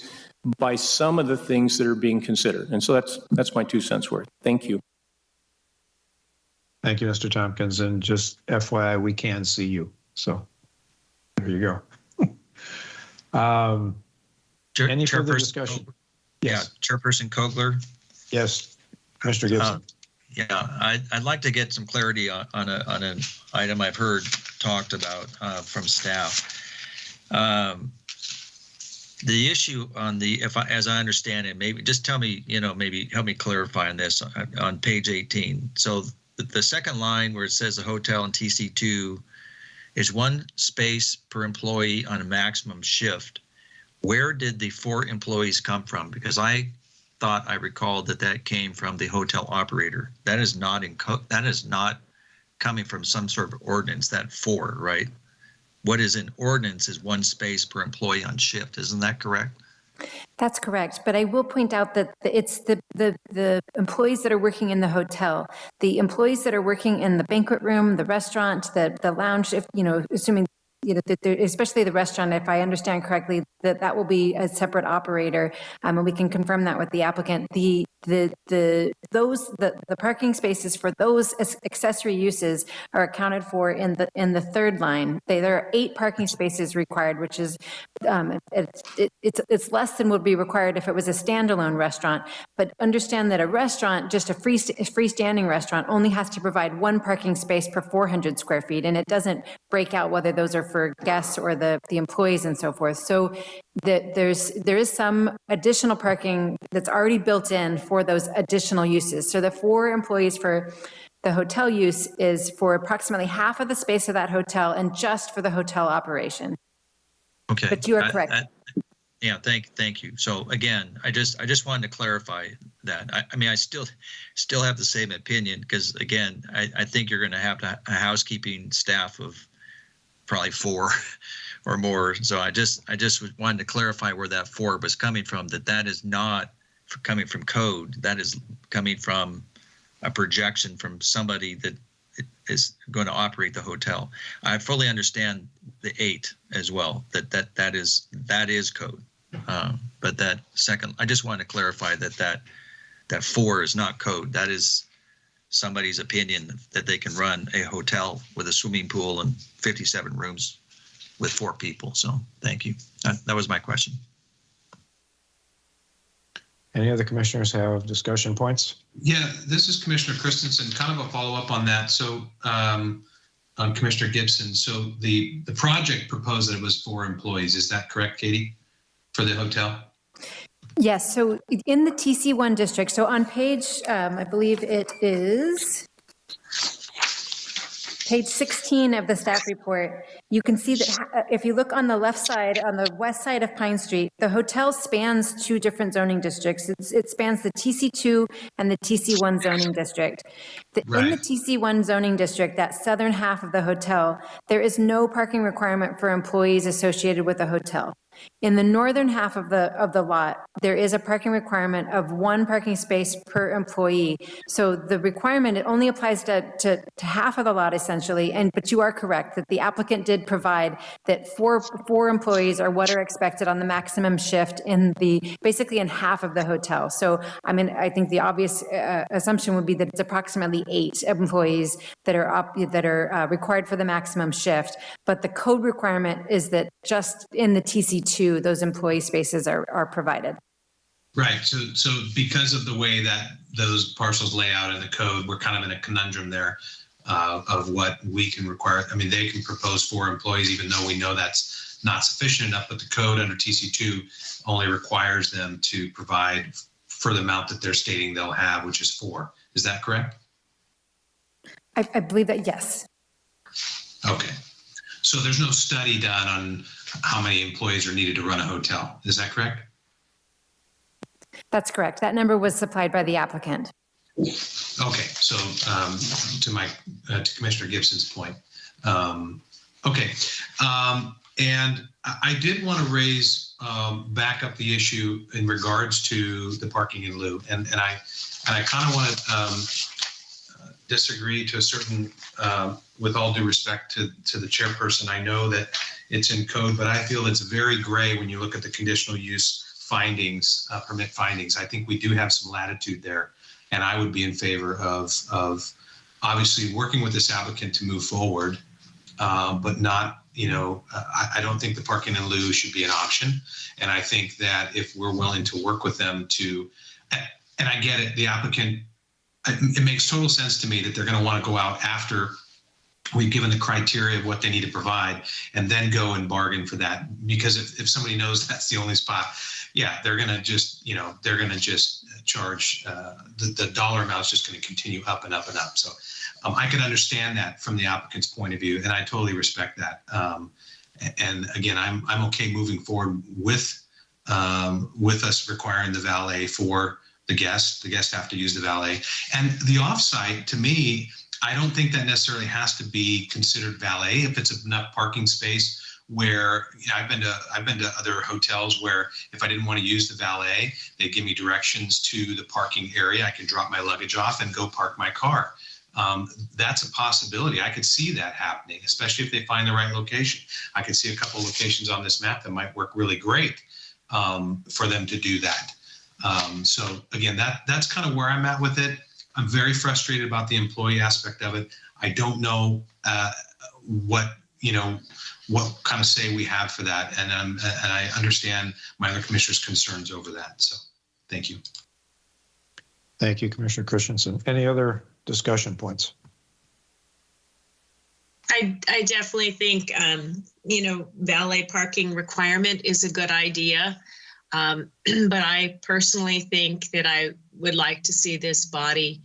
by some of the things that are being considered. And so that's my 2 cents worth. Thank you. Thank you, Mr. Tompkins. And just FYI, we can see you. So there you go. Any further discussion? Yes. Yeah, Chairperson Kogler. Yes, Mr. Gibson. Yeah, I'd like to get some clarity on an item I've heard talked about from staff. The issue on as I understand it, maybe just tell me, maybe help me clarify on this on page 18. So the second line where it says the hotel in TC2 is 1 space per employee on a maximum shift. Where did the 4 employees come from? Because I thought I recalled that came from the hotel operator. That is not coming from some sort of ordinance, that 4, right? What is in ordinance is 1 space per employee on shift. Isn't that correct? That's correct, but I will point out that it's the employees that are working in the hotel, the employees that are working in the banquet room, the restaurant, the lounge, if, assuming, especially the restaurant, if I understand correctly, that will be a separate operator, and we can confirm that with the applicant. The parking spaces for those accessory uses are accounted for in the third line. There are 8 parking spaces required, which is it's less than would be required if it was a standalone restaurant. But understand that a restaurant, just a freestanding restaurant, only has to provide 1 parking space per 400 square feet, and it doesn't break out whether those are for guests or the employees and so forth. So there is some additional parking that's already built in for those additional uses. So the 4 employees for the hotel use is for approximately half of the space of that hotel and just for the hotel operation. Okay. But you are correct. Yeah, thank you. So again, I just wanted to clarify that. I mean, I still have the same opinion because again, I think you're going to have a housekeeping staff of probably 4 or more. So I just wanted to clarify where that 4 was coming from. That is not coming from code. That is coming from a projection from somebody that is going to operate the hotel. I fully understand the 8 as well. That is code. But that second, I just wanted to clarify that 4 is not code. That is somebody's opinion that they can run a hotel with a swimming pool and 57 rooms with 4 people. So thank you. That was my question. Any other commissioners have discussion points? Yeah, this is Commissioner Christensen, kind of a follow-up on that. So on Commissioner Gibson, so the project proposed that it was 4 employees. Is that correct, Katie, for the hotel? Yes, so in the TC1 district, so on page, I believe it is page 16 of the staff report, you can see that if you look on the left side, on the west side of Pine Street, the hotel spans 2 different zoning districts. It spans the TC2 and the TC1 zoning district. In the TC1 zoning district, that southern half of the hotel, there is no parking requirement for employees associated with the hotel. In the northern half of the lot, there is a parking requirement of 1 parking space per employee. So the requirement, it only applies to half of the lot essentially. But you are correct that the applicant did provide that four employees are what are expected on the maximum shift basically in half of the hotel. So I mean, I think the obvious assumption would be that it's approximately 8 employees that are required for the maximum shift. But the code requirement is that just in the TC2, those employee spaces are provided. Right. So because of the way that those parcels lay out in the code, we're kind of in a conundrum there of what we can require. I mean, they can propose 4 employees, even though we know that's not sufficient enough, but the code under TC2 only requires them to provide for the amount that they're stating they'll have, which is 4. Is that correct? I believe that, yes. Okay. So there's no study done on how many employees are needed to run a hotel. Is that correct? That's correct. That number was supplied by the applicant. Okay, so to Commissioner Gibson's point. Okay, and I did want to raise back up the issue in regards to the parking in lieu, and I kind of want to disagree to a certain, with all due respect to the chairperson. I know that it's in code, but I feel it's very gray when you look at the conditional use findings, permit findings. I think we do have some latitude there, and I would be in favor of obviously working with this applicant to move forward, but not, I don't think the parking in lieu should be an option. And I think that if we're willing to work with them to, and I get it, the applicant, it makes total sense to me that they're going to want to go out after we've given the criteria of what they need to provide and then go and bargain for that. Because if somebody knows that's the only spot, yeah, they're going to just, they're going to just charge, the dollar amount is just going to continue up and up and up. So I can understand that from the applicant's point of view, and I totally respect that. And again, I'm okay moving forward with us requiring the valet for the guests. The guests have to use the valet. And the offsite, to me, I don't think that necessarily has to be considered valet if it's enough parking space where, I've been to other hotels where if I didn't want to use the valet, they give me directions to the parking area. I can drop my luggage off and go park my car. That's a possibility. I could see that happening, especially if they find the right location. I could see a couple of locations on this map that might work really great for them to do that. So again, that's kind of where I'm at with it. I'm very frustrated about the employee aspect of it. I don't know what kind of say we have for that, and I understand my other commissioners' concerns over that. So, thank you. Thank you, Commissioner Christensen. Any other discussion points? I definitely think valet parking requirement is a good idea. But I personally think that I would like to see this body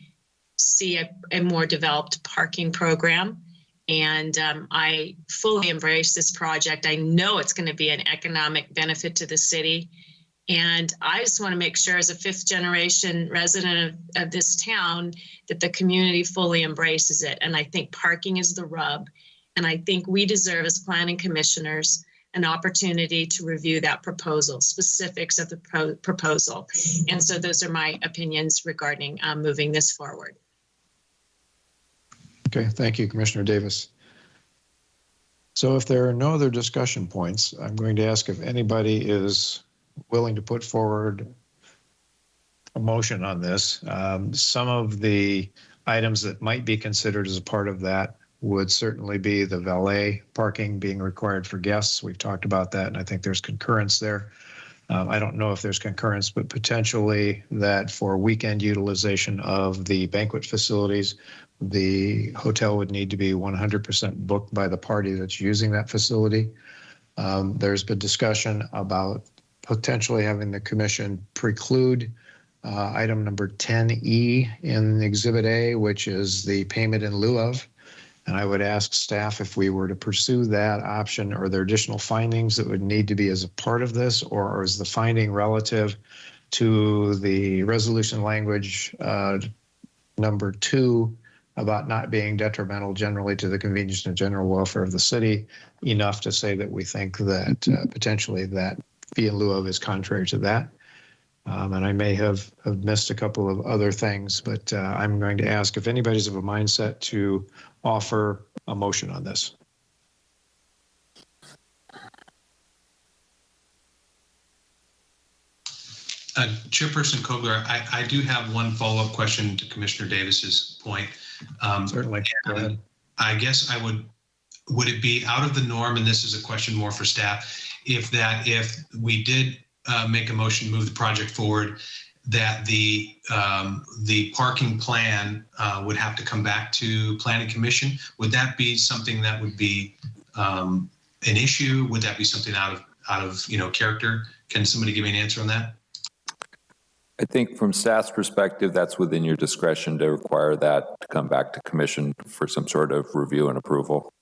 see a more developed parking program. And I fully embrace this project. I know it's going to be an economic benefit to the city. And I just want to make sure as a fifth generation resident of this town that the community fully embraces it. And I think parking is the rub. And I think we deserve as planning commissioners an opportunity to review that proposal, specifics of the proposal. And so those are my opinions regarding moving this forward. Okay, thank you, Commissioner Davis. So if there are no other discussion points, I'm going to ask if anybody is willing to put forward a motion on this. Some of the items that might be considered as a part of that would certainly be the valet parking being required for guests. We've talked about that, and I think there's concurrence there. I don't know if there's concurrence, but potentially that for weekend utilization of the banquet facilities, the hotel would need to be 100% booked by the party that's using that facility. There's been discussion about potentially having the commission preclude item number 10E in Exhibit A, which is the payment in lieu of. And I would ask staff if we were to pursue that option, are there additional findings that would need to be as a part of this, or is the finding relative to the resolution language number 2 about not being detrimental generally to the convenience and general welfare of the city enough to say that we think that potentially that fee in lieu of is contrary to that? And I may have missed a couple of other things, but I'm going to ask if anybody's of a mindset to offer a motion on this. Chairperson Kogler, I do have one follow-up question to Commissioner Davis's point. Certainly. Go ahead. I guess would it be out of the norm, and this is a question more for staff, if we did make a motion to move the project forward, that the parking plan would have to come back to Planning Commission? Would that be something that would be an issue? Would that be something out of character? Can somebody give me an answer on that? I think from staff's perspective, that's within your discretion to require that to come back to commission for some sort of review and approval.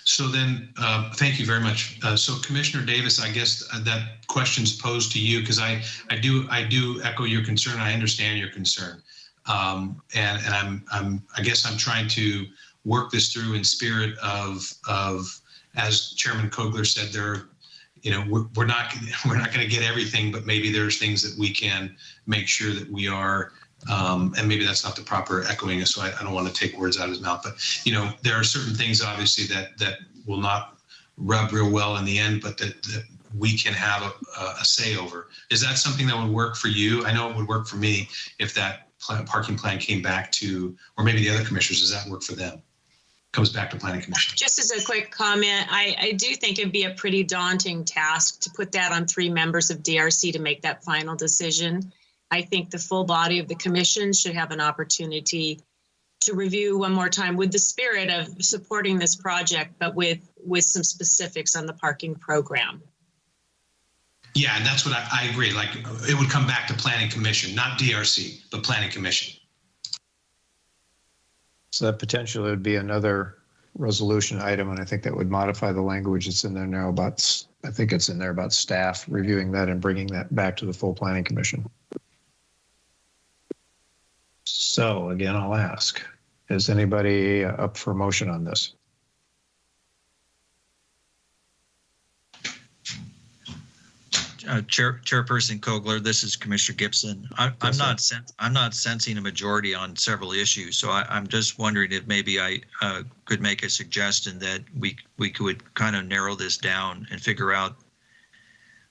So then, thank you very much. So Commissioner Davis, I guess that question's posed to you because I do echo your concern. I understand your concern, and I guess I'm trying to work this through in spirit of as Chairman Kogler said, we're not going to get everything, but maybe there's things that we can make sure that we are. And maybe that's not the proper echoing, so I don't want to take words out of his mouth. But there are certain things obviously that will not rub real well in the end, but that we can have a say over. Is that something that would work for you? I know it would work for me if that parking plan came back to, or maybe the other commissioners. Does that work for them? Comes back to Planning Commission. Just as a quick comment, I do think it'd be a pretty daunting task to put that on 3 members of DRC to make that final decision. I think the full body of the commission should have an opportunity to review one more time with the spirit of supporting this project, but with some specifics on the parking program. Yeah, and that's what I agree. Like, it would come back to Planning Commission, not DRC, but Planning Commission. So that potentially would be another resolution item, and I think that would modify the language that's in there now about, I think it's in there about staff reviewing that and bringing that back to the full Planning Commission. So again, I'll ask, is anybody up for motion on this? Chairperson Kogler, this is Commissioner Gibson. I'm not sensing a majority on several issues, so I'm just wondering if maybe I could make a suggestion that we could kind of narrow this down and figure out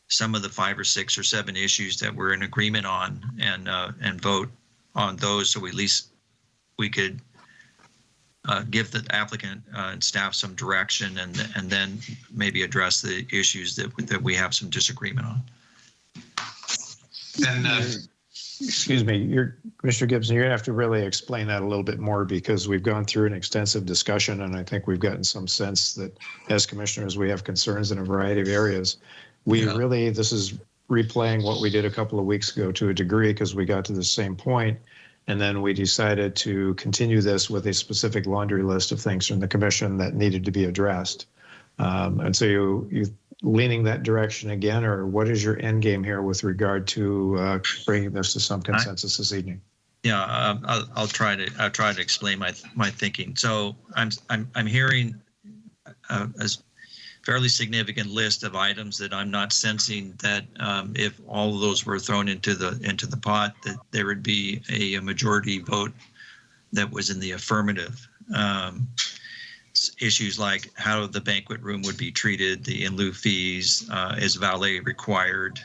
some of the 5 or 6 or 7 issues that we're in agreement on and vote on those, so at least we could give the applicant and staff some direction and then maybe address the issues that we have some disagreement on. And excuse me, Commissioner Gibson, you're gonna have to really explain that a little bit more because we've gone through an extensive discussion and I think we've gotten some sense that as commissioners, we have concerns in a variety of areas. This is replaying what we did a couple of weeks ago to a degree because we got to the same point. And then we decided to continue this with a specific laundry list of things from the commission that needed to be addressed. And so you leaning that direction again, or what is your end game here with regard to bringing this to some consensus this evening? Yeah, I'll try to explain my thinking. So I'm hearing as fairly significant list of items that I'm not sensing that if all of those were thrown into the pot, that there would be a majority vote that was in the affirmative. Issues like how the banquet room would be treated, the in lieu fees, is valet required,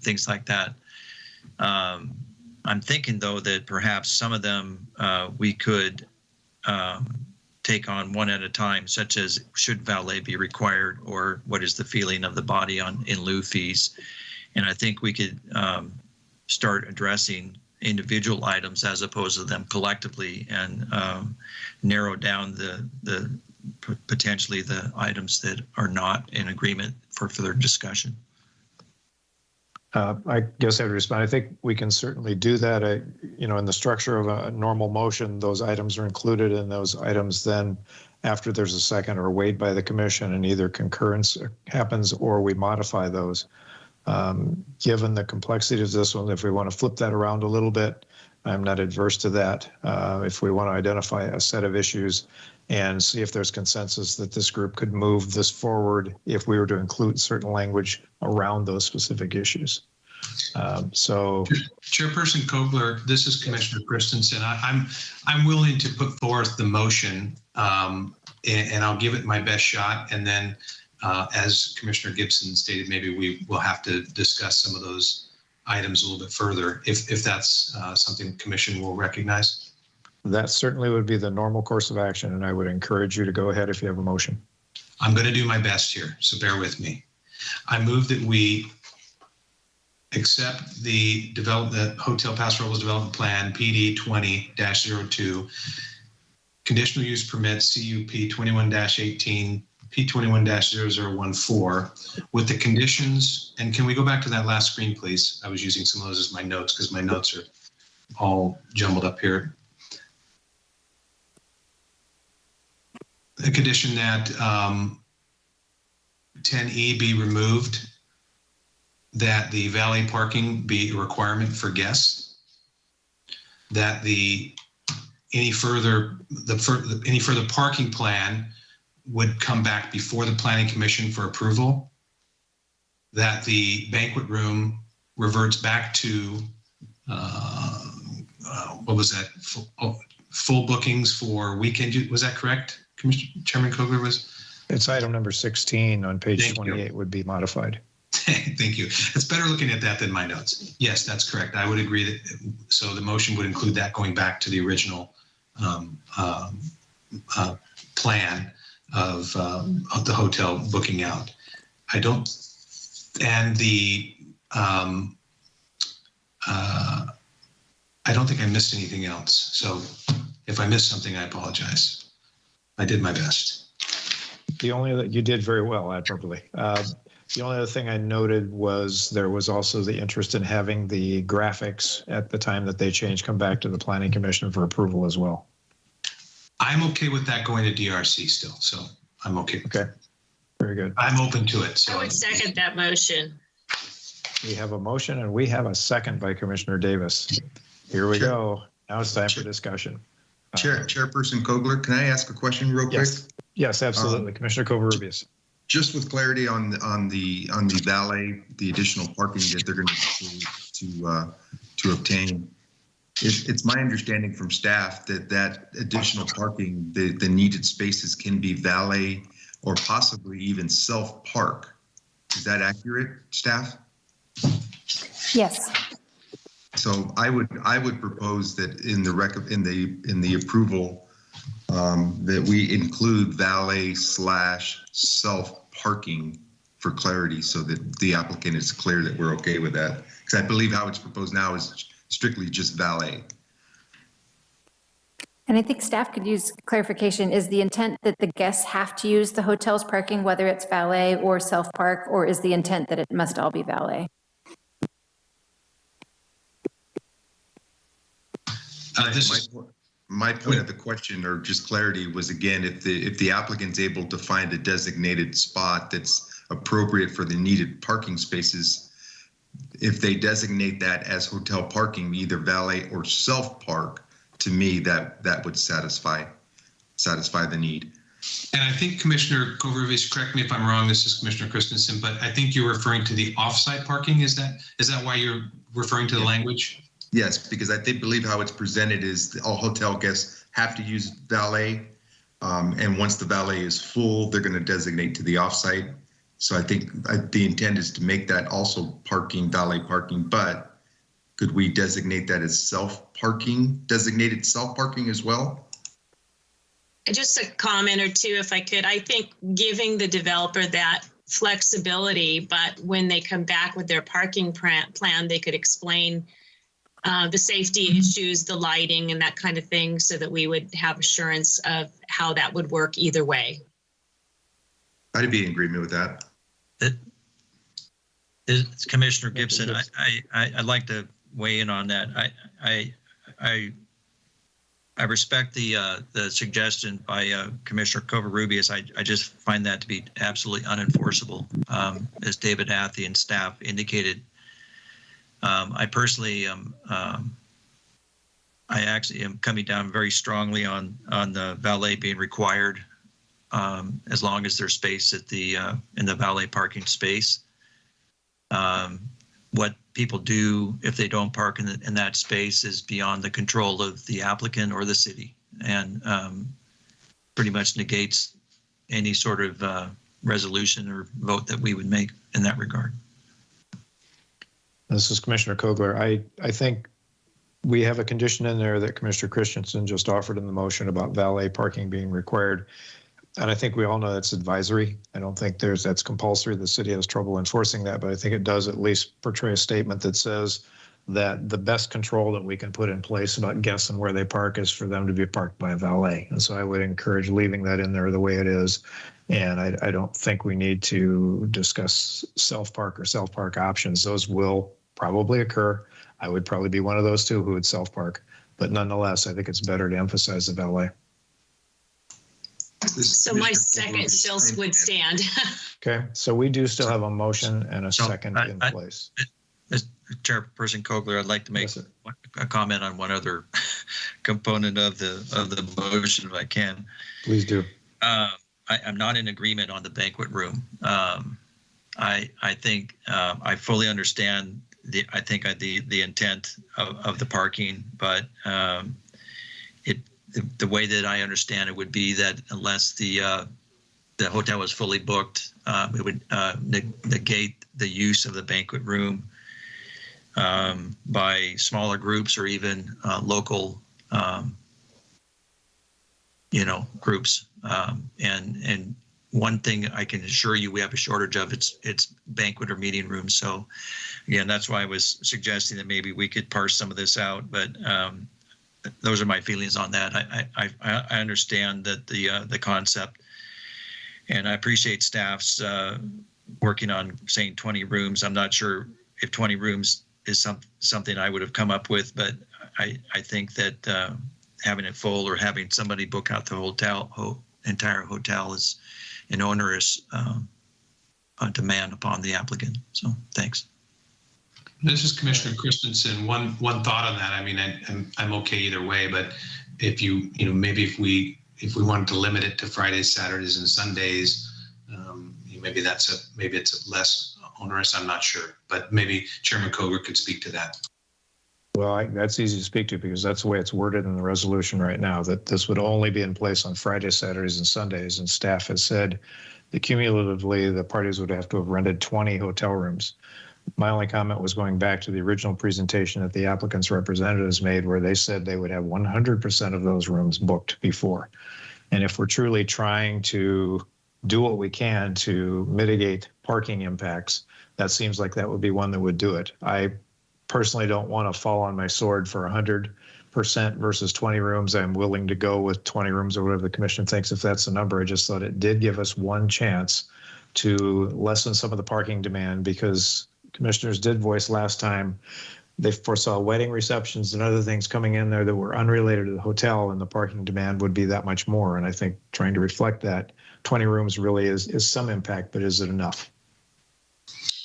things like that. I'm thinking though that perhaps some of them we could take on one at a time, such as should valet be required, or what is the feeling of the body on in lieu fees. And I think we could start addressing individual items as opposed to them collectively and narrow down the potentially the items that are not in agreement for further discussion. I guess I would respond. I think we can certainly do that. In the structure of a normal motion, those items are included, and those items then, after there's a second, are weighed by the commission, and either concurrence happens or we modify those. Given the complexity of this one, if we want to flip that around a little bit, I'm not adverse to that. If we want to identify a set of issues and see if there's consensus that this group could move this forward if we were to include certain language around those specific issues. Chairperson Kogler, this is Commissioner Christensen. I'm willing to put forth the motion and I'll give it my best shot. And then as Commissioner Gibson stated, maybe we will have to discuss some of those items a little bit further if that's something the commission will recognize. That certainly would be the normal course of action, and I would encourage you to go ahead if you have a motion. I'm going to do my best here, so bear with me. I move that we accept the Hotel Paso Robles Development Plan PD 20-02, conditional use permit CUP 21-18, P21-0014 with the conditions. And can we go back to that last screen, please? I was using some of those as my notes because my notes are all jumbled up here. a condition that 10E be removed, that the valet parking be a requirement for guests, that any further parking plan would come back before the Planning Commission for approval, that the banquet room reverts back to what was that? Full bookings for weekend. Was that correct, Chairman Kogler? It's item number 16 on page 28 would be modified. Thank you. It's better looking at that than my notes. Yes, that's correct. I would agree that. So the motion would include that going back to the original plan of the hotel booking out. I don't think I missed anything else. So if I missed something, I apologize. I did my best. You did very well, admirably. The only other thing I noted was there was also the interest in having the graphics at the time that they change come back to the Planning Commission for approval as well. I'm okay with that going to DRC still, so I'm okay. Okay, very good. I'm open to it. So I would second that motion. We have a motion and we have a second by Commissioner Davis. Here we go. Now it's time for discussion. Chairperson Kogler, can I ask a question real quick? Yes, absolutely. Commissioner Covarrubias. Just with clarity on the valet, the additional parking that they're going to obtain. It's my understanding from staff that additional parking, the needed spaces can be valet or possibly even self-park. Is that accurate, staff? Yes. So I would propose that in the approval that we include valet / self-parking for clarity, so that the applicant is clear that we're okay with that. Because I believe how it's proposed now is strictly just valet. And I think staff could use clarification. Is the intent that the guests have to use the hotel's parking, whether it's valet or self-park, or is the intent that it must all be valet? My point of the question, or just clarity, was again, if the applicant's able to find a designated spot that's appropriate for the needed parking spaces, if they designate that as hotel parking, either valet or self-park, to me that would satisfy the need. And I think Commissioner Covarrubias, correct me if I'm wrong, this is Commissioner Christensen, but I think you're referring to the off-site parking. Is that why you're referring to the language? Yes, because I believe how it's presented is all hotel guests have to use valet. And once the valet is full, they're going to designate to the offsite. So I think the intent is to make that also valet parking, but could we designate that as designated self-parking as well? Just a comment or two, if I could. I think giving the developer that flexibility, but when they come back with their parking plan, they could explain the safety issues, the lighting and that kind of thing, so that we would have assurance of how that would work either way. I'd be in agreement with that. It's Commissioner Gibson. I'd like to weigh in on that. I respect the suggestion by Commissioner Covarrubias. I just find that to be absolutely unenforceable, as David Athey and staff indicated. I personally I actually am coming down very strongly on the valet being required, as long as there's space at in the valet parking space. What people do if they don't park in that space is beyond the control of the applicant or the city, and pretty much negates any sort of resolution or vote that we would make in that regard. This is Commissioner Kogler. I think we have a condition in there that Commissioner Christensen just offered in the motion about valet parking being required. And I think we all know that's advisory. I don't think that's compulsory. The city has trouble enforcing that, but I think it does at least portray a statement that says that the best control that we can put in place about guests and where they park is for them to be parked by a valet. And so I would encourage leaving that in there the way it is. And I don't think we need to discuss self-park or self-park options. Those will probably occur. I would probably be one of those two who would self-park. But nonetheless, I think it's better to emphasize the valet. So my second still would stand. Okay, so we do still have a motion and a So, second in place. Chairperson Kogler, I'd like to make Yes, sir. a comment on one other component of the motion if I can. Please do. I'm not in agreement on the banquet room. I think I fully understand the intent of the parking, but the way that I understand it would be that unless the hotel was fully booked, it would negate the use of the banquet room by smaller groups or even local, groups. And one thing I can assure you we have a shortage of, it's banquet or meeting rooms. So again, that's why I was suggesting that maybe we could parse some of this out, but those are my feelings on that. I understand that the concept, and I appreciate staff's working on saying 20 rooms. I'm not sure if 20 rooms is something I would have come up with, but I think that having it full or having somebody book out the entire hotel is an onerous demand upon the applicant. So thanks. This is Commissioner Christensen. One thought on that. I mean, I'm okay either way, but if maybe if we wanted to limit it to Fridays, Saturdays, and Sundays, maybe it's less onerous. I'm not sure, but maybe Chairman Kogler could speak to that. Well, that's easy to speak to because that's the way it's worded in the resolution right now, that this would only be in place on Fridays, Saturdays, and Sundays. And staff has said that cumulatively the parties would have to have rented 20 hotel rooms. My only comment was going back to the original presentation that the applicant's representatives made where they said they would have 100% of those rooms booked before. And if we're truly trying to do what we can to mitigate parking impacts, that seems like that would be one that would do it. I personally don't want to fall on my sword for 100% versus 20 rooms. I'm willing to go with 20 rooms or whatever the commission thinks if that's the number. I just thought it did give us one chance to lessen some of the parking demand because commissioners did voice last time they foresaw wedding receptions and other things coming in there that were unrelated to the hotel, and the parking demand would be that much more. And I think trying to reflect that 20 rooms really is some impact, but is it enough?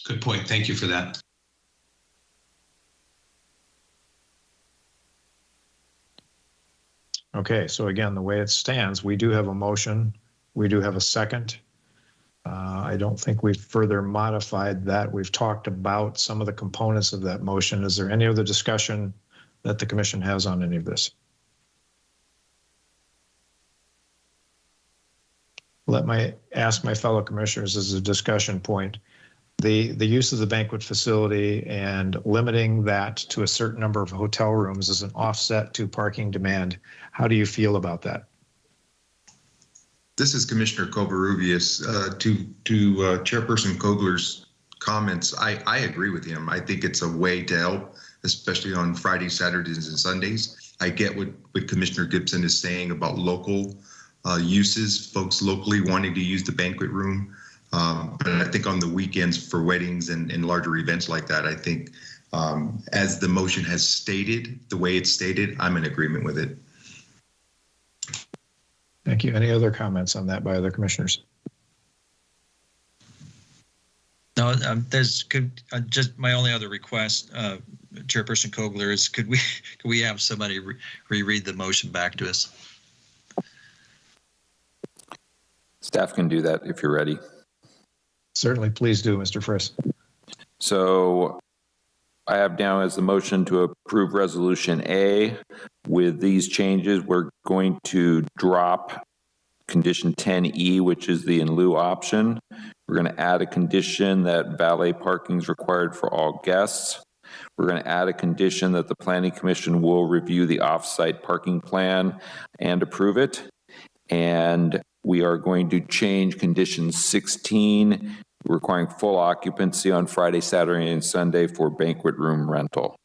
Good point. Thank you for that. Okay, so again, the way it stands, we do have a motion. We do have a second. I don't think we've further modified that. We've talked about some of the components of that motion. Is there any other discussion that the commission has on any of this? Ask my fellow commissioners as a discussion point. The use of the banquet facility and limiting that to a certain number of hotel rooms as an offset to parking demand. How do you feel about that? This is Commissioner Covarrubias. To Chairperson Kogler's comments, I agree with him. I think it's a way to help, especially on Fridays, Saturdays, and Sundays. I get what Commissioner Gibson is saying about local uses, folks locally wanting to use the banquet room. But I think on the weekends for weddings and larger events like that, I think as the motion has stated, the way it's stated, I'm in agreement with it. Thank you. Any other comments on that by other commissioners? No, just my only other request, Chairperson Kogler, is could we have somebody reread the motion back to us? Staff can do that if you're ready. Certainly, please do, Mr. Friss. So I have down as the motion to approve Resolution A. With these changes, we're going to drop condition 10E, which is the in lieu option. We're going to add a condition that valet parking is required for all guests. We're going to add a condition that the Planning Commission will review the off-site parking plan and approve it. And we are going to change condition 16, requiring full occupancy on Friday, Saturday, and Sunday for banquet room rental.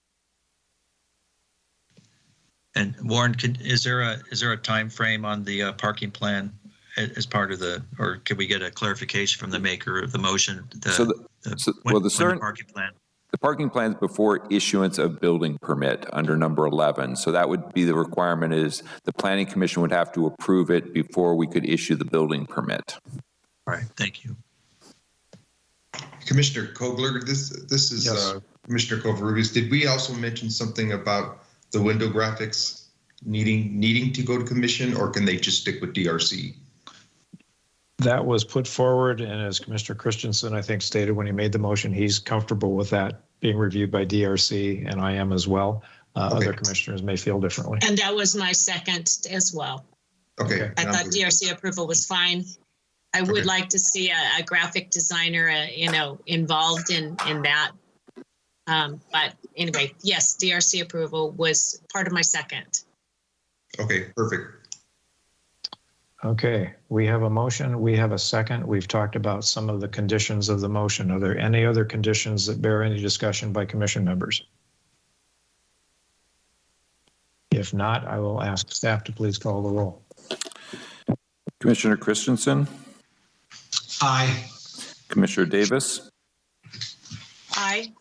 And Warren, is there a time frame on the parking plan as part of the, or can we get a clarification from the maker of the motion? The parking plan. The parking plans before issuance of building permit under number 11. So that would be the requirement, is the Planning Commission would have to approve it before we could issue the building permit. All right, thank you. Commissioner Kogler, this is Yes. Commissioner Covarrubias. Did we also mention something about the window graphics needing to go to commission, or can they just stick with DRC? That was put forward, and as Commissioner Christensen, I think, stated when he made the motion, he's comfortable with that being reviewed by DRC, and I am as well. Okay. Other commissioners may feel differently. And that was my second as well. Okay. I thought DRC approval was fine. I would like to see a graphic designer, involved in that. But anyway, yes, DRC approval was part of my second. Okay, perfect. Okay, we have a motion, we have a second. We've talked about some of the conditions of the motion. Are there any other conditions that bear any discussion by commission members? If not, I will ask staff to please call the roll. Commissioner Christensen? Aye. Commissioner Davis? Aye.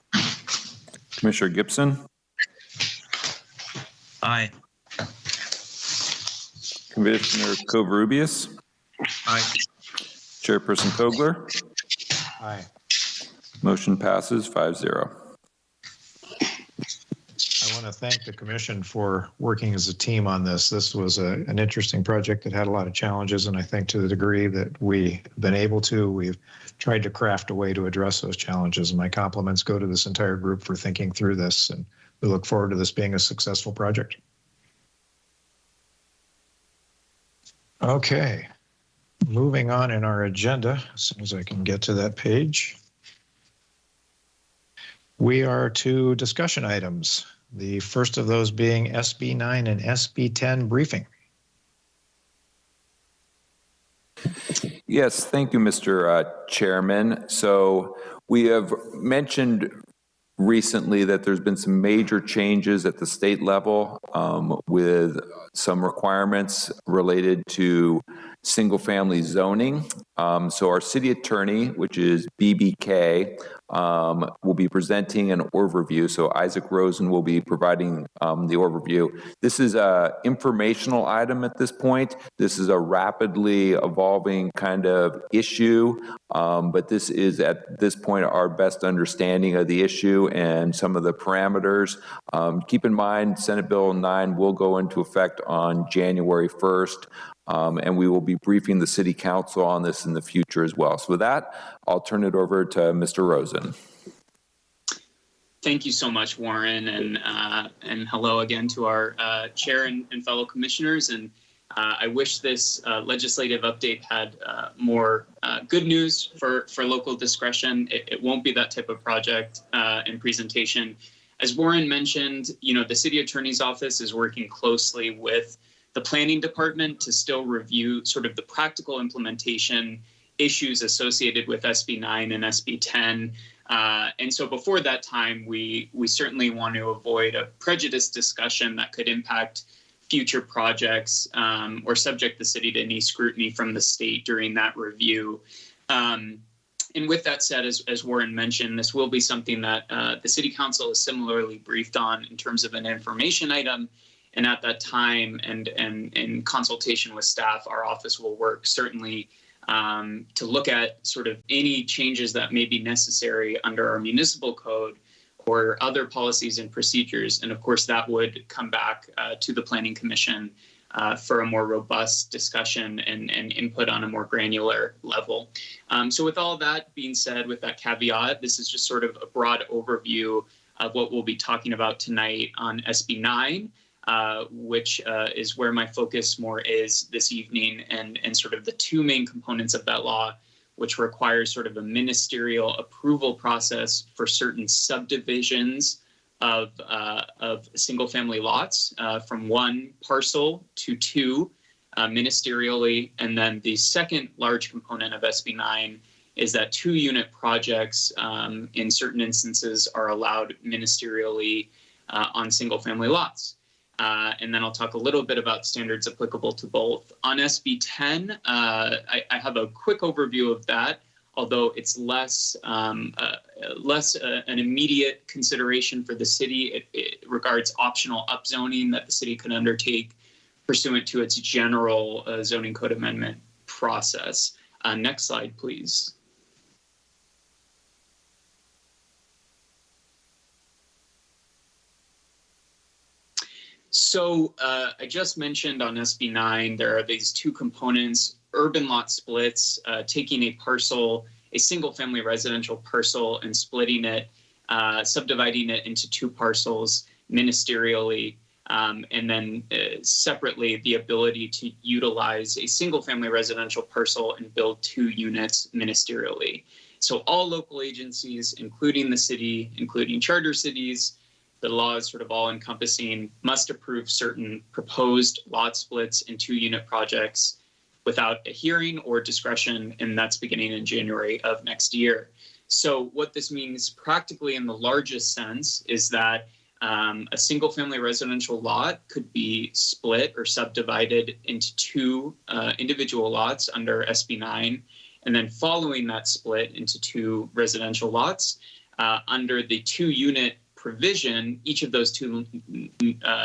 Commissioner Gibson? Aye. Commissioner Covarrubias? Aye. Chairperson Kogler? Aye. Motion passes 5-0. I want to thank the commission for working as a team on this. This was an interesting project that had a lot of challenges, and I think to the degree that we've been able to, we've tried to craft a way to address those challenges. And my compliments go to this entire group for thinking through this, and we look forward to this being a successful project. Okay, moving on in our agenda, as soon as I can get to that page. We are to discussion items. The first of those being SB 9 and SB 10 briefing. Yes, thank you, Mr. Chairman. So we have mentioned recently that there's been some major changes at the state level with some requirements related to single-family zoning. So our city attorney, which is BBK, will be presenting an overview. So Isaac Rosen will be providing the overview. This is an informational item at this point. This is a rapidly evolving kind of issue, but this is at this point our best understanding of the issue and some of the parameters. Keep in mind, Senate Bill 9 will go into effect on January 1st. And we will be briefing the City Council on this in the future as well. So with that, I'll turn it over to Mr. Rosen. Thank you so much, Warren, and hello again to our chair and fellow commissioners. And I wish this legislative update had more good news for local discretion. It won't be that type of project and presentation. As Warren mentioned, the City Attorney's Office is working closely with the planning department to still review sort of the practical implementation issues associated with SB 9 and SB 10. And so before that time, we certainly want to avoid a prejudice discussion that could impact future projects or subject the city to any scrutiny from the state during that review. And with that said, as Warren mentioned, this will be something that the City Council is similarly briefed on in terms of an information item. And at that time and in consultation with staff, our office will work certainly to look at sort of any changes that may be necessary under our municipal code or other policies and procedures. And of course, that would come back to the Planning Commission for a more robust discussion and input on a more granular level. So with all that being said, with that caveat, this is just sort of a broad overview of what we'll be talking about tonight on SB 9. Which is where my focus more is this evening, and sort of the two main components of that law, which requires sort of a ministerial approval process for certain subdivisions of single-family lots from one parcel to two ministerially. And then the second large component of SB 9 is that 2-unit projects in certain instances are allowed ministerially on single-family lots. And then I'll talk a little bit about standards applicable to both. On SB 10, I have a quick overview of that. although it's less an immediate consideration for the city. It regards optional upzoning that the city could undertake pursuant to its general zoning code amendment process. Next slide, please. So I just mentioned on SB 9, there are these two components, urban lot splits, taking a parcel, a single family residential parcel and splitting it, subdividing it into two parcels ministerially, and then separately the ability to utilize a single family residential parcel and build 2 units ministerially. So all local agencies, including the city, including charter cities, the law is sort of all encompassing, must approve certain proposed lot splits in 2-unit projects without a hearing or discretion, and that's beginning in January of next year. So what this means practically in the largest sense is that a single family residential lot could be split or subdivided into 2 individual lots under SB 9, and then following that split into 2 residential lots under the 2-unit provision, each of those 2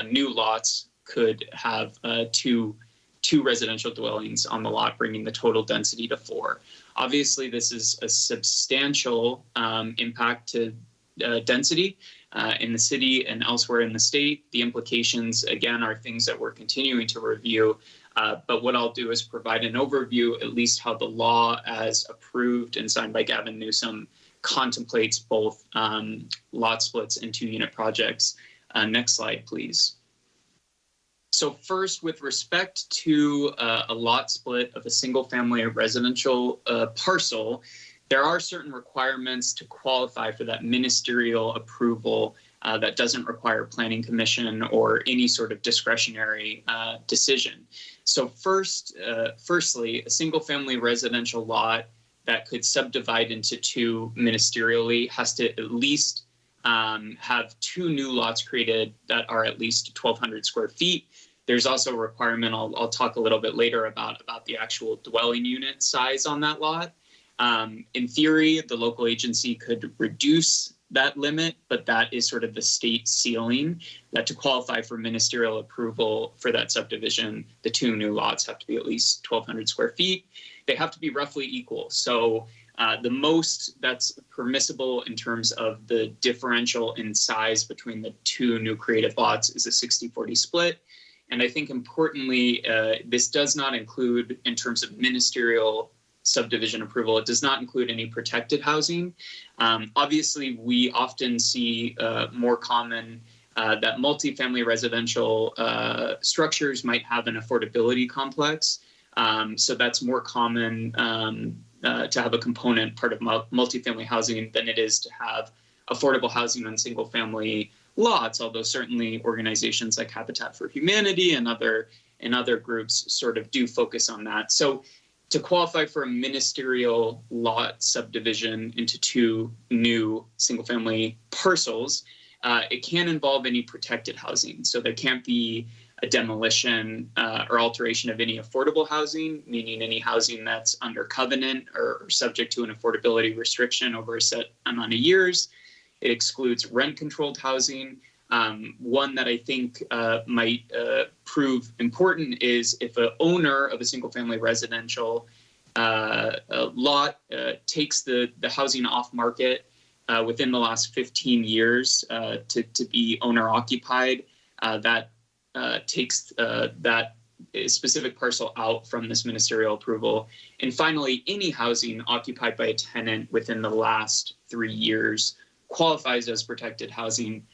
new lots could have two residential dwellings on the lot, bringing the total density to 4. Obviously, this is a substantial impact to density in the city and elsewhere in the state. The implications, again, are things that we're continuing to review. But what I'll do is provide an overview, at least how the law as approved and signed by Gavin Newsom contemplates both lot splits and 2-unit projects. Next slide, please. So first, with respect to a lot split of a single family residential parcel, there are certain requirements to qualify for that ministerial approval that doesn't require planning commission or any sort of discretionary decision. So firstly, a single family residential lot that could subdivide into 2 ministerially has to at least have 2 new lots created that are at least 1,200 square feet. There's also a requirement, I'll talk a little bit later about the actual dwelling unit size on that lot. In theory, the local agency could reduce that limit, but that is sort of the state ceiling, that to qualify for ministerial approval for that subdivision, the 2 new lots have to be at least 1,200 square feet. They have to be roughly equal. So the most that's permissible in terms of the differential in size between the 2 new created lots is a 60-40 split. And I think importantly, this does not include, in terms of ministerial subdivision approval, it does not include any protected housing. Obviously, we often see more common that multifamily residential structures might have an affordability complex. So that's more common to have a component part of multifamily housing than it is to have affordable housing on single family lots, although certainly organizations like Habitat for Humanity and other groups sort of do focus on that. So to qualify for a ministerial lot subdivision into 2 new single family parcels, it can involve any protected housing. So there can't be a demolition or alteration of any affordable housing, meaning any housing that's under covenant or subject to an affordability restriction over a set amount of years. It excludes rent-controlled housing. One that I think might prove important is if an owner of a single-family residential lot takes the housing off market within the last 15 years to be owner-occupied, that takes that specific parcel out from this ministerial approval. And finally, any housing occupied by a tenant within the last 3 years qualifies as protected housing,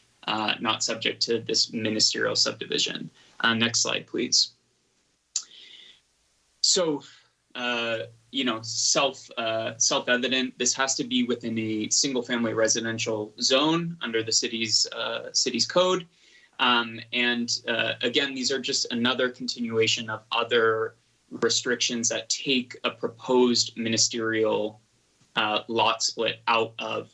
not subject to this ministerial subdivision. Next slide, please. So, self-evident, this has to be within a single-family residential zone under the city's code. Again, these are just another continuation of other restrictions that take a proposed ministerial lot split out of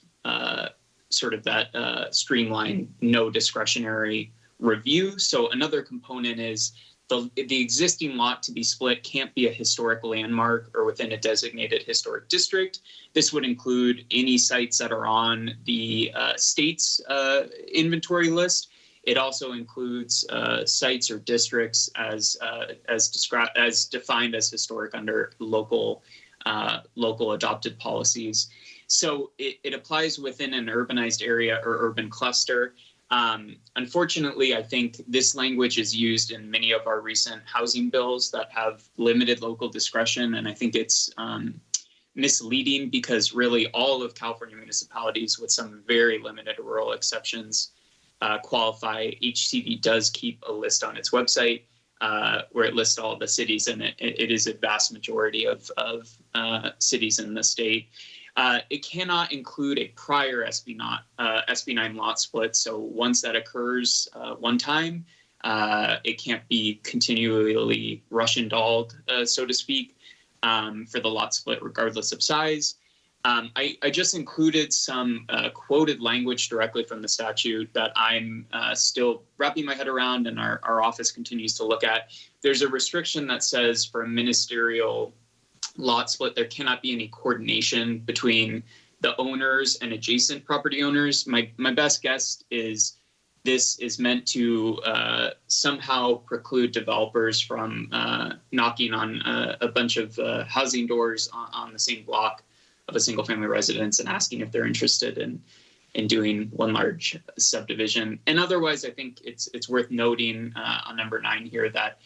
sort of that streamlined, no discretionary review. So another component is the existing lot to be split can't be a historic landmark or within a designated historic district. This would include any sites that are on the state's inventory list. It also includes sites or districts as defined as historic under local adopted policies. So it applies within an urbanized area or urban cluster. Unfortunately, I think this language is used in many of our recent housing bills that have limited local discretion, and I think it's misleading because really all of California municipalities, with some very limited rural exceptions, qualify. HCD does keep a list on its website where it lists all the cities, and it is a vast majority of cities in the state. It cannot include a prior SB9 lot split. So once that occurs one time, it can't be continually Russian-dolled, so to speak, for the lot split, regardless of size. I just included some quoted language directly from the statute that I'm still wrapping my head around and our office continues to look at. There's a restriction that says for a ministerial lot split, there cannot be any coordination between the owners and adjacent property owners. My best guess is this is meant to somehow preclude developers from knocking on a bunch of housing doors on the same block of a single family residence and asking if they're interested in doing one large subdivision. And otherwise, I think it's worth noting on number 9 here that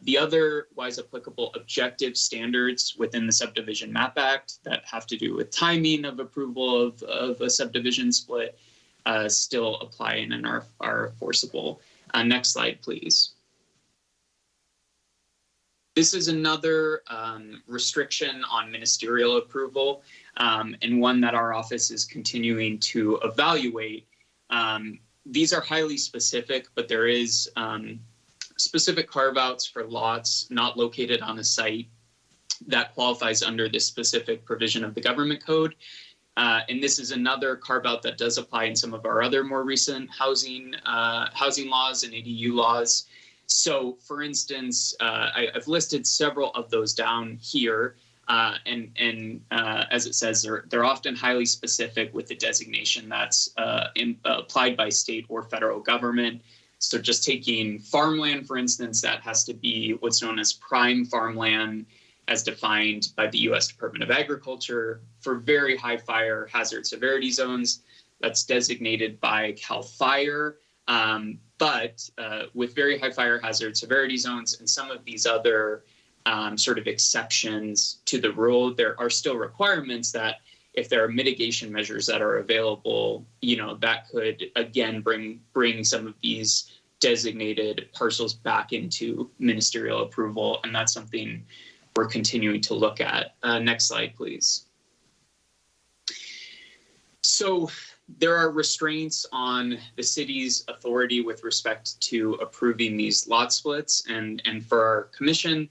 the otherwise applicable objective standards within the Subdivision Map Act that have to do with timing of approval of a subdivision split still apply and are enforceable. Next slide, please. This is another restriction on ministerial approval, and one that our office is continuing to evaluate. These are highly specific, but there is specific carve-outs for lots not located on a site that qualifies under this specific provision of the government code. And this is another carve-out that does apply in some of our other more recent housing laws and ADU laws. So, for instance, I've listed several of those down here, and as it says, they're often highly specific with the designation that's applied by state or federal government. So just taking farmland, for instance, that has to be what's known as prime farmland as defined by the U.S. Department of Agriculture. For very high fire hazard severity zones, that's designated by CAL FIRE. But with very high fire hazard severity zones and some of these other sort of exceptions to the rule, there are still requirements that if there are mitigation measures that are available, that could, again, bring some of these designated parcels back into ministerial approval. And that's something we're continuing to look at. Next slide, please. So there are restraints on the city's authority with respect to approving these lot splits. And for our commission,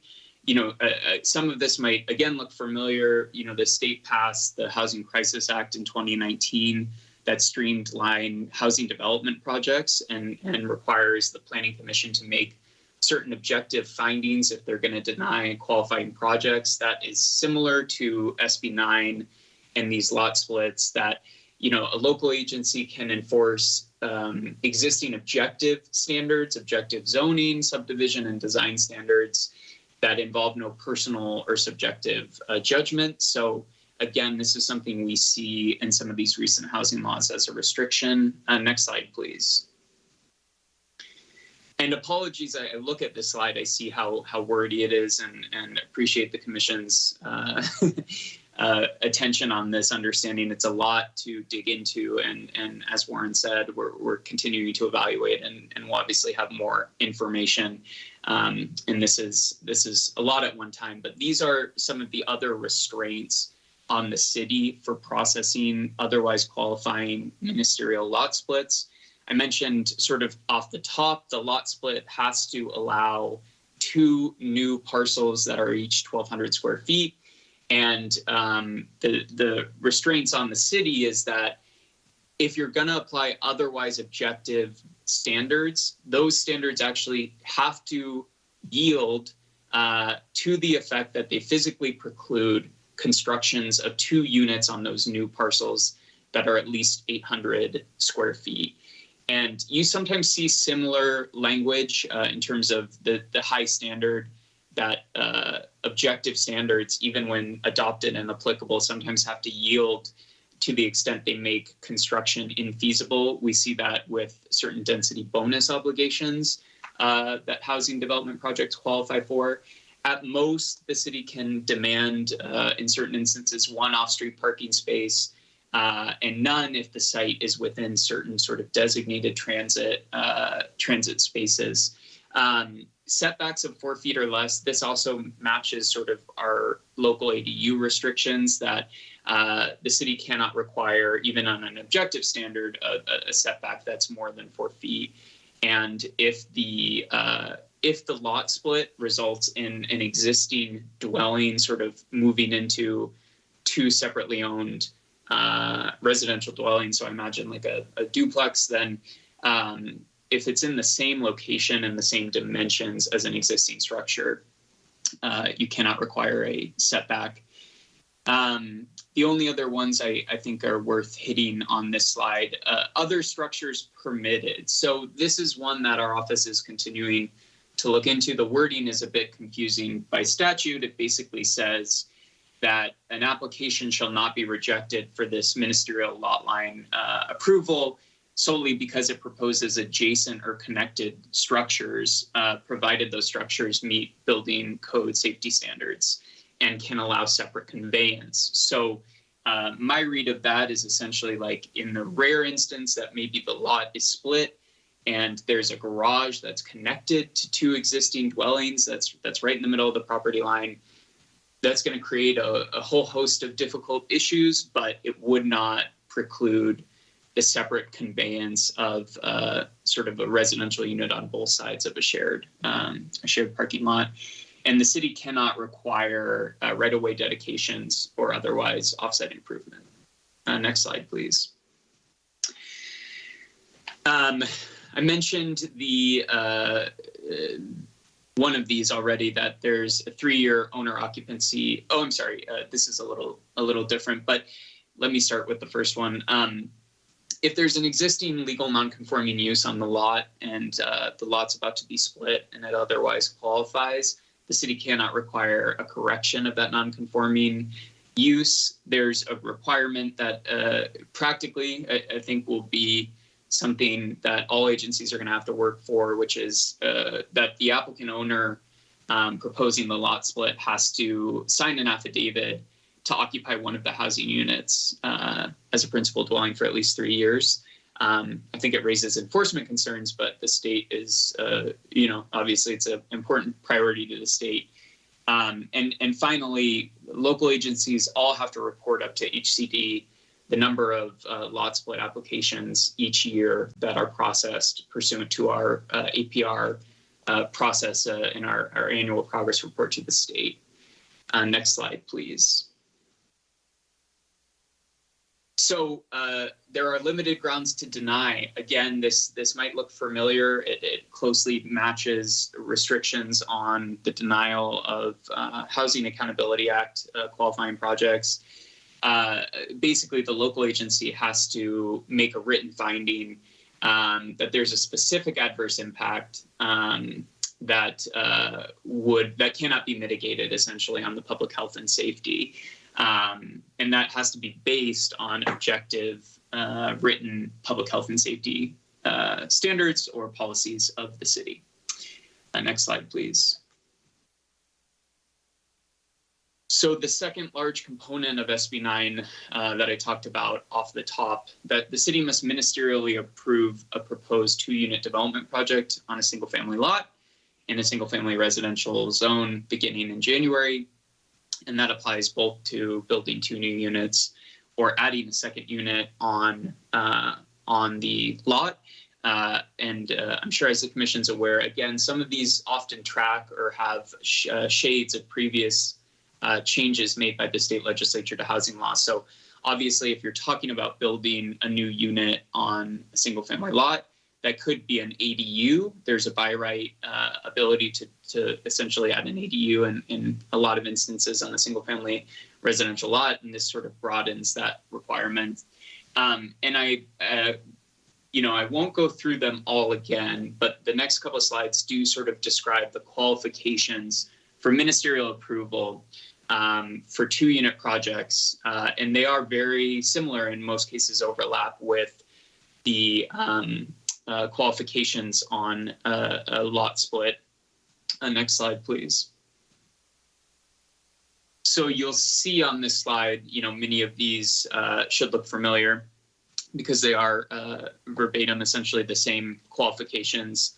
some of this might, again, look familiar. The state passed the Housing Crisis Act in 2019 that streamlined housing development projects and requires the Planning Commission to make certain objective findings if they're going to deny qualifying projects. That is similar to SB 9 and these lot splits that, a local agency can enforce existing objective standards, objective zoning, subdivision, and design standards that involve no personal or subjective judgment. So again, this is something we see in some of these recent housing laws as a restriction. Next slide, please. And apologies, I look at this slide, I see how wordy it is and appreciate the commission's attention on this, understanding it's a lot to dig into. And as Warren said, we're continuing to evaluate and we'll obviously have more information. And this is a lot at one time, but these are some of the other restraints on the city for processing otherwise qualifying ministerial lot splits. I mentioned sort of off the top, the lot split has to allow 2 new parcels that are each 1,200 square feet. And the restraints on the city is that if you're going to apply otherwise objective standards, those standards actually have to yield to the effect that they physically preclude constructions of 2 units on those new parcels that are at least 800 square feet. And you sometimes see similar language in terms of the high standard that objective standards, even when adopted and applicable, sometimes have to yield to the extent they make construction infeasible. We see that with certain density bonus obligations that housing development projects qualify for. At most, the city can demand, in certain instances, 1 off-street parking space and none if the site is within certain sort of designated transit spaces. Setbacks of 4 feet or less, this also matches sort of our local ADU restrictions that the city cannot require, even on an objective standard, a setback that's more than 4 feet. And if the lot split results in an existing dwelling sort of moving into 2 separately owned residential dwellings, so I imagine like a duplex, then if it's in the same location and the same dimensions as an existing structure, you cannot require a setback. The only other ones I think are worth hitting on this slide, other structures permitted. So this is one that our office is continuing to look into. The wording is a bit confusing. By statute, it basically says that an application shall not be rejected for this ministerial lot line approval solely because it proposes adjacent or connected structures, provided those structures meet building code safety standards and can allow separate conveyance. So my read of that is essentially like in the rare instance that maybe the lot is split and there's a garage that's connected to 2 existing dwellings that's right in the middle of the property line, that's going to create a whole host of difficult issues, but it would not preclude the separate conveyance of sort of a residential unit on both sides of a shared parking lot. And the city cannot require right-of-way dedications or otherwise offsite improvement. Next slide, please. I mentioned the one of these already, that there's a 3-year owner occupancy. Oh, I'm sorry. This is a little different, but let me start with the first one. If there's an existing legal non-conforming use on the lot and the lot's about to be split and it otherwise qualifies, the city cannot require a correction of that non-conforming use. There's a requirement that practically I think will be something that all agencies are going to have to work for, which is that the applicant owner proposing the lot split has to sign an affidavit to occupy one of the housing units as a principal dwelling for at least 3 years. I think it raises enforcement concerns, but the state is, obviously it's an important priority to the state. And finally, local agencies all have to report up to HCD the number of lot split applications each year that are processed pursuant to our APR process in our annual progress report to the state. Next slide, please. So there are limited grounds to deny. Again, this might look familiar. It closely matches restrictions on the denial of Housing Accountability Act qualifying projects. Basically, the local agency has to make a written finding that there's a specific adverse impact that cannot be mitigated essentially on the public health and safety. And that has to be based on objective written public health and safety standards or policies of the city. Next slide, please. So the second large component of SB 9 that I talked about off the top, that the city must ministerially approve a proposed 2-unit development project on a single family lot in a single family residential zone beginning in January. And that applies both to building 2 new units or adding a second unit on the lot. I'm sure as the commission's aware, again, some of these often track or have shades of previous changes made by the state legislature to housing law. So obviously, if you're talking about building a new unit on a single family lot, that could be an ADU. There's a by right ability to essentially add an ADU in a lot of instances on a single family residential lot, and this sort of broadens that requirement. And I won't go through them all again, but the next couple of slides do sort of describe the qualifications for ministerial approval for 2-unit projects. And they are very similar, in most cases overlap with the qualifications on a lot split. Next slide, please. So you'll see on this slide, many of these should look familiar because they are verbatim, essentially the same qualifications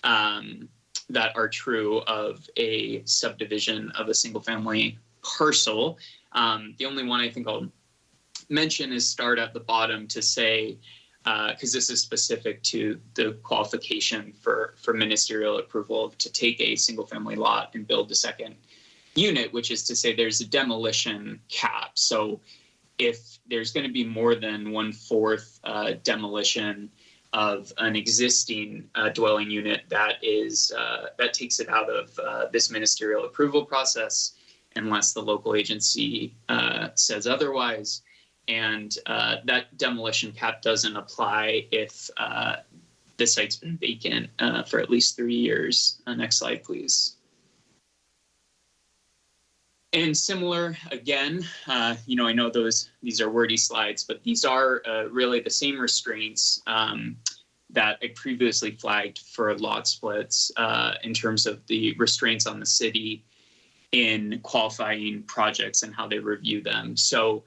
that are true of a subdivision of a single family parcel. The only one I think I'll mention is start at the bottom to say, because this is specific to the qualification for ministerial approval to take a single family lot and build a second unit, which is to say there's a demolition cap. So if there's going to be more than 1/4 demolition of an existing dwelling unit, that takes it out of this ministerial approval process, unless the local agency says otherwise. And that demolition cap doesn't apply if the site's been vacant for at least 3 years. Next slide, please. And similar, again, I know these are wordy slides, but these are really the same restraints that I previously flagged for lot splits in terms of the restraints on the city in qualifying projects and how they review them. So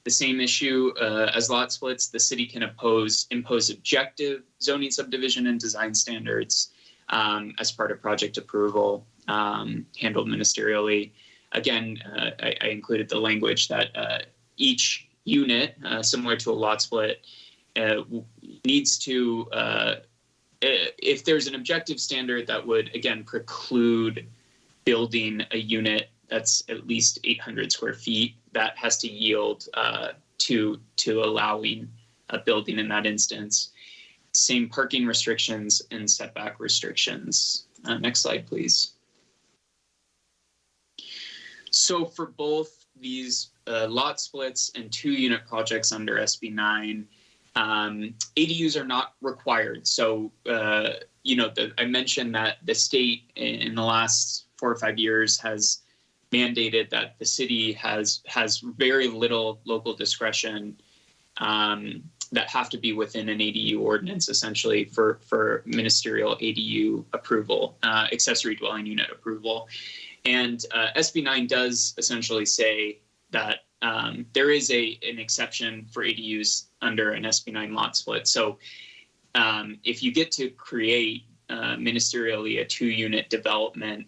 the same issue as lot splits, the city can impose objective zoning, subdivision, and design standards as part of project approval, handled ministerially. Again, I included the language that each unit, similar to a lot split, needs to, if there's an objective standard that would, again, preclude building a unit that's at least 800 square feet, that has to yield to allowing a building in that instance. Same parking restrictions and setback restrictions. Next slide, please. So for both these lot splits and 2-unit projects under SB 9, ADUs are not required. So, I mentioned that the state in the last 4 or 5 years has mandated that the city has very little local discretion that have to be within an ADU ordinance, essentially, for ministerial ADU approval, accessory dwelling unit approval. And SB 9 does essentially say that there is an exception for ADUs under an SB 9 lot split. So if you get to create ministerially a 2-unit development,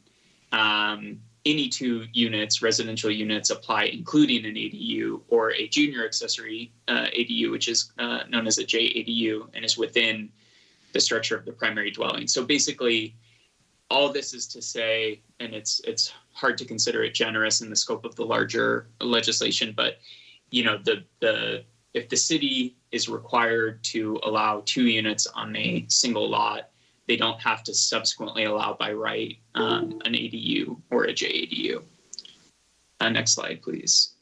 any 2 units, residential units, apply, including an ADU or a junior accessory ADU, which is known as a JADU, and is within the structure of the primary dwelling. So basically, all this is to say, and it's hard to consider it generous in the scope of the larger legislation, but if the city is required to allow 2 units on a single lot, they don't have to subsequently allow by right an ADU or a JADU. Next slide, please.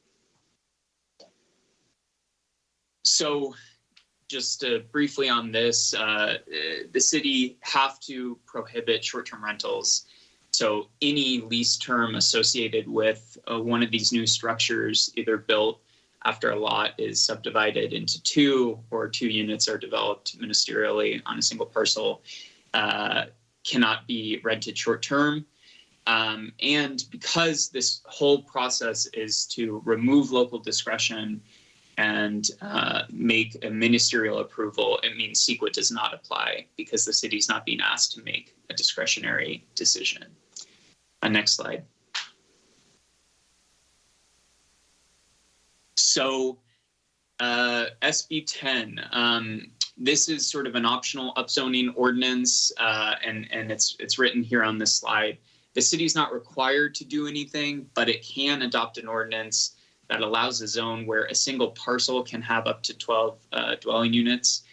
So just briefly on this, the city have to prohibit short-term rentals. So any lease term associated with one of these new structures, either built after a lot is subdivided into 2 or 2 units are developed ministerially on a single parcel, cannot be rented short-term. And because this whole process is to remove local discretion and make a ministerial approval, it means CEQA does not apply because the city's not being asked to make a discretionary decision. Next slide. So SB 10, this is sort of an optional upzoning ordinance, and it's written here on this slide. The city is not required to do anything, but it can adopt an ordinance that allows a zone where a single parcel can have up to 12 dwelling units.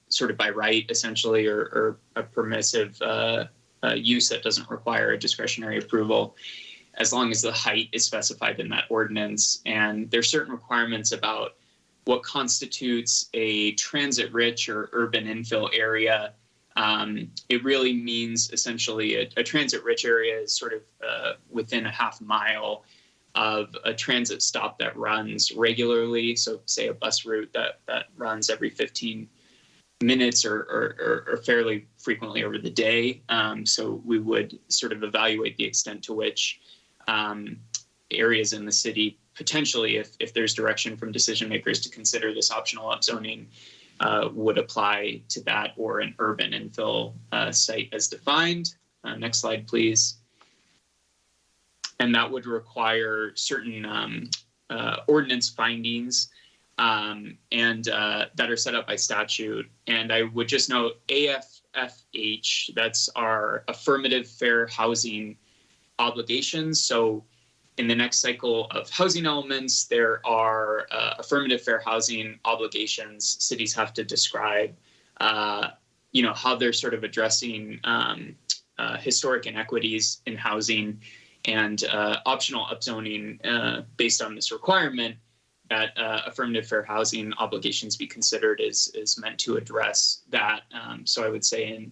sort of by right, essentially, or a permissive use that doesn't require a discretionary approval, as long as the height is specified in that ordinance. And there's certain requirements about what constitutes a transit-rich or urban infill area. It really means essentially a transit-rich area is sort of within a half mile of a transit stop that runs regularly. So say a bus route that runs every 15 minutes or fairly frequently over the day. So we would sort of evaluate the extent to which areas in the city, potentially if there's direction from decision makers to consider this optional upzoning, would apply to that or an urban infill site as defined. Next slide, please. And that would require certain ordinance findings and that are set up by statute. And I would just note AFFH, that's our affirmative fair housing obligations. So in the next cycle of housing elements, there are affirmative fair housing obligations. Cities have to describe, how they're sort of addressing historic inequities in housing, and optional upzoning based on this requirement that affirmative fair housing obligations be considered is meant to address that. So I would say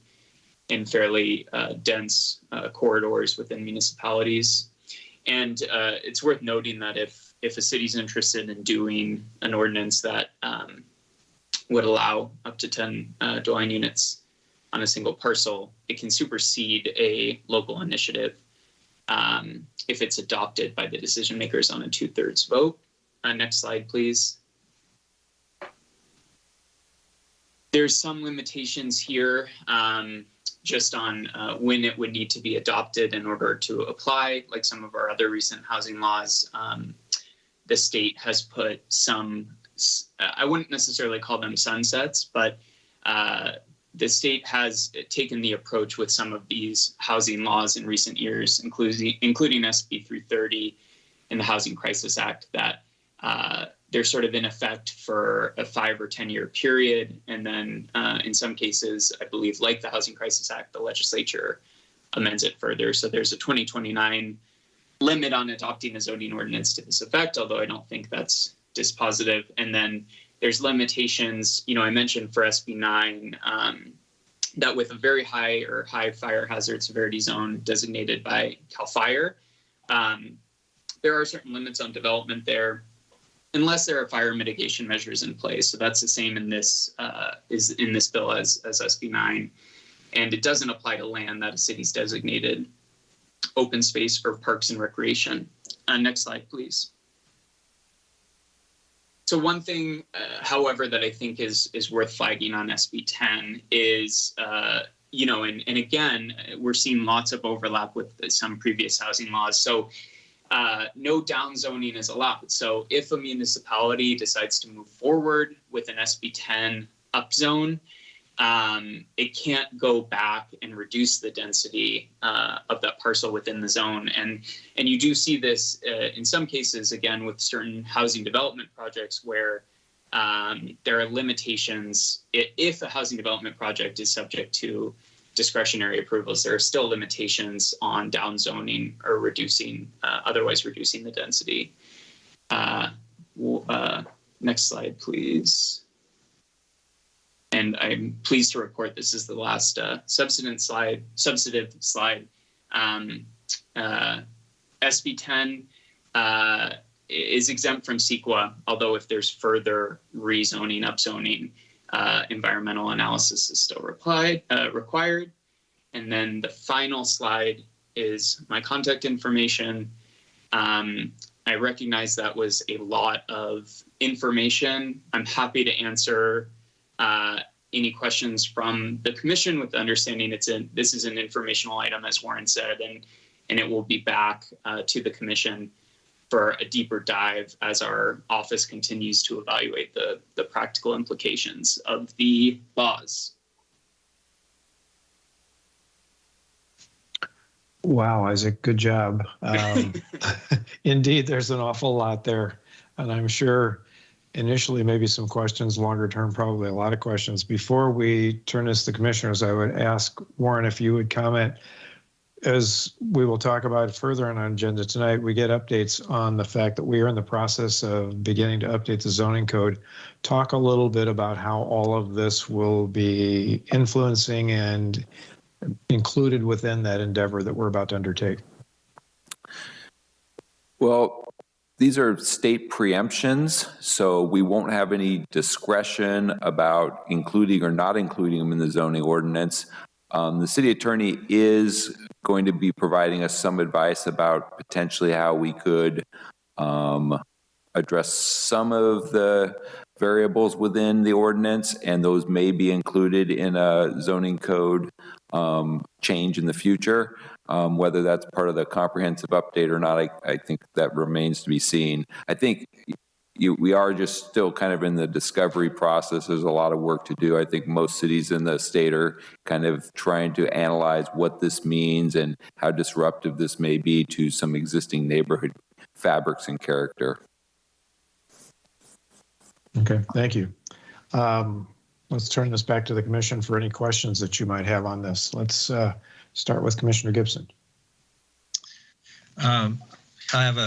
in fairly dense corridors within municipalities. And it's worth noting that if a city's interested in doing an ordinance that would allow up to 10 dwelling units on a single parcel, it can supersede a local initiative if it's adopted by the decision makers on a 2/3 vote. Next slide, please. There's some limitations here just on when it would need to be adopted in order to apply. Like some of our other recent housing laws, the state has put some, I wouldn't necessarily call them sunsets, but the state has taken the approach with some of these housing laws in recent years, including SB 330 and the Housing Crisis Act, that they're sort of in effect for a 5 or 10 year period. And then in some cases, I believe, like the Housing Crisis Act, the legislature amends it further. So there's a 2029 limit on adopting a zoning ordinance to this effect, although I don't think that's dispositive. And then there's limitations, I mentioned for SB 9, that with a very high or high fire hazard severity zone designated by CAL FIRE, there are certain limits on development there, unless there are fire mitigation measures in place. So that's the same in this bill as SB 9. And it doesn't apply to land that a city's designated open space for parks and recreation. Next slide, please. So one thing, however, that I think is worth flagging on SB 10 is, and again, we're seeing lots of overlap with some previous housing laws. So no downzoning is allowed. So if a municipality decides to move forward with an SB 10 upzone, it can't go back and reduce the density of that parcel within the zone. And you do see this in some cases, again, with certain housing development projects where there are limitations. If a housing development project is subject to discretionary approvals, there are still limitations on downzoning or otherwise reducing the density. Next slide, please. And I'm pleased to report this is the last substantive slide. SB 10 is exempt from CEQA, although if there's further rezoning, upzoning, environmental analysis is still required. And then the final slide is my contact information. I recognize that was a lot of information. I'm happy to answer any questions from the commission, with the understanding this is an informational item, as Warren said, and it will be back to the commission for a deeper dive as our office continues to evaluate the practical implications of the laws. Wow, Isaac, good job. Indeed, there's an awful lot there, and I'm sure initially maybe some questions, longer term probably a lot of questions. Before we turn this to the commissioners, I would ask Warren if you would comment. As we will talk about further on our agenda tonight, we get updates on the fact that we are in the process of beginning to update the zoning code. Talk a little bit about how all of this will be influencing and included within that endeavor that we're about to undertake. Well, these are state preemptions, so we won't have any discretion about including or not including them in the zoning ordinance. The city attorney is going to be providing us some advice about potentially how we could address some of the variables within the ordinance, and those may be included in a zoning code change in the future. Whether that's part of the comprehensive update or not, I think that remains to be seen. I think we are just still kind of in the discovery process. There's a lot of work to do. I think most cities in the state are kind of trying to analyze what this means and how disruptive this may be to some existing neighborhood fabrics and character. Okay, thank you. Let's turn this back to the commission for any questions that you might have on this. Let's start with Commissioner Gibson. I have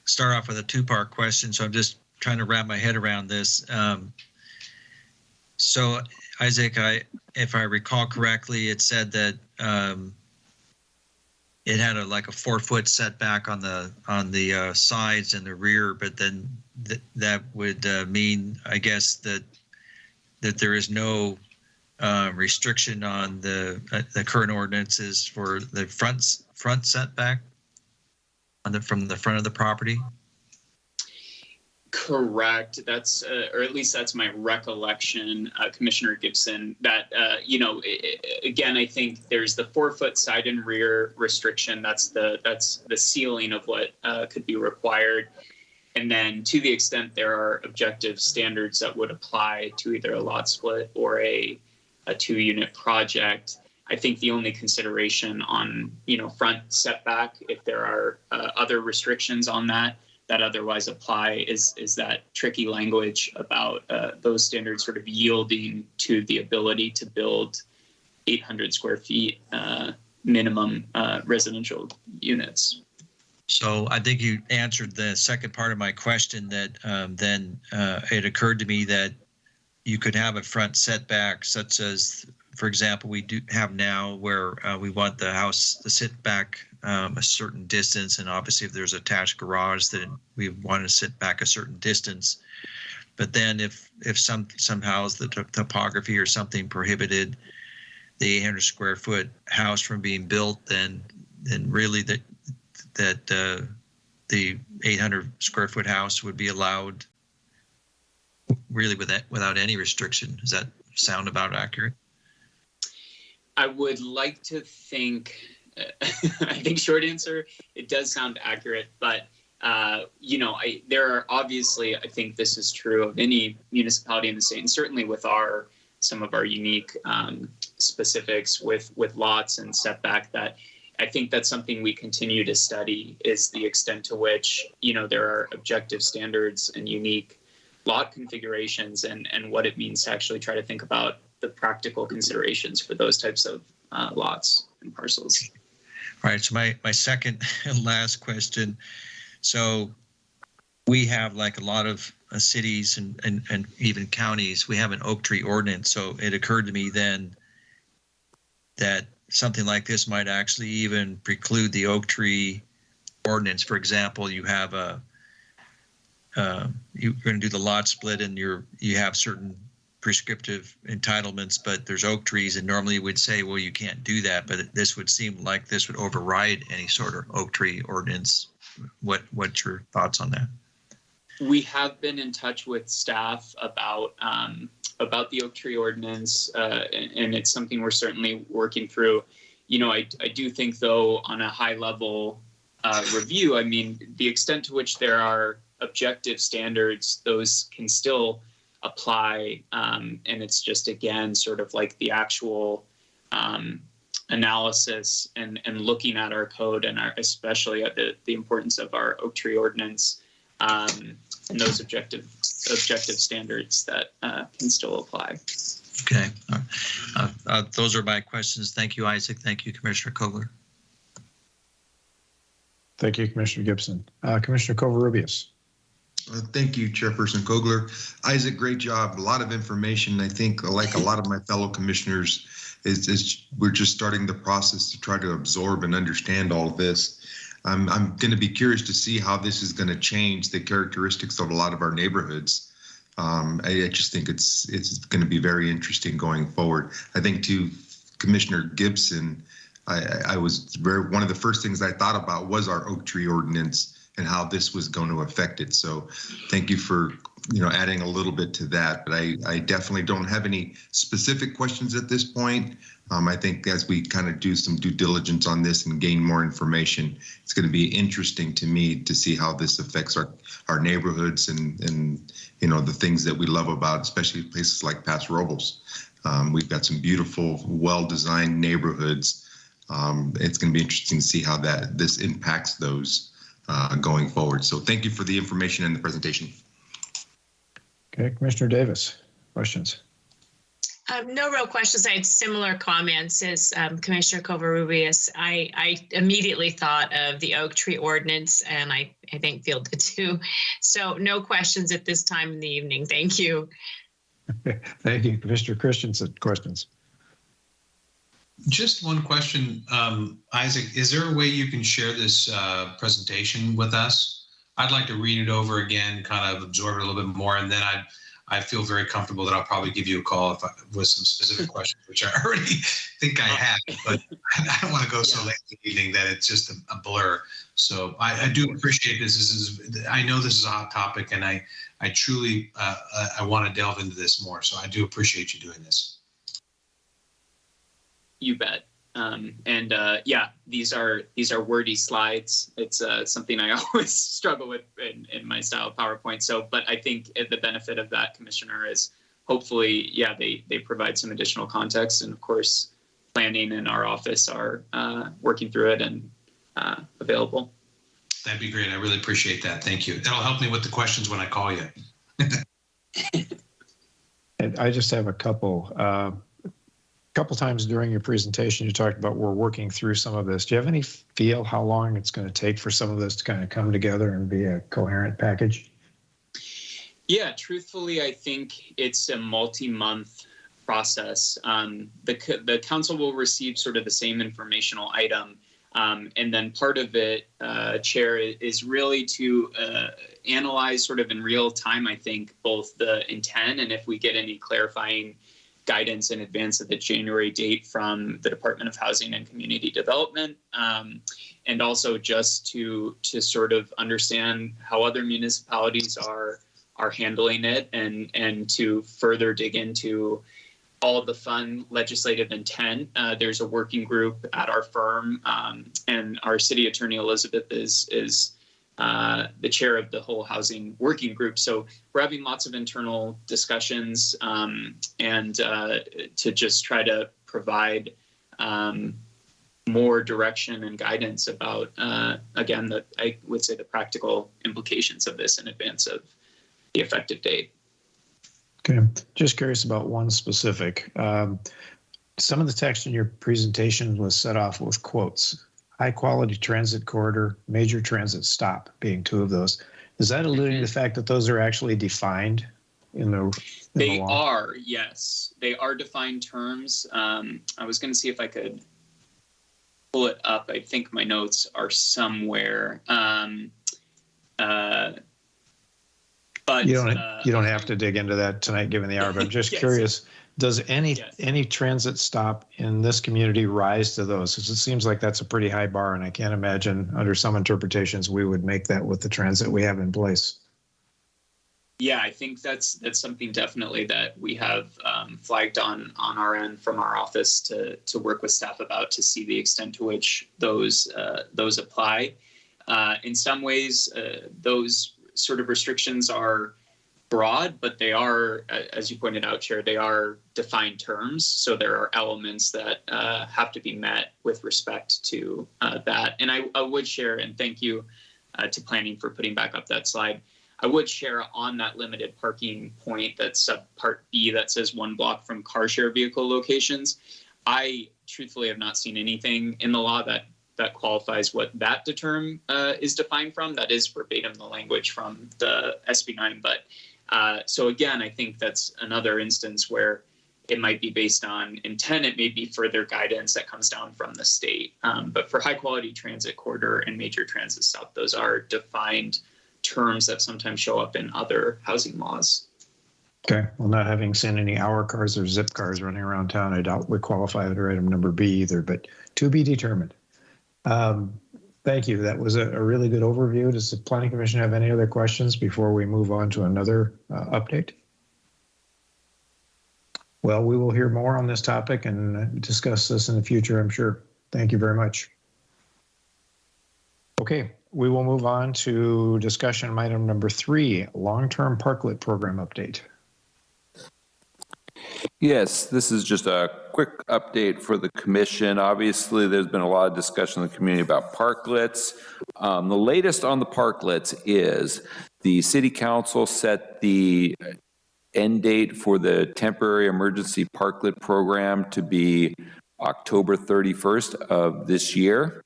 start off with a two-part question, so I'm just trying to wrap my head around this. So Isaac, if I recall correctly, it said that it had a 4-foot setback on the sides and the rear, but then that would mean, I guess, that there is no restriction on the current ordinances for the front setback from the front of the property. Correct. That's, or at least that's my recollection, Commissioner Gibson, that, again, I think there's the 4-foot side and rear restriction. That's the ceiling of what could be required. And then to the extent there are objective standards that would apply to either a lot split or a 2-unit project, I think the only consideration on, front setback, if there are other restrictions on that otherwise apply, is that tricky language about those standards sort of yielding to the ability to build 800 square feet minimum residential units. So I think you answered the second part of my question, that then it occurred to me that you could have a front setback such as, for example, we do have now where we want the house to sit back a certain distance, and obviously if there's attached garage, then we want to sit back a certain distance. But then if somehow the topography or something prohibited the 800 square foot house from being built, then really that the 800 square foot house would be allowed really without any restriction. Does that sound about accurate? I would like to think, I think short answer, it does sound accurate, but there are obviously, I think this is true of any municipality in the state, and certainly with some of our unique specifics with lots and setback, that I think that's something we continue to study, is the extent to which, there are objective standards and unique lot configurations, and what it means to actually try to think about the practical considerations for those types of lots and parcels. All right, so my second and last question. So we have, like a lot of cities and even counties, we have an oak tree ordinance. So it occurred to me then that something like this might actually even preclude the oak tree ordinance. For example, you have you're going to do the lot split, and you have certain prescriptive entitlements, but there's oak trees, and normally you would say, well, you can't do that, but this would seem like this would override any sort of oak tree ordinance. What's your thoughts on that? We have been in touch with staff about the oak tree ordinance, and it's something we're certainly working through. I do think, though, on a high level review, I mean, the extent to which there are objective standards, those can still apply, and it's just, again, sort of like the actual analysis and looking at our code, and especially at the importance of our oak tree ordinance, and those objective standards that can still apply. Okay. Those are my questions. Thank you, Isaac. Thank you, Commissioner Kogler. Thank you, Commissioner Gibson. Commissioner Covarrubias. Thank you, Chairperson Kogler. Isaac, great job. A lot of information. I think, like a lot of my fellow commissioners, is we're just starting the process to try to absorb and understand all of this. I'm going to be curious to see how this is going to change the characteristics of a lot of our neighborhoods. I just think it's going to be very interesting going forward. I think to Commissioner Gibson, I was one of the first things I thought about was our oak tree ordinance and how this was going to affect it. So thank you for adding a little bit to that. But I definitely don't have any specific questions at this point. I think as we kind of do some due diligence on this and gain more information, it's going to be interesting to me to see how this affects our neighborhoods and the things that we love about, especially places like Paso Robles. We've got some beautiful, well-designed neighborhoods. It's going to be interesting to see how this impacts those going forward. So thank you for the information and the presentation. Okay, Commissioner Davis, questions? No real questions. I had similar comments as Commissioner Covarrubias. I immediately thought of the oak tree ordinance, and I think Field did too. So no questions at this time in the evening. Thank you. Thank you. Commissioner Christensen, questions? Just one question, Isaac, is there a way you can share this presentation with us? I'd like to read it over again, kind of absorb it a little bit more, and then I feel very comfortable that I'll probably give you a call with some specific questions, which I already think I have, but I don't want to go so late in the evening that it's just a blur. So I do appreciate this. I know this is a hot topic, and I truly I want to delve into this more. So I do appreciate you doing this. You bet. These are wordy slides. It's something I always struggle with in my style of PowerPoint. So, but I think the benefit of that, Commissioner, is hopefully, they provide some additional context. And of course, planning and our office are working through it and available. That'd be great. I really appreciate that. Thank you. That'll help me with the questions when I call you. And I just have a couple. Couple times during your presentation, you talked about we're working through some of this. Do you have any feel how long it's going to take for some of this to kind of come together and be a coherent package? Yeah, truthfully, I think it's a multi-month process. The council will receive sort of the same informational item. And then part of it, Chair, is really to analyze sort of in real time, I think, both the intent and if we get any clarifying guidance in advance of the January date from the Department of Housing and Community Development, and also just to sort of understand how other municipalities are handling it, and to further dig into all the fun legislative intent. There's a working group at our firm, and our city attorney Elizabeth is the chair of the whole housing working group. So we're having lots of internal discussions and to just try to provide more direction and guidance about, again, I would say the practical implications of this in advance of the effective date. Okay, just curious about one specific. Some of the text in your presentation was set off with quotes. High quality transit corridor, major transit stop being two of those. Is that alluding to the fact that those are actually defined in the They law? are, yes. They are defined terms. I was going to see if I could pull it up. I think my notes are somewhere. But you don't have to dig into that tonight, given the hour. But I'm just yes. curious. Does any transit stop in this community rise to those? Because it seems like that's a pretty high bar, and I can't imagine under some interpretations we would make that with the transit we have in place. Yeah, I think that's something definitely that we have flagged on our end from our office to work with staff about, to see the extent to which those apply. In some ways, those sort of restrictions are broad, but they are, as you pointed out, Chair, they are defined terms. So there are elements that have to be met with respect to that. And I would share, and thank you, to planning for putting back up that slide. I would share on that limited parking point, that's part B that says 1 block from car share vehicle locations. I truthfully have not seen anything in the law that qualifies what that term is defined from. That is verbatim the language from the SB 9. But so again, I think that's another instance where it might be based on intent. It may be further guidance that comes down from the state. But for high quality transit corridor and major transit stop, those are defined terms that sometimes show up in other housing laws. Okay, well, not having seen any hour cars or zip cars running around town, I doubt we qualify under item number B either, but to be determined. Thank you. That was a really good overview. Does the Planning Commission have any other questions before we move on to another update? Well, we will hear more on this topic and discuss this in the future, I'm sure. Thank you very much. Okay, we will move on to discussion item number 3, long-term parklet program update. Yes, this is just a quick update for the commission. Obviously, there's been a lot of discussion in the community about parklets. The latest on the parklets is the city council set the end date for the temporary emergency parklet program to be October 31st of this year.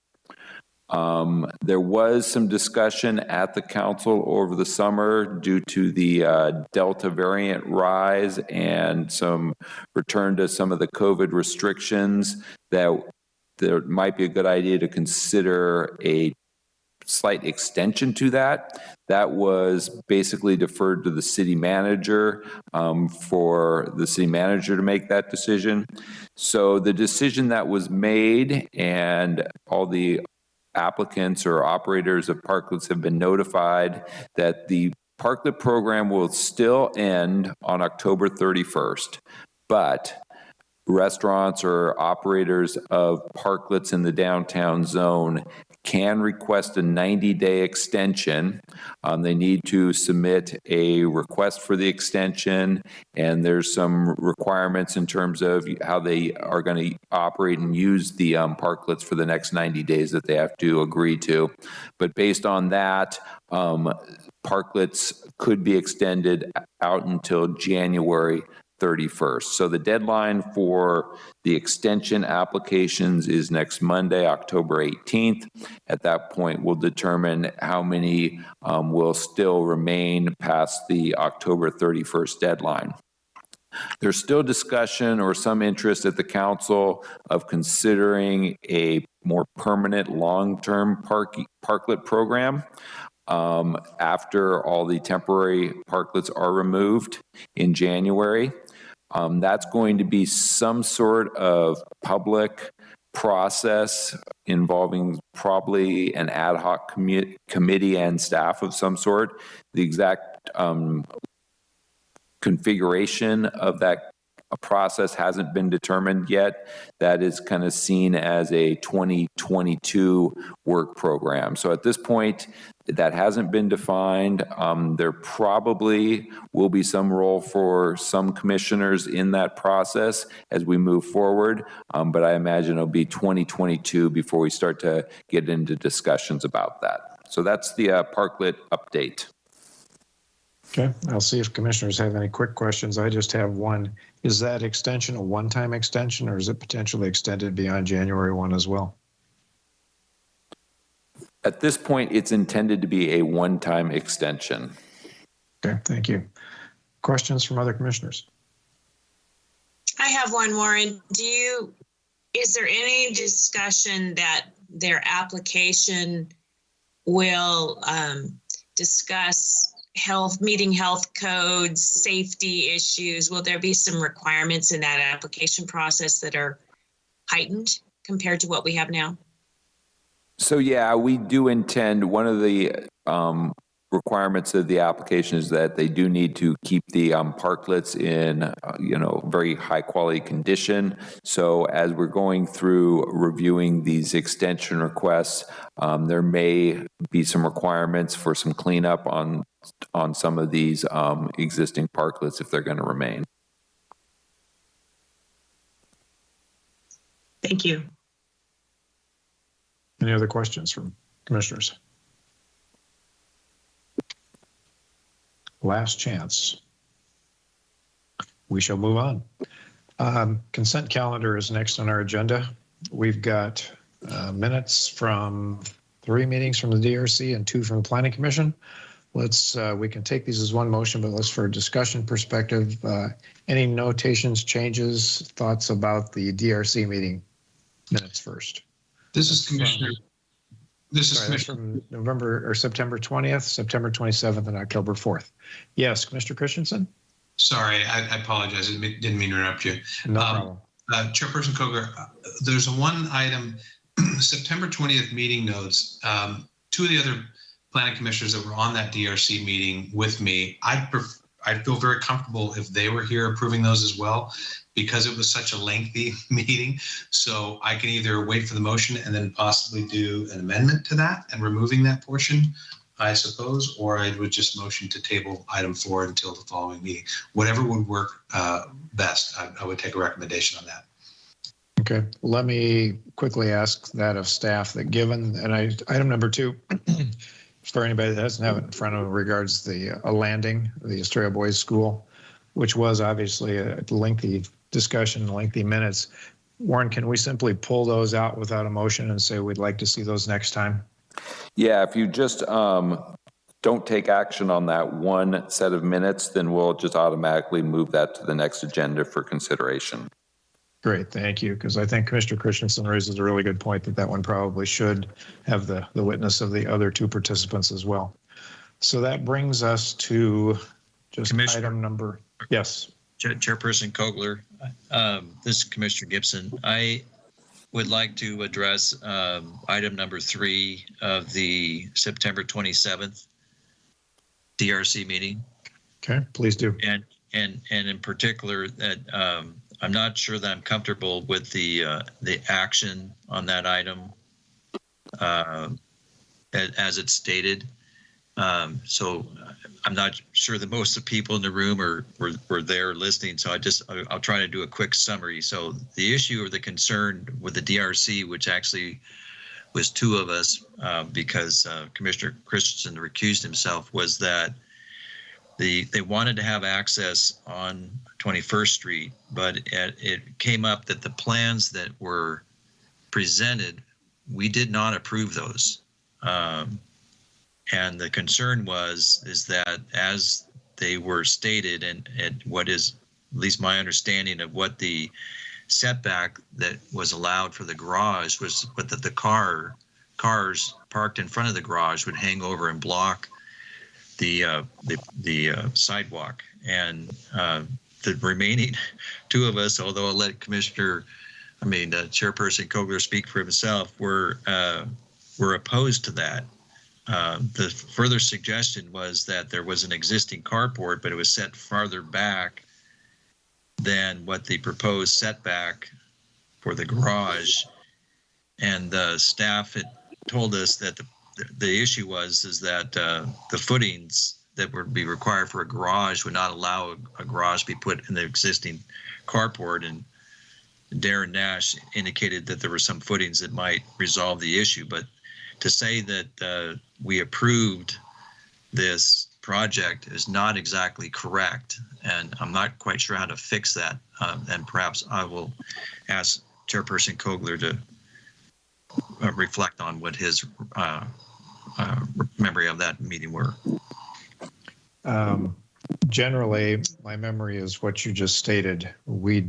There was some discussion at the council over the summer due to the Delta variant rise and some return to some of the COVID restrictions that there might be a good idea to consider a slight extension to that. That was basically deferred to the city manager for the city manager to make that decision. So the decision that was made, and all the applicants or operators of parklets have been notified that the parklet program will still end on October 31st, but restaurants or operators of parklets in the downtown zone can request a 90-day extension. They need to submit a request for the extension, and there's some requirements in terms of how they are going to operate and use the parklets for the next 90 days that they have to agree to. But based on that, parklets could be extended out until January 31st. So the deadline for the extension applications is next Monday, October 18th. At that point, we'll determine how many will still remain past the October 31st deadline. There's still discussion or some interest at the council of considering a more permanent long-term parklet program after all the temporary parklets are removed in January. That's going to be some sort of public process involving probably an ad hoc committee and staff of some sort. The exact configuration of that process hasn't been determined yet. That is kind of seen as a 2022 work program. So at this point, that hasn't been defined. There probably will be some role for some commissioners in that process as we move forward, but I imagine it'll be 2022 before we start to get into discussions about that. So that's the parklet update. Okay, I'll see if commissioners have any quick questions. I just have one. Is that extension a one-time extension, or is it potentially extended beyond January 1 as well? At this point, it's intended to be a one-time extension. Okay, thank you. Questions from other commissioners? I have one, Warren. Is there any discussion that their application will discuss meeting health codes, safety issues? Will there be some requirements in that application process that are heightened compared to what we have now? So yeah, we do intend, one of the requirements of the application is that they do need to keep the parklets in, very high quality condition. So as we're going through reviewing these extension requests, there may be some requirements for some cleanup on some of these existing parklets if they're going to remain. Thank you. Any other questions from commissioners? last chance. We shall move on. Consent calendar is next on our agenda. We've got minutes from 3 meetings from the DRC and 2 from the Planning Commission. We can take these as one motion, but let's, for a discussion perspective, any notations, changes, thoughts about the DRC meeting minutes first? This is Commissioner. From November or September 20th, September 27th, and October 4th. Yes, Commissioner Christensen? Sorry, I apologize. I didn't mean to interrupt you. No problem. Chairperson Kogler, there's one item, September 20th meeting notes. 2 of the other planning commissioners that were on that DRC meeting with me, I'd feel very comfortable if they were here approving those as well, because it was such a lengthy meeting. So I can either wait for the motion and then possibly do an amendment to that and removing that portion, I suppose, or I would just motion to table item 4 until the following meeting. Whatever would work best, I would take a recommendation on that. Okay, let me quickly ask that of staff that given, and item number 2, for anybody that doesn't have it in front of them, regards the landing, the Estrella Boys School, which was obviously a lengthy discussion, lengthy minutes. Warren, can we simply pull those out without a motion and say we'd like to see those next time? Yeah, if you just don't take action on that one set of minutes, then we'll just automatically move that to the next agenda for consideration. Great, thank you, because I think Commissioner Christensen raises a really good point that one probably should have the witness of the other 2 participants as well. So that brings us to just item number, yes. Chairperson Kogler, this is Commissioner Gibson. I would like to address item number 3 of the September 27th DRC meeting. Okay, please do. And in particular that I'm not sure that I'm comfortable with the action on that item as it's stated. So I'm not sure that most of the people in the room were there listening. So I'll try to do a quick summary. So the issue or the concern with the DRC, which actually was 2 of us because Commissioner Christensen recused himself, was that they wanted to have access on 21st Street, but it came up that the plans that were presented, we did not approve those. And the concern is that as they were stated and what is at least my understanding of what the setback that was allowed for the garage was, but that the cars parked in front of the garage would hang over and block the sidewalk. And the remaining 2 of us, although I'll let Chairperson Kogler speak for himself, were opposed to that. The further suggestion was that there was an existing carport, but it was set farther back than what the proposed setback for the garage. And the staff had told us that the issue is that the footings that would be required for a garage would not allow a garage to be put in the existing carport. And Darren Nash indicated that there were some footings that might resolve the issue. But to say that we approved this project is not exactly correct. And I'm not quite sure how to fix that. And perhaps I will ask Chairperson Kogler to reflect on what his memory of that meeting were. Generally, my memory is what you just stated. We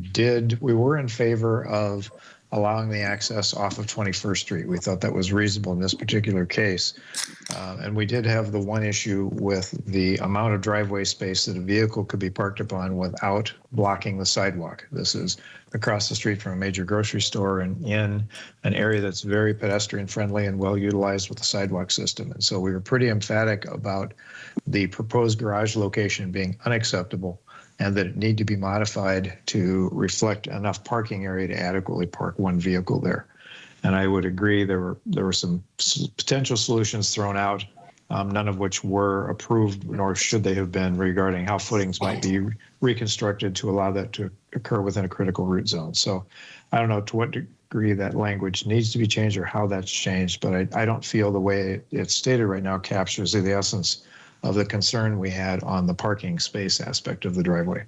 were in favor of allowing the access off of 21st Street. We thought that was reasonable in this particular case. And we did have the one issue with the amount of driveway space that a vehicle could be parked upon without blocking the sidewalk. This is across the street from a major grocery store and in an area that's very pedestrian friendly and well utilized with the sidewalk system. And so we were pretty emphatic about the proposed garage location being unacceptable and that it need to be modified to reflect enough parking area to adequately park one vehicle there. And I would agree there were some potential solutions thrown out, none of which were approved, nor should they have been, regarding how footings might be reconstructed to allow that to occur within a critical route zone. So I don't know to what degree that language needs to be changed or how that's changed, but I don't feel the way it's stated right now captures the essence of the concern we had on the parking space aspect of the driveway.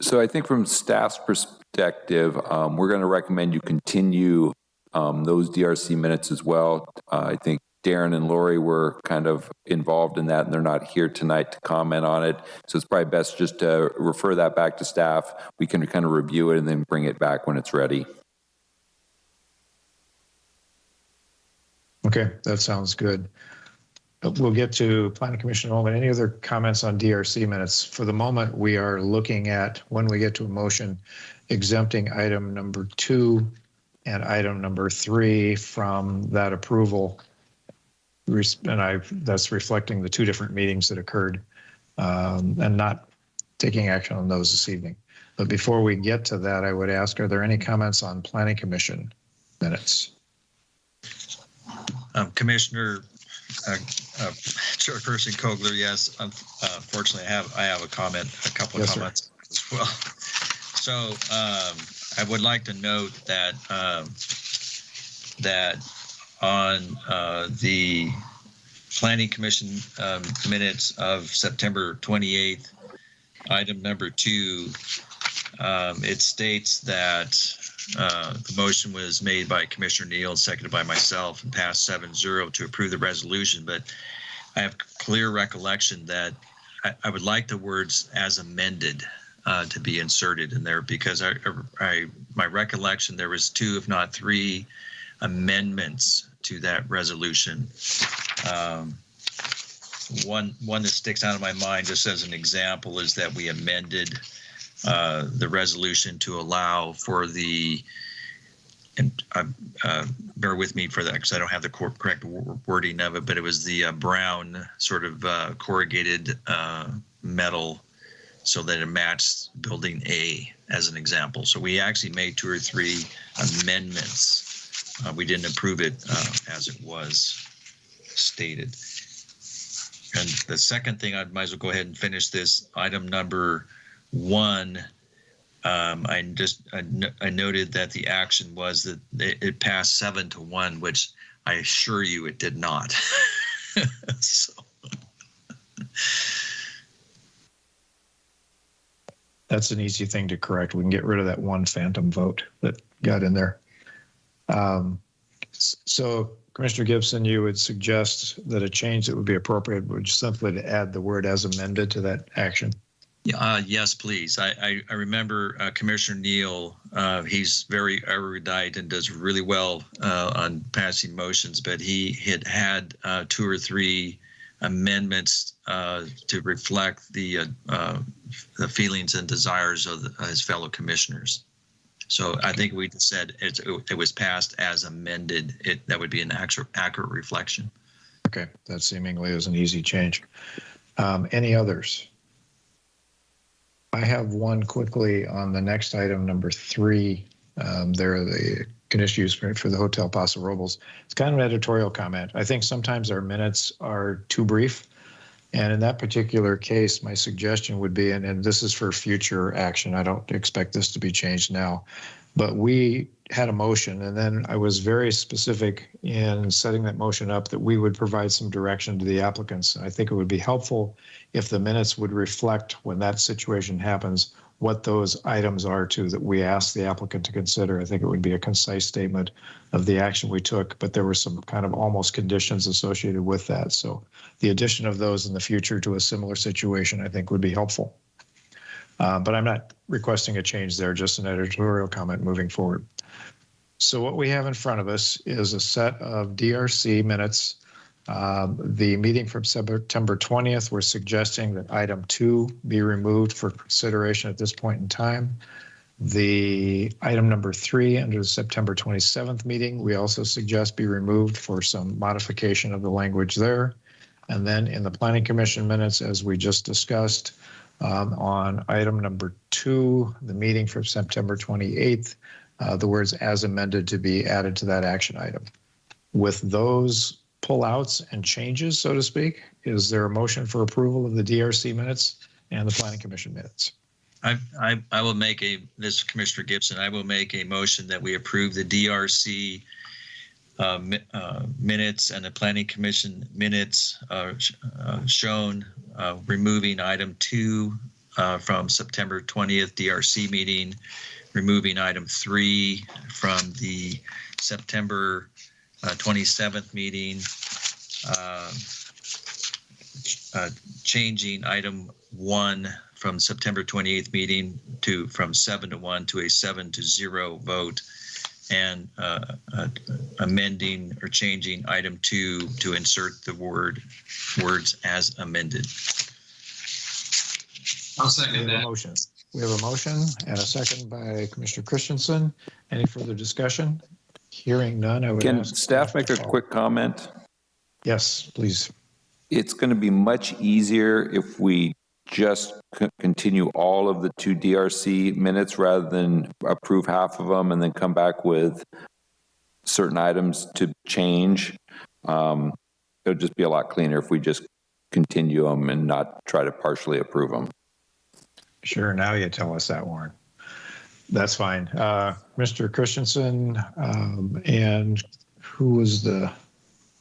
So I think from staff's perspective, we're going to recommend you continue those DRC minutes as well. I think Darren and Lori were kind of involved in that, and they're not here tonight to comment on it. So it's probably best just to refer that back to staff. We can kind of review it and then bring it back when it's ready. Okay, that sounds good. We'll get to Planning Commission in a moment. Any other comments on DRC minutes? For the moment, we are looking at, when we get to a motion, exempting item number 2 and item number 3 from that approval. And that's reflecting the 2 different meetings that occurred, and not taking action on those this evening. But before we get to that, I would ask, are there any comments on Planning Commission minutes? Commissioner Chairperson Kogler, yes. Fortunately, I have a couple of comments as well. So I would like to note that on the Planning Commission minutes of September 28th, item number 2, it states that the motion was made by Commissioner Neal, seconded by myself, and passed 7-0 to approve the resolution. But I have clear recollection that I would like the words "as amended" to be inserted in there, because my recollection, there was 2, if not 3, amendments to that resolution. One that sticks out of my mind, just as an example, is that we amended the resolution to allow for the, and bear with me for that because I don't have the correct wording of it, but it was the brown sort of corrugated metal, so that it matched building A, as an example. So we actually made 2 or 3 amendments. We didn't approve it as it was stated. And the second thing, I might as well go ahead and finish this. Item number 1, I noted that the action was that it passed 7-1, which I assure you it did not. So. That's an easy thing to correct. We can get rid of that one phantom vote that got in there. So Commissioner Gibson, you would suggest that a change that would be appropriate would simply to add the word "as amended" to that action? Yes, please. I remember Commissioner Neal. He's very erudite and does really well on passing motions, but he had 2 or 3 amendments to reflect the feelings and desires of his fellow commissioners. So I think we said it was passed as amended. That would be an accurate reflection. Okay, that seemingly is an easy change. Any others? I have one quickly on the next item, number 3. There are the conditional use permit for the Hotel Paso Robles. It's kind of an editorial comment. I think sometimes our minutes are too brief. And in that particular case, my suggestion would be, and this is for future action, I don't expect this to be changed now, but we had a motion, and then I was very specific in setting that motion up that we would provide some direction to the applicants. I think it would be helpful if the minutes would reflect, when that situation happens, what those items are that we asked the applicant to consider. I think it would be a concise statement of the action we took, but there were some kind of almost conditions associated with that. So the addition of those in the future to a similar situation, I think, would be helpful. But I'm not requesting a change there, just an editorial comment moving forward. So what we have in front of us is a set of DRC minutes. The meeting from September 20th, we're suggesting that item 2 be removed for consideration at this point in time. The item number 3 under the September 27th meeting, we also suggest be removed for some modification of the language there. And then in the Planning Commission minutes, as we just discussed, on item number 2, the meeting from September 28th, the words "as amended" to be added to that action item. With those pullouts and changes, so to speak, is there a motion for approval of the DRC minutes and the Planning Commission minutes? I will make this is Commissioner Gibson. I will make a motion that we approve the DRC minutes and the Planning Commission minutes shown removing item 2 from September 20th DRC meeting, removing item 3 from the September 27th meeting, changing item 1 from September 28th meeting from 7-1 to a 7-0 vote, and amending or changing item 2 to insert the words as amended. I'll second that. Motion. We have a motion and a second by Commissioner Christensen. Any further discussion? Hearing none, I would Can ask staff make a quick comment? Yes, please. It's going to be much easier if we just continue all of the 2 DRC minutes rather than approve half of them and then come back with certain items to change. It'll just be a lot cleaner if we just continue them and not try to partially approve them. Sure, now you tell us that, Warren. That's fine. Mr. Christensen, and who was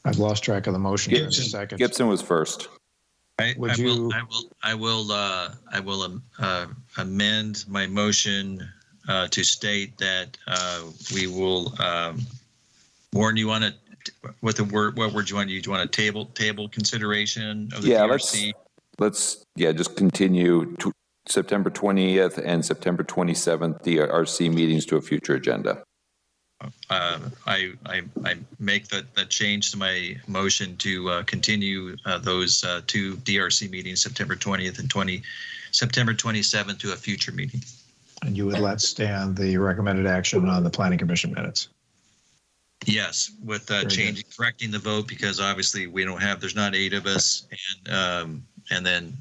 I've lost track of the motion here in a second. Gibson was first. I will amend my motion to state that we will. Warren, you want to what word do you want to use? Do you want a table consideration of the DRC? Let's just continue to September 20th and September 27th DRC meetings to a future agenda. I make that change to my motion to continue those 2 DRC meetings, September 20th and September 27th, to a future meeting. And you would let stand the recommended action on the Planning Commission minutes? Yes, with correcting the vote, because obviously there's not 8 of us, and then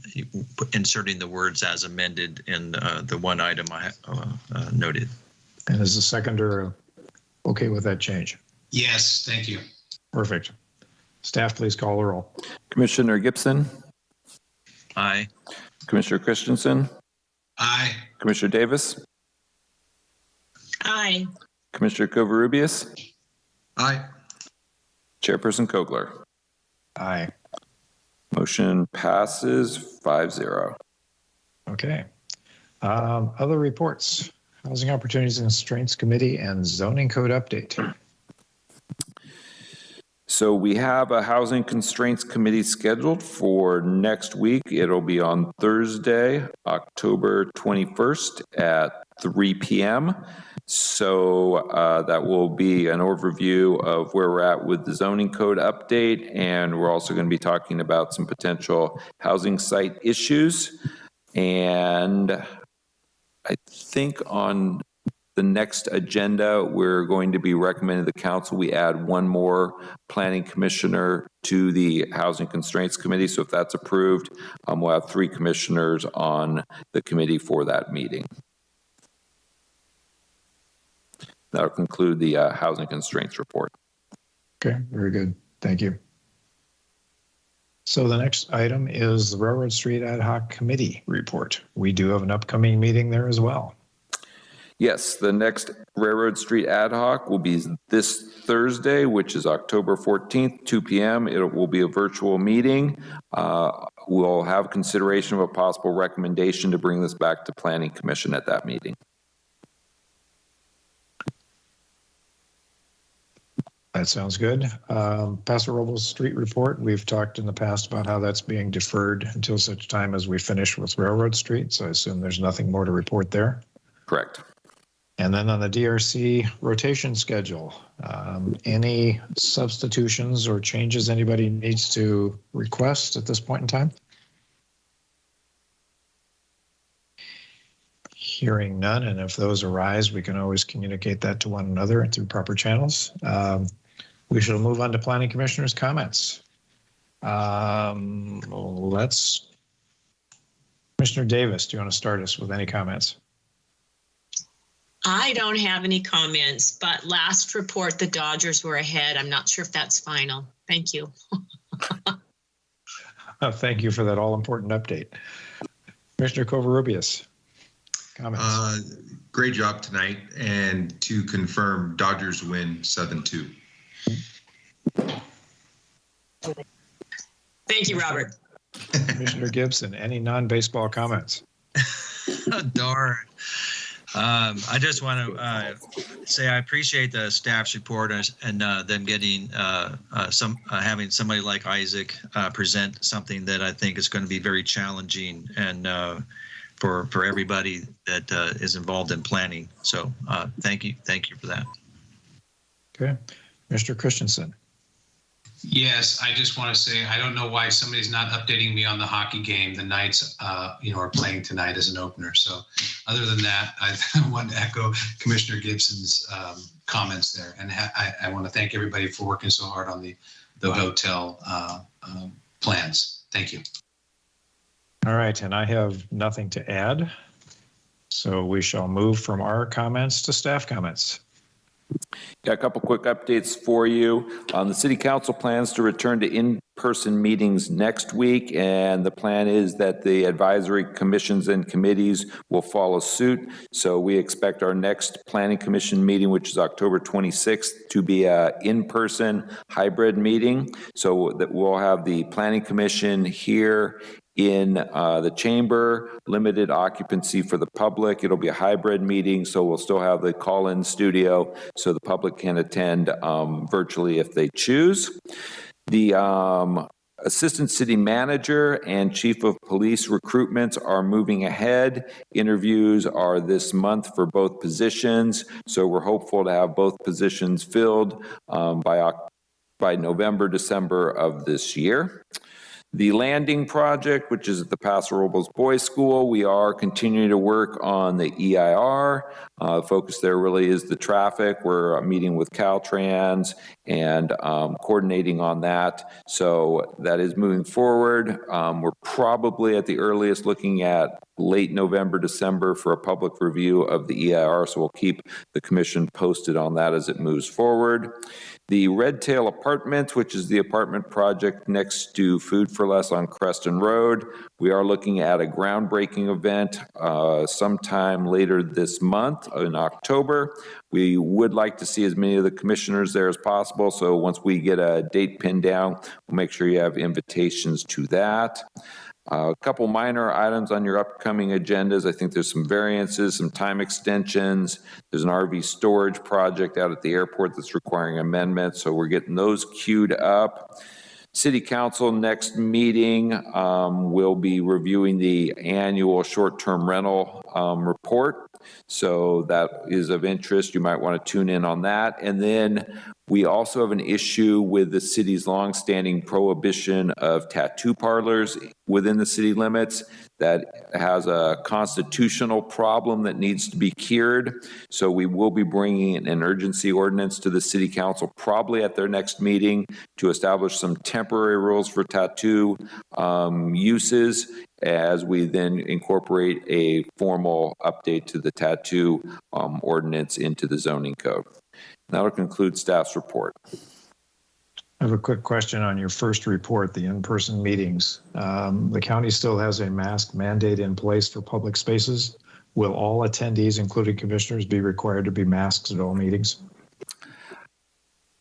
inserting the words as amended in the one item I noted. And is the seconder okay with that change? Yes, thank you. Perfect. Staff, please call the roll. Commissioner Gibson? Aye. Commissioner Christensen? Aye. Commissioner Davis? Aye. Commissioner Covarrubias? Aye. Chairperson Kogler? Aye. Motion passes 5-0. Okay. Other reports. Housing Opportunities and Constraints Committee and Zoning Code Update. So we have a Housing Constraints Committee scheduled for next week. It'll be on Thursday, October 21st at 3 p.m. So that will be an overview of where we're at with the zoning code update. And we're also going to be talking about some potential housing site issues. And I think on the next agenda, we're going to be recommending the council we add one more planning commissioner to the Housing Constraints Committee. So if that's approved, we'll have 3 commissioners on the committee for that meeting. That'll conclude the Housing Constraints report. Okay, very good. Thank you. So the next item is the Railroad Street Ad Hoc Committee report. We do have an upcoming meeting there as well. Yes, the next Railroad Street Ad Hoc will be this Thursday, which is October 14th, 2 p.m. It will be a virtual meeting. We'll have consideration of a possible recommendation to bring this back to Planning Commission at that meeting. That sounds good. Paso Robles Street Report. We've talked in the past about how that's being deferred until such time as we finish with Railroad Street. So I assume there's nothing more to report there. Correct. And then on the DRC rotation schedule, any substitutions or changes anybody needs to request at this point in time? Hearing none, and if those arise, we can always communicate that to one another through proper channels. We shall move on to Planning Commissioner's comments. Commissioner Davis, do you want to start us with any comments? I don't have any comments, but last report, the Dodgers were ahead. I'm not sure if that's final. Thank you. Thank you for that all-important update. Commissioner Covarrubias, comments? Great job tonight. And to confirm, Dodgers win 7-2. Thank you, Robert. Commissioner Gibson, any non-baseball comments? Darn. I just want to say I appreciate the staff's report and them getting having somebody like Isaac present something that I think is going to be very challenging and for everybody that is involved in planning. So thank you for that. Okay, Mr. Christensen. Yes, I just want to say, I don't know why somebody's not updating me on the hockey game. The Knights, are playing tonight as an opener. So other than that, I want to echo Commissioner Gibson's comments there. And I want to thank everybody for working so hard on the hotel plans. Thank you. All right, and I have nothing to add. So we shall move from our comments to staff comments. Got a couple quick updates for you. The city council plans to return to in-person meetings next week, and the plan is that the advisory commissions and committees will follow suit. So we expect our next planning commission meeting, which is October 26th, to be an in-person hybrid meeting. So that we'll have the planning commission here in the chamber, limited occupancy for the public. It'll be a hybrid meeting, so we'll still have the call-in studio so the public can attend virtually if they choose. The assistant city manager and chief of police recruitments are moving ahead. Interviews are this month for both positions, so we're hopeful to have both positions filled by November, December of this year. The landing project, which is at the Paso Robles Boys School, we are continuing to work on the EIR. The focus there really is the traffic. We're meeting with Caltrans and coordinating on that. So that is moving forward. We're probably at the earliest looking at late November, December for a public review of the EIR. So we'll keep the commission posted on that as it moves forward. The Red Tail Apartments, which is the apartment project next to Food for Less on Creston Road. We are looking at a groundbreaking event sometime later this month in October. We would like to see as many of the commissioners there as possible. So once we get a date pinned down, we'll make sure you have invitations to that. A couple minor items on your upcoming agendas. I think there's some variances, some time extensions. There's an RV storage project out at the airport that's requiring amendments, so we're getting those queued up. City Council next meeting will be reviewing the annual short-term rental report. So that is of interest. You might want to tune in on that. And then we also have an issue with the city's longstanding prohibition of tattoo parlors within the city limits that has a constitutional problem that needs to be cured. So we will be bringing an urgency ordinance to the city council probably at their next meeting to establish some temporary rules for tattoo uses as we then incorporate a formal update to the tattoo ordinance into the zoning code. That'll conclude staff's report. I have a quick question on your first report, the in-person meetings. The county still has a mask mandate in place for public spaces. Will all attendees, including commissioners, be required to be masked at all meetings?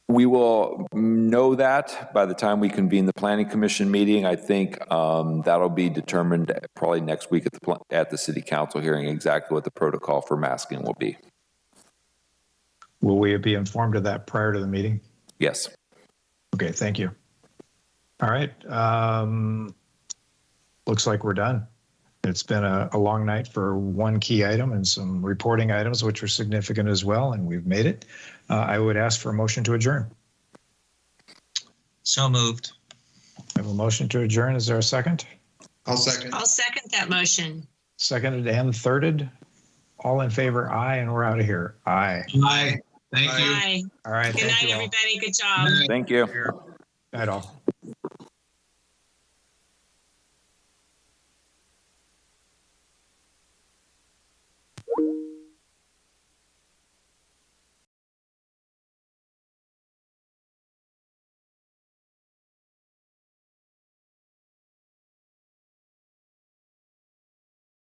We will know that by the time we convene the planning commission meeting. I think that'll be determined probably next week at the city council hearing exactly what the protocol for masking will be. Will we be informed of that prior to the meeting? Yes. Okay, thank you. All right. Looks like we're done. It's been a long night for one key item and some reporting items, which are significant as well, and we've made it. I would ask for a motion to adjourn. So moved. I have a motion to adjourn. Is there a second? I'll second. I'll second that motion. Seconded and thirded. All in favor, aye, and we're out of here. Aye. Aye. Thank you. Bye. All right. Good night, everybody. Good job. Thank you. Night all.